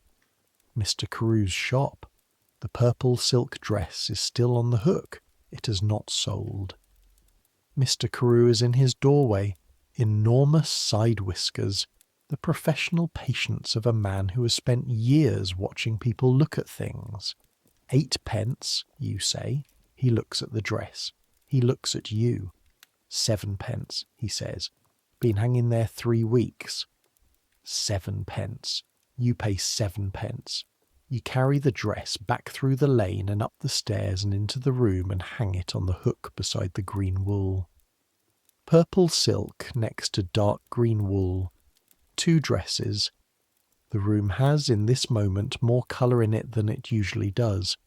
Mr. Carew's shop. The purple silk dress is still on the hook. It has not sold. Mr. Carew is in his doorway, enormous side whiskers, the professional patience of a man who has spent years watching people look at things. 8p, you say. He looks at the dress. He looks at you. 7p, he says. Been hanging there 3 weeks. 7p. You pay 7p. You carry the dress back through the lane and up the stairs and into the room and hang it on the hook beside the green wool. Purple silk next to dark green wool. 2 dresses. The room has, in this moment, more colour in it than it usually does.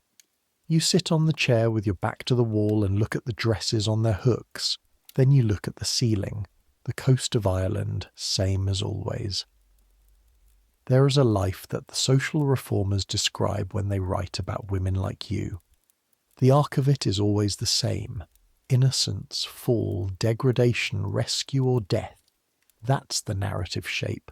You sit on the chair with your back to the wall and look at the dresses on their hooks. Then you look at the ceiling. The coast of Ireland, same as always. There is a life that the social reformers describe when they write about women like you. The arc of it is always the same. Innocence, fall, degradation, rescue or death. That's the narrative shape.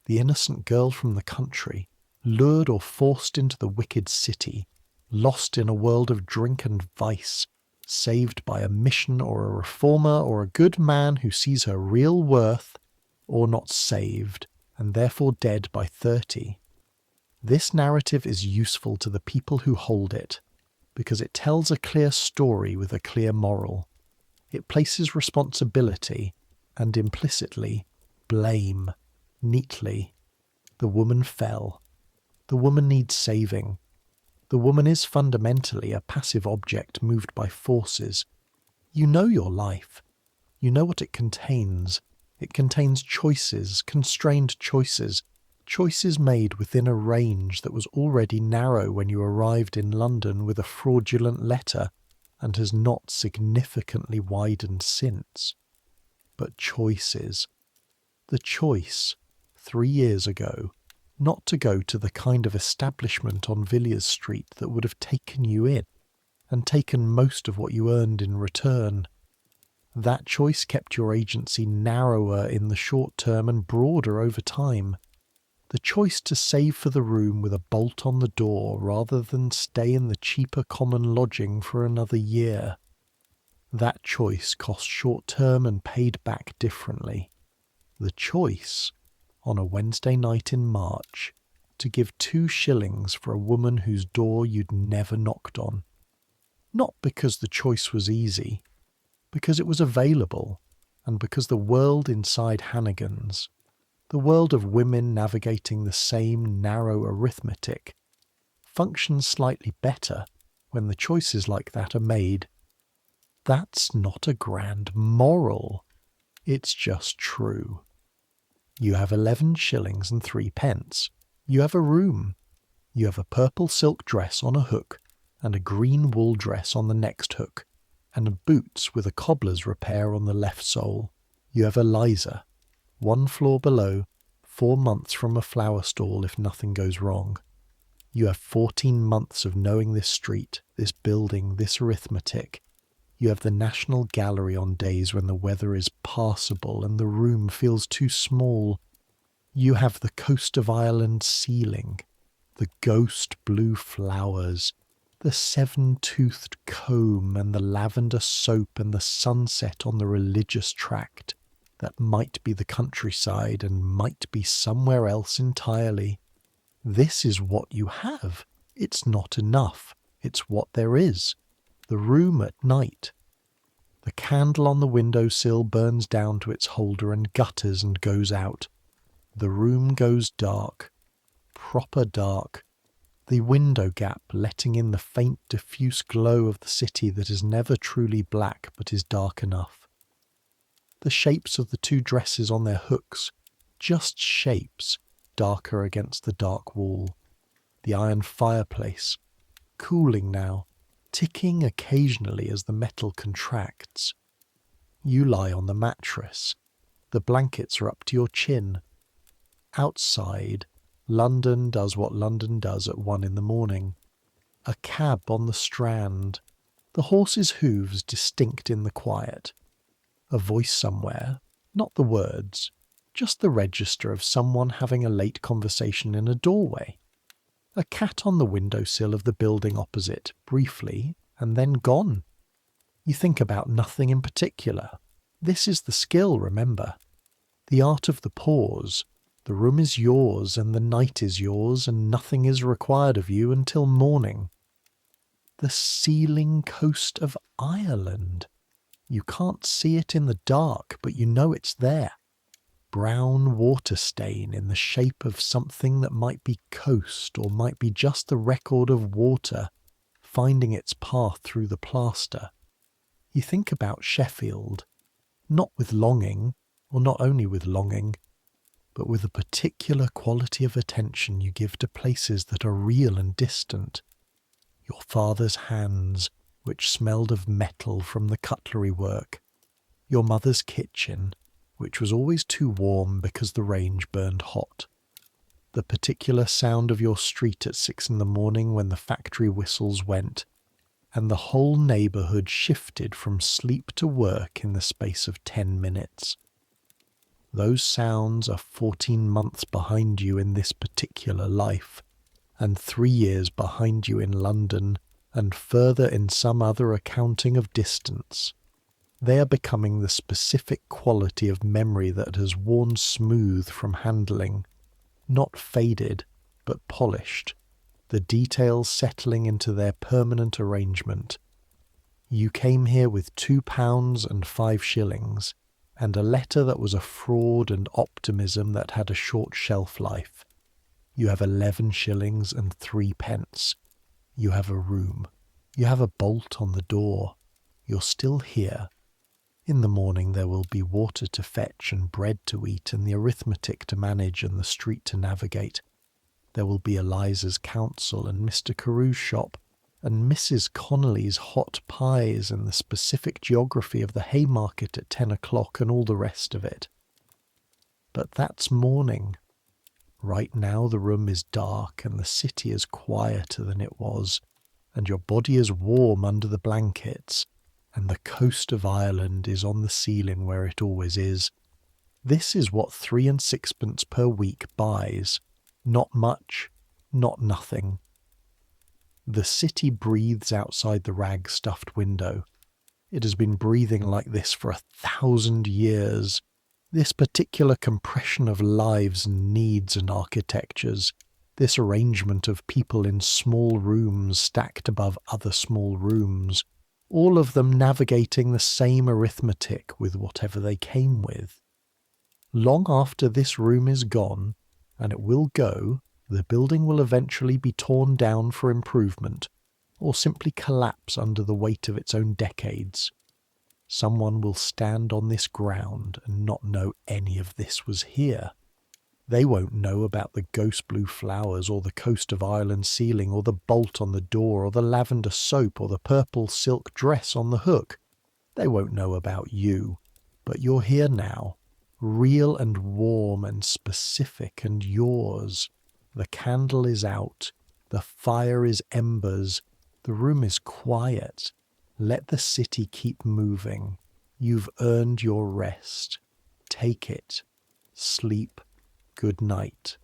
The innocent girl from the country, lured or forced into the wicked city, lost in a world of drink and vice, saved by a mission or a reformer or a good man who sees her real worth, or not saved, and therefore dead by 30. This narrative is useful to the people who hold it, because it tells a clear story with a clear moral. It places responsibility, and implicitly, blame, neatly. The woman fell. The woman needs saving. The woman is fundamentally a passive object moved by forces. You know your life. You know what it contains. It contains choices, constrained choices, choices made within a range that was already narrow when you arrived in London with a fraudulent letter and has not significantly widened since. But choices. The choice, 3 years ago, not to go to the kind of establishment on Villiers Street that would have taken you in and taken most of what you earned in return. That choice kept your agency narrower in the short term and broader over time. The choice to save for the room with a bolt on the door rather than stay in the cheaper common lodging for another year. That choice cost short term and paid back differently. The choice, on a Wednesday night in March, to give 2 shillings for a woman whose door you'd never knocked on. Not because the choice was easy, because it was available, and because the world inside Hannigan's, the world of women navigating the same narrow arithmetic, functions slightly better when the choices like that are made. That's not a grand moral. It's just true. You have 11 shillings and 3p. You have a room. You have a purple silk dress on a hook, and a green wool dress on the next hook, and boots with a cobbler's repair on the left sole. You have Eliza, 1 floor below, 4 months from a flower stall if nothing goes wrong. You have 14 months of knowing this street, this building, this arithmetic. You have the National Gallery on days when the weather is passable and the room feels too small. You have the coast of Ireland ceiling, the ghost blue flowers, the 7-toothed comb and the lavender soap and the sunset on the religious tract. that might be the countryside and might be somewhere else entirely. This is what you have. It's not enough. It's what there is. The room at night. The candle on the windowsill burns down to its holder and gutters and goes out. The room goes dark. Proper dark. The window gap letting in the faint diffuse glow of the city that is never truly black but is dark enough. The shapes of the two dresses on their hooks, just shapes, darker against the dark wall. The iron fireplace, cooling now, ticking occasionally as the metal contracts. You lie on the mattress. The blankets are up to your chin. Outside, London does what London does at 1 a.m. A cab on the Strand. The horse's hooves distinct in the quiet. A voice somewhere, not the words, just the register of someone having a late conversation in a doorway. A cat on the windowsill of the building opposite, briefly, and then gone. You think about nothing in particular. This is the skill, remember. The art of the pause. The room is yours, and the night is yours, and nothing is required of you until morning. The sealing coast of Ireland. You can't see it in the dark, but you know it's there. Brown water stain in the shape of something that might be coast or might be just the record of water finding its path through the plaster. You think about Sheffield, not with longing, or not only with longing, but with a particular quality of attention you give to places that are real and distant. Your father's hands, which smelled of metal from the cutlery work. Your mother's kitchen, which was always too warm because the range burned hot. The particular sound of your street at 6 a.m. when the factory whistles went, and the whole neighbourhood shifted from sleep to work in the space of 10 minutes. Those sounds are 14 months behind you in this particular life, and 3 years behind you in London, and further in some other accounting of distance. They are becoming the specific quality of memory that has worn smooth from handling, not faded, but polished, the details settling into their permanent arrangement. You came here with £2 and 5 shillings, and a letter that was a fraud and optimism that had a short shelf life. You have 11 shillings and 3 pence. You have a room. You have a bolt on the door. You're still here. In the morning there will be water to fetch and bread to eat and the arithmetic to manage and the street to navigate. There will be Eliza's counsel and Mr. Carew's shop and Mrs. Connolly's hot pies and the specific geography of the Haymarket at 10 o'clock and all the rest of it. But that's morning. Right now the room is dark and the city is quieter than it was, and your body is warm under the blankets, and the coast of Ireland is on the ceiling where it always is. This is what 3 and 6pence per week buys. Not much, not nothing. The city breathes outside the rag-stuffed window. It has been breathing like this for 1,000 years. This particular compression of lives and needs and architectures, this arrangement of people in small rooms stacked above other small rooms, all of them navigating the same arithmetic with whatever they came with. Long after this room is gone, and it will go, the building will eventually be torn down for improvement, or simply collapse under the weight of its own decades. Someone will stand on this ground and not know any of this was here. They won't know about the ghost blue flowers or the coast of Ireland ceiling or the bolt on the door or the lavender soap or the purple silk dress on the hook. They won't know about you, but you're here now, real and warm and specific and yours. The candle is out, the fire is embers, the room is quiet. Let the city keep moving. You've earned your rest. Take it. Sleep. Good night.